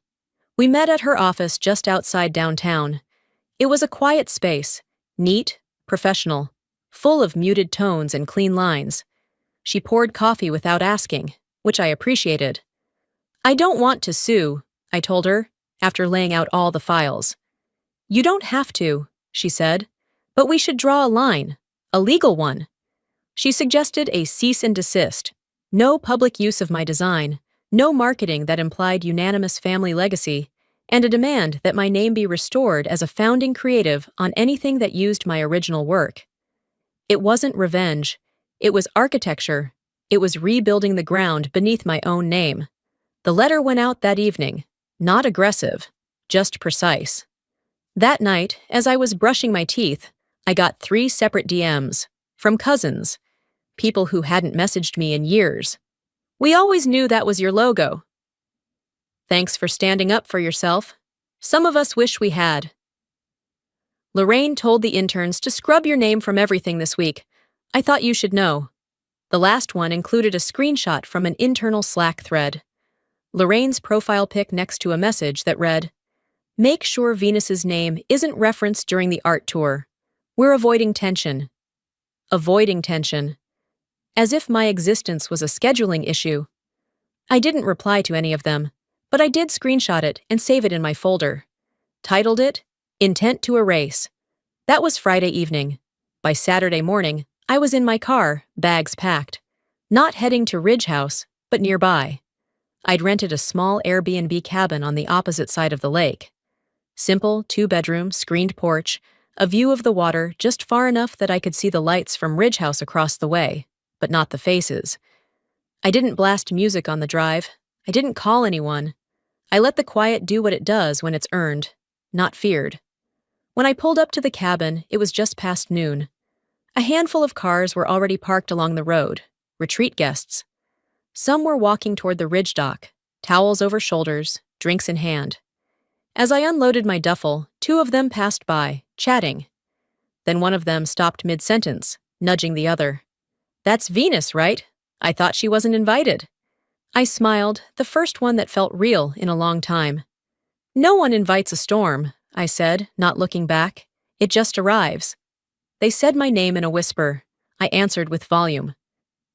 We met at her office just outside downtown. It was a quiet space, neat, professional, full of muted tones and clean lines. She poured coffee without asking, which I appreciated. "I don't want to sue," I told her, after laying out all the files. "You don't have to," she said, "but we should draw a line, a legal one." She suggested a cease and desist, no public use of my design, no marketing that implied unanimous family legacy, and a demand that my name be restored as a founding creative on anything that used my original work. It wasn't revenge. It was architecture. It was rebuilding the ground beneath my own name. The letter went out that evening, not aggressive, just precise. That night, as I was brushing my teeth, I got 3 separate DMs from cousins, people who hadn't messaged me in years. "We always knew that was your logo. Thanks for standing up for yourself. Some of us wish we had." "Lorraine told the interns to scrub your name from everything this week. I thought you should know." The last one included a screenshot from an internal Slack thread. Lorraine's profile pic next to a message that read, "Make sure Venus's name isn't referenced during the art tour. We're avoiding tension." Avoiding tension. As if my existence was a scheduling issue. I didn't reply to any of them, but I did screenshot it and save it in my folder. Titled it, "Intent to Erase." That was Friday evening. By Saturday morning, I was in my car, bags packed. Not heading to Ridge House, but nearby. I'd rented a small Airbnb cabin on the opposite side of the lake. Simple, 2-bedroom, screened porch, a view of the water just far enough that I could see the lights from Ridge House across the way, but not the faces. I didn't blast music on the drive. I didn't call anyone. I let the quiet do what it does when it's earned, not feared. When I pulled up to the cabin, it was just past noon. A handful of cars were already parked along the road, retreat guests. Some were walking toward the ridge dock, towels over shoulders, drinks in hand. As I unloaded my duffel, 2 of them passed by, chatting. Then one of them stopped mid-sentence, nudging the other. "That's Venus, right? I thought she wasn't invited." I smiled, the first one that felt real in a long time. "No one invites a storm," I said, not looking back. "It just arrives." They said my name in a whisper. I answered with volume.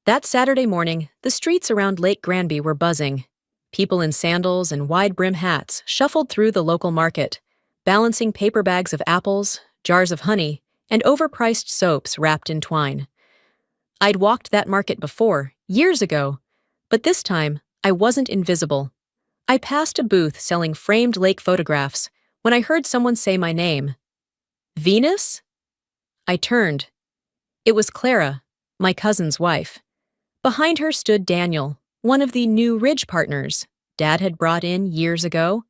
That Saturday morning, the streets around Lake Granby were buzzing. People in sandals and wide-brim hats shuffled through the local market, balancing paper bags of apples, jars of honey, and overpriced soaps wrapped in twine. I'd walked that market before, years ago, but this time, I wasn't invisible. I passed a booth selling framed lake photographs when I heard someone say my name. "Venus?" I turned. It was Clara, my cousin's wife. Behind her stood Daniel, one of the new Ridge partners Dad had brought in years ago.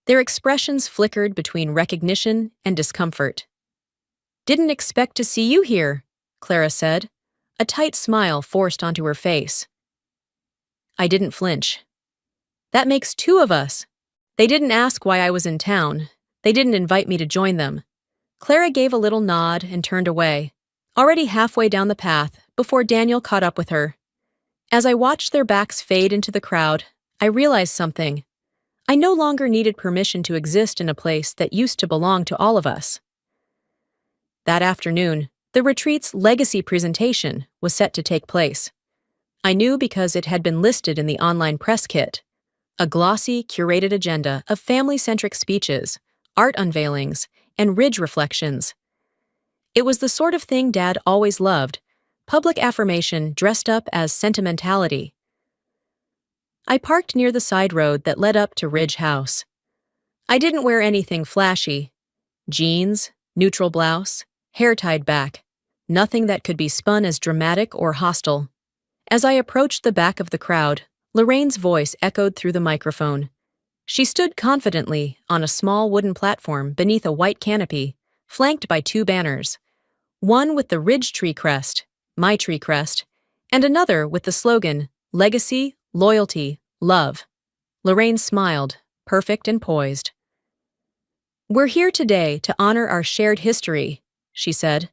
Their expressions flickered between recognition and discomfort. "Didn't expect to see you here," Clara said, a tight smile forced onto her face. I didn't flinch. "That makes 2 of us." They didn't ask why I was in town. They didn't invite me to join them. Clara gave a little nod and turned away, already halfway down the path before Daniel caught up with her. As I watched their backs fade into the crowd, I realized something. I no longer needed permission to exist in a place that used to belong to all of us. That afternoon, the retreat's legacy presentation was set to take place. I knew because it had been listed in the online press kit. A glossy, curated agenda of family-centric speeches, art unveilings, and ridge reflections. It was the sort of thing Dad always loved, public affirmation dressed up as sentimentality. I parked near the side road that led up to Ridge House. I didn't wear anything flashy. Jeans, neutral blouse, hair tied back. Nothing that could be spun as dramatic or hostile. As I approached the back of the crowd, Lorraine's voice echoed through the microphone. She stood confidently on a small wooden platform beneath a white canopy, flanked by 2 banners. One with the Ridge Tree crest, my tree crest, and another with the slogan, "Legacy, Loyalty, Love." Lorraine smiled, perfect and poised. "We're here today to honor our shared history," she said.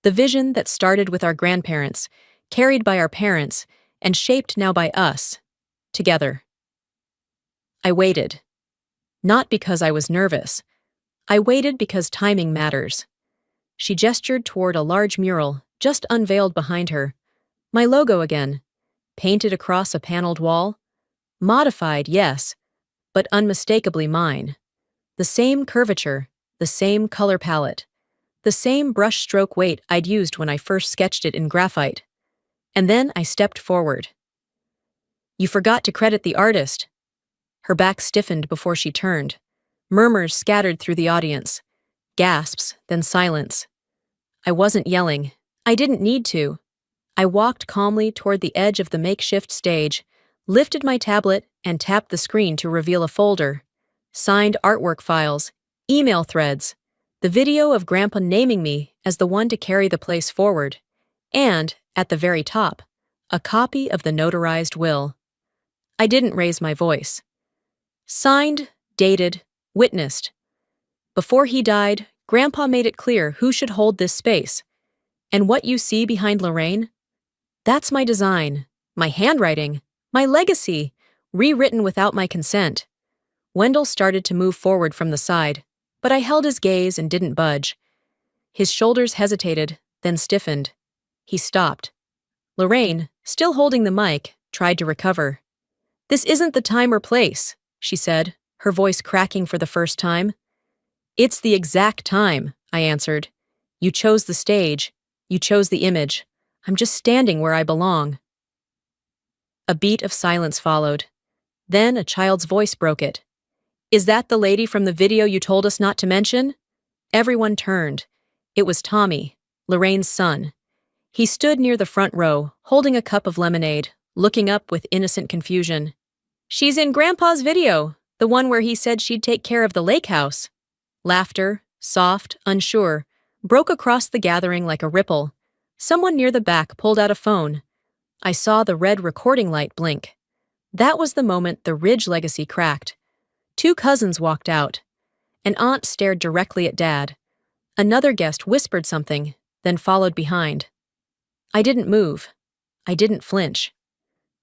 "The vision that started with our grandparents, carried by our parents, and shaped now by us, together." I waited. Not because I was nervous. I waited because timing matters. She gestured toward a large mural just unveiled behind her. My logo again, painted across a paneled wall. Modified, yes, but unmistakably mine. The same curvature, the same color palette, the same brushstroke weight I'd used when I first sketched it in graphite. And then I stepped forward. You forgot to credit the artist. Her back stiffened before she turned. Murmurs scattered through the audience. Gasps, then silence. I wasn't yelling. I didn't need to. I walked calmly toward the edge of the makeshift stage, lifted my tablet, and tapped the screen to reveal a folder. Signed artwork files, email threads, the video of Grandpa naming me as the one to carry the place forward, and, at the very top, a copy of the notarized will. I didn't raise my voice. Signed, dated, witnessed. Before he died, Grandpa made it clear who should hold this space. And what you see behind Lorraine? That's my design, my handwriting, my legacy, rewritten without my consent. Wendell started to move forward from the side, but I held his gaze and didn't budge. His shoulders hesitated, then stiffened. He stopped. Lorraine, still holding the mic, tried to recover. This isn't the time or place, she said, her voice cracking for the first time. It's the exact time, I answered. You chose the stage. You chose the image. I'm just standing where I belong. A beat of silence followed. Then a child's voice broke it. Is that the lady from the video you told us not to mention? Everyone turned. It was Tommy, Lorraine's son. He stood near the front row, holding a cup of lemonade, looking up with innocent confusion. She's in Grandpa's video, the one where he said she'd take care of the lake house. Laughter, soft, unsure, broke across the gathering like a ripple. Someone near the back pulled out a phone. I saw the red recording light blink. That was the moment the Ridge legacy cracked. Two cousins walked out. An aunt stared directly at Dad. Another guest whispered something, then followed behind. I didn't move. I didn't flinch.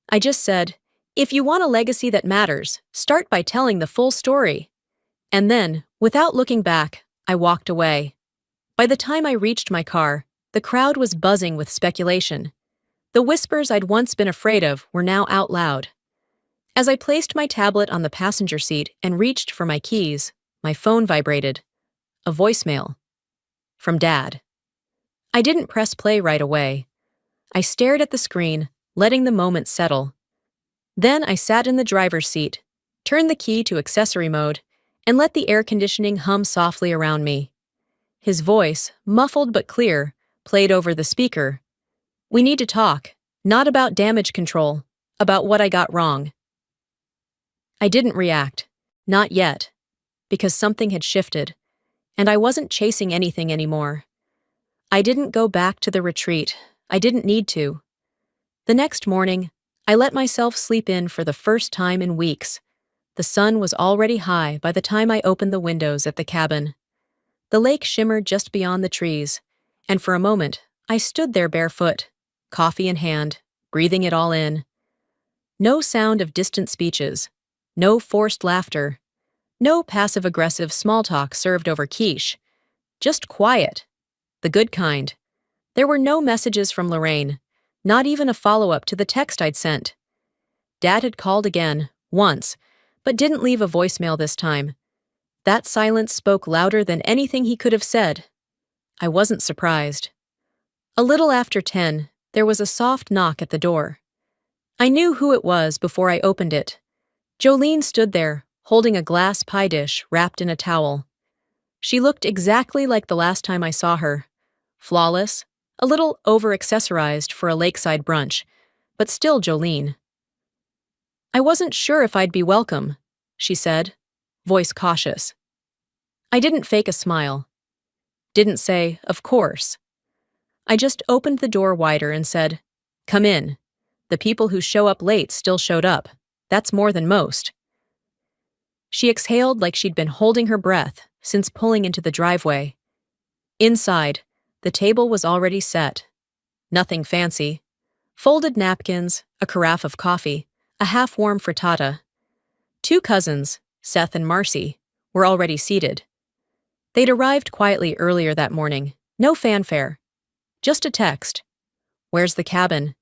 I just said, if you want a legacy that matters, start by telling the full story. And then, without looking back, I walked away. By the time I reached my car, the crowd was buzzing with speculation. The whispers I'd once been afraid of were now out loud. As I placed my tablet on the passenger seat and reached for my keys, my phone vibrated. A voicemail. From Dad. I didn't press play right away. I stared at the screen, letting the moment settle. Then I sat in the driver's seat, turned the key to accessory mode, and let the air conditioning hum softly around me. His voice, muffled but clear, played over the speaker. We need to talk, not about damage control, about what I got wrong. I didn't react, not yet, because something had shifted, and I wasn't chasing anything anymore. I didn't go back to the retreat. I didn't need to. The next morning, I let myself sleep in for the first time in weeks. The sun was already high by the time I opened the windows at the cabin. The lake shimmered just beyond the trees, and for a moment, I stood there barefoot, coffee in hand, breathing it all in. No sound of distant speeches, no forced laughter, no passive-aggressive small talk served over quiche. Just quiet. The good kind. There were no messages from Lorraine, not even a follow-up to the text I'd sent. Dad had called again, once, but didn't leave a voicemail this time. That silence spoke louder than anything he could have said. I wasn't surprised. A little after 10, there was a soft knock at the door. I knew who it was before I opened it. Jolene stood there, holding a glass pie dish wrapped in a towel. She looked exactly like the last time I saw her. Flawless, a little over-accessorized for a lakeside brunch, but still Jolene. I wasn't sure if I'd be welcome, she said, voice cautious. I didn't fake a smile. Didn't say, of course. I just opened the door wider and said, come in. The people who show up late still showed up. That's more than most. She exhaled like she'd been holding her breath since pulling into the driveway. Inside, the table was already set. Nothing fancy. Folded napkins, a carafe of coffee, a half-warm frittata. Two cousins, Seth and Marcy, were already seated. They'd arrived quietly earlier that morning, no fanfare. Just a text. "Where's the cabin?"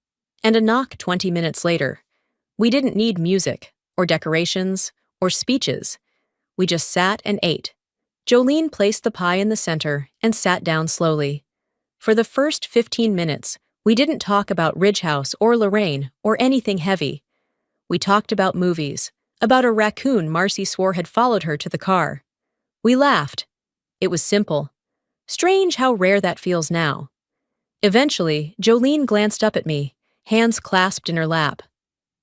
And a knock 20 minutes later. We didn't need music, or decorations, or speeches. We just sat and ate. Jolene placed the pie in the center and sat down slowly. For the first 15 minutes, we didn't talk about Ridge House or Lorraine or anything heavy. We talked about movies, about a raccoon Marcy swore had followed her to the car. We laughed. It was simple. Strange how rare that feels now. Eventually, Jolene glanced up at me, hands clasped in her lap.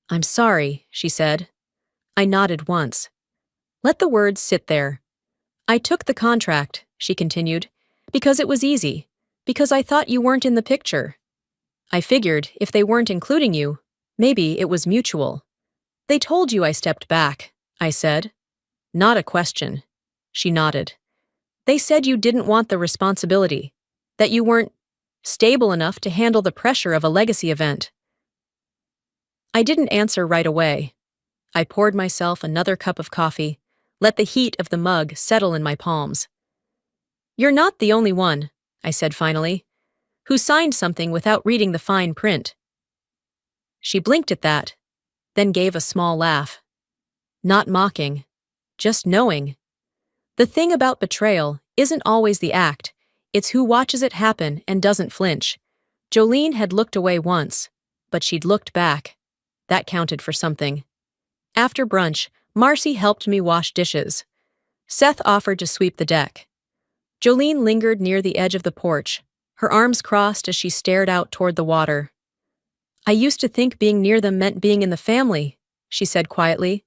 "I'm sorry," she said. I nodded once. Let the words sit there. "I took the contract," she continued, "because it was easy, because I thought you weren't in the picture. I figured if they weren't including you, maybe it was mutual." "They told you I stepped back," I said. "Not a question." She nodded. "They said you didn't want the responsibility, that you weren't stable enough to handle the pressure of a legacy event." I didn't answer right away. I poured myself another cup of coffee, let the heat of the mug settle in my palms. "You're not the only one," I said finally, "who signed something without reading the fine print." She blinked at that, then gave a small laugh. Not mocking, just knowing. The thing about betrayal isn't always the act, it's who watches it happen and doesn't flinch. Jolene had looked away once, but she'd looked back. That counted for something. After brunch, Marcy helped me wash dishes. Seth offered to sweep the deck. Jolene lingered near the edge of the porch, her arms crossed as she stared out toward the water. "I used to think being near them meant being in the family," she said quietly.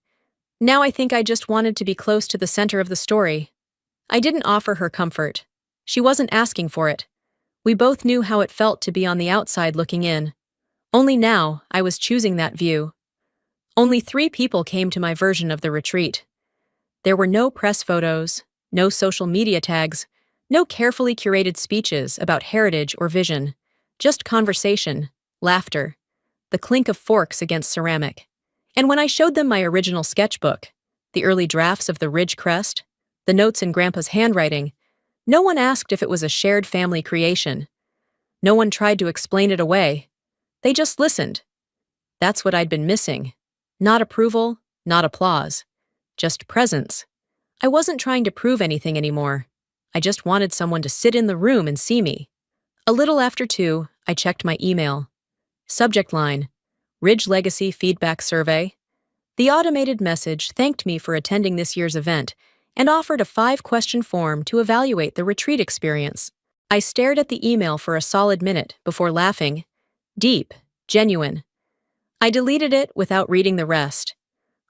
"Now I think I just wanted to be close to the center of the story." I didn't offer her comfort. She wasn't asking for it. We both knew how it felt to be on the outside looking in. Only now, I was choosing that view. Only 3 people came to my version of the retreat. There were no press photos, no social media tags, no carefully curated speeches about heritage or vision. Just conversation, laughter, the clink of forks against ceramic. And when I showed them my original sketchbook, the early drafts of the Ridge Crest, the notes in Grandpa's handwriting, no one asked if it was a shared family creation. No one tried to explain it away. They just listened. That's what I'd been missing. Not approval, not applause. Just presence. I wasn't trying to prove anything anymore. I just wanted someone to sit in the room and see me. A little after 2, I checked my email. Subject line: Ridge Legacy Feedback Survey. The automated message thanked me for attending this year's event and offered a 5-question form to evaluate the retreat experience. I stared at the email for a solid minute before laughing. Deep, genuine. I deleted it without reading the rest.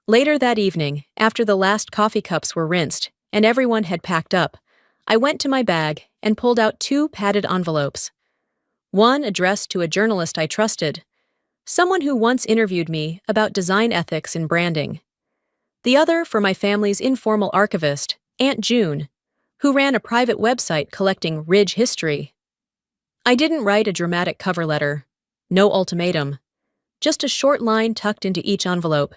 Later that evening, after the last coffee cups were rinsed and everyone had packed up, I went to my bag and pulled out 2 padded envelopes. One addressed to a journalist I trusted, someone who once interviewed me about design ethics in branding. The other for my family's informal archivist, Aunt June, who ran a private website collecting Ridge history. I didn't write a dramatic cover letter. No ultimatum. Just a short line tucked into each envelope.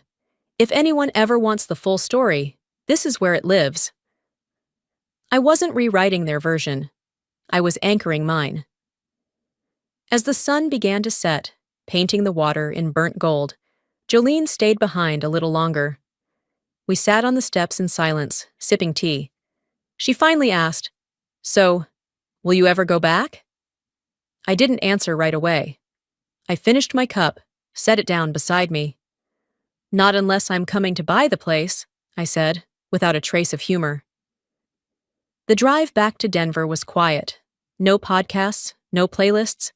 If anyone ever wants the full story, this is where it lives. I wasn't rewriting their version. I was anchoring mine. As the sun began to set, painting the water in burnt gold, Jolene stayed behind a little longer. We sat on the steps in silence, sipping tea. She finally asked, "So, will you ever go back?" I didn't answer right away. I finished my cup, set it down beside me. "Not unless I'm coming to buy the place," I said, without a trace of humor. The drive back to Denver was quiet. No podcasts, no playlists,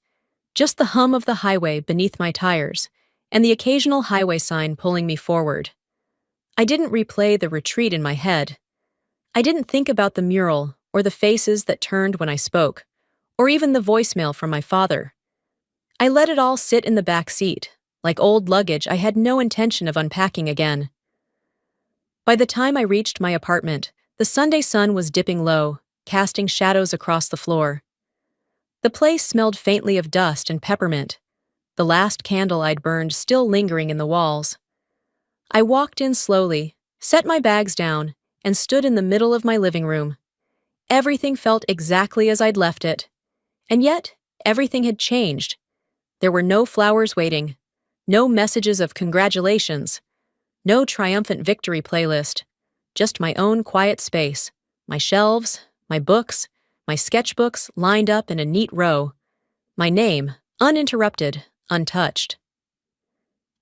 just the hum of the highway beneath my tires and the occasional highway sign pulling me forward. I didn't replay the retreat in my head. I didn't think about the mural or the faces that turned when I spoke, or even the voicemail from my father. I let it all sit in the back seat, like old luggage I had no intention of unpacking again. By the time I reached my apartment, the Sunday sun was dipping low, casting shadows across the floor. The place smelled faintly of dust and peppermint, the last candle I'd burned still lingering in the walls. I walked in slowly, set my bags down, and stood in the middle of my living room. Everything felt exactly as I'd left it. And yet, everything had changed. There were no flowers waiting, no messages of congratulations, no triumphant victory playlist, just my own quiet space, my shelves, my books, my sketchbooks lined up in a neat row, my name, uninterrupted, untouched.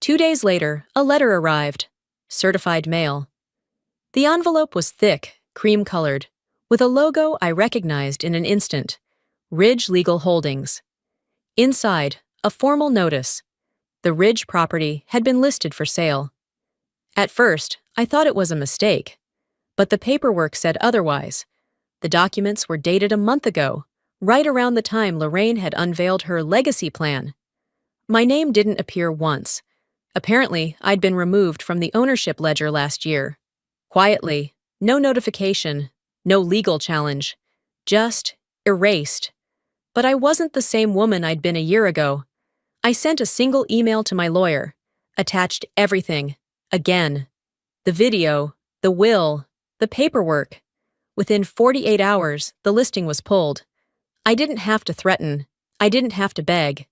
2 days later, a letter arrived, certified mail. The envelope was thick, cream-colored, with a logo I recognized in an instant, Ridge Legal Holdings. Inside, a formal notice. The Ridge property had been listed for sale. At first, I thought it was a mistake, but the paperwork said otherwise. The documents were dated a month ago, right around the time Lorraine had unveiled her legacy plan. My name didn't appear once. Apparently, I'd been removed from the ownership ledger last year. Quietly, no notification, no legal challenge, just erased. But I wasn't the same woman I'd been a year ago. I sent a single email to my lawyer, attached everything, again. The video, the will, the paperwork. Within 48 hours, the listing was pulled. I didn't have to threaten. I didn't have to beg.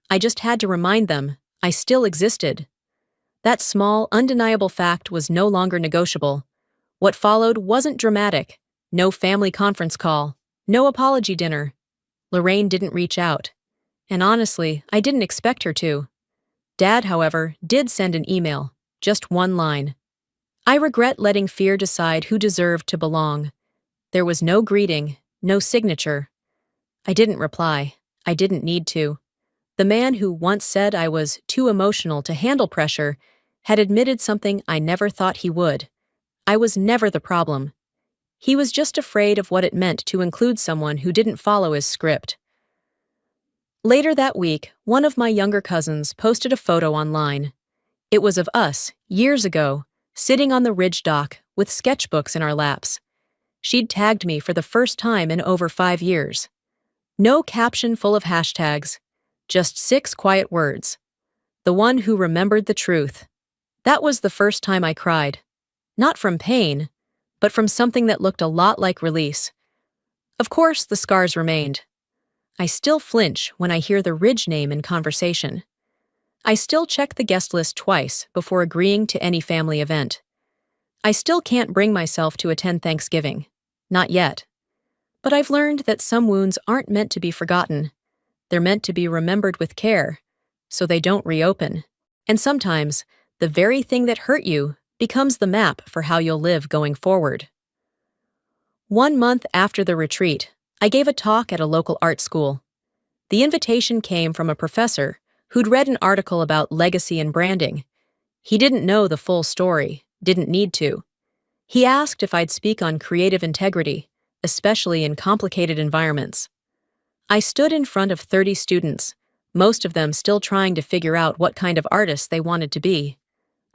I just had to remind them I still existed. That small, undeniable fact was no longer negotiable. What followed wasn't dramatic. No family conference call. No apology dinner. Lorraine didn't reach out. And honestly, I didn't expect her to. Dad, however, did send an email. Just one line. I regret letting fear decide who deserved to belong. There was no greeting, no signature. I didn't reply. I didn't need to. The man who once said I was too emotional to handle pressure had admitted something I never thought he would. I was never the problem. He was just afraid of what it meant to include someone who didn't follow his script. Later that week, one of my younger cousins posted a photo online. It was of us, years ago, sitting on the Ridge dock with sketchbooks in our laps. She'd tagged me for the first time in over 5 years. No caption full of hashtags, just 6 quiet words. The one who remembered the truth. That was the first time I cried. Not from pain, but from something that looked a lot like release. Of course, the scars remained. I still flinch when I hear the Ridge name in conversation. I still check the guest list twice before agreeing to any family event. I still can't bring myself to attend Thanksgiving. Not yet. But I've learned that some wounds aren't meant to be forgotten. They're meant to be remembered with care, so they don't reopen. And sometimes, the very thing that hurt you becomes the map for how you'll live going forward. 1 month after the retreat, I gave a talk at a local art school. The invitation came from a professor who'd read an article about legacy and branding. He didn't know the full story, didn't need to. He asked if I'd speak on creative integrity, especially in complicated environments. I stood in front of 30 students, most of them still trying to figure out what kind of artist they wanted to be.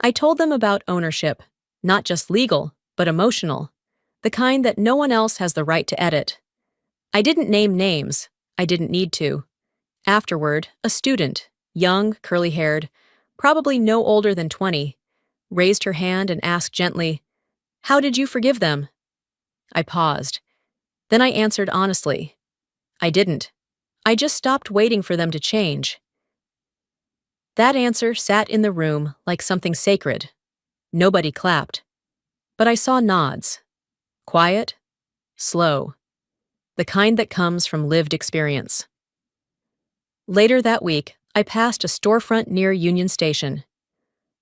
I told them about ownership, not just legal, but emotional, the kind that no one else has the right to edit. I didn't name names. I didn't need to. Afterward, a student, young, curly-haired, probably no older than 20, raised her hand and asked gently, "How did you forgive them?" I paused. Then I answered honestly. I didn't. I just stopped waiting for them to change. That answer sat in the room like something sacred. Nobody clapped. But I saw nods. Quiet, slow. The kind that comes from lived experience. Later that week, I passed a storefront near Union Station.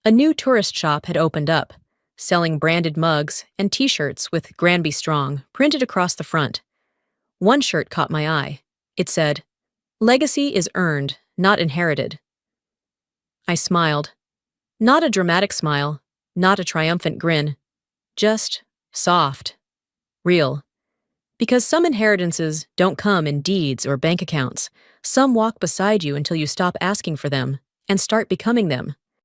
A new tourist shop had opened up, selling branded mugs and t-shirts with Granby Strong printed across the front. One shirt caught my eye. It said, "Legacy is earned, not inherited." I smiled. Not a dramatic smile, not a triumphant grin. Just soft. Real. Because some inheritances don't come in deeds or bank accounts. Some walk beside you until you stop asking for them and start becoming them.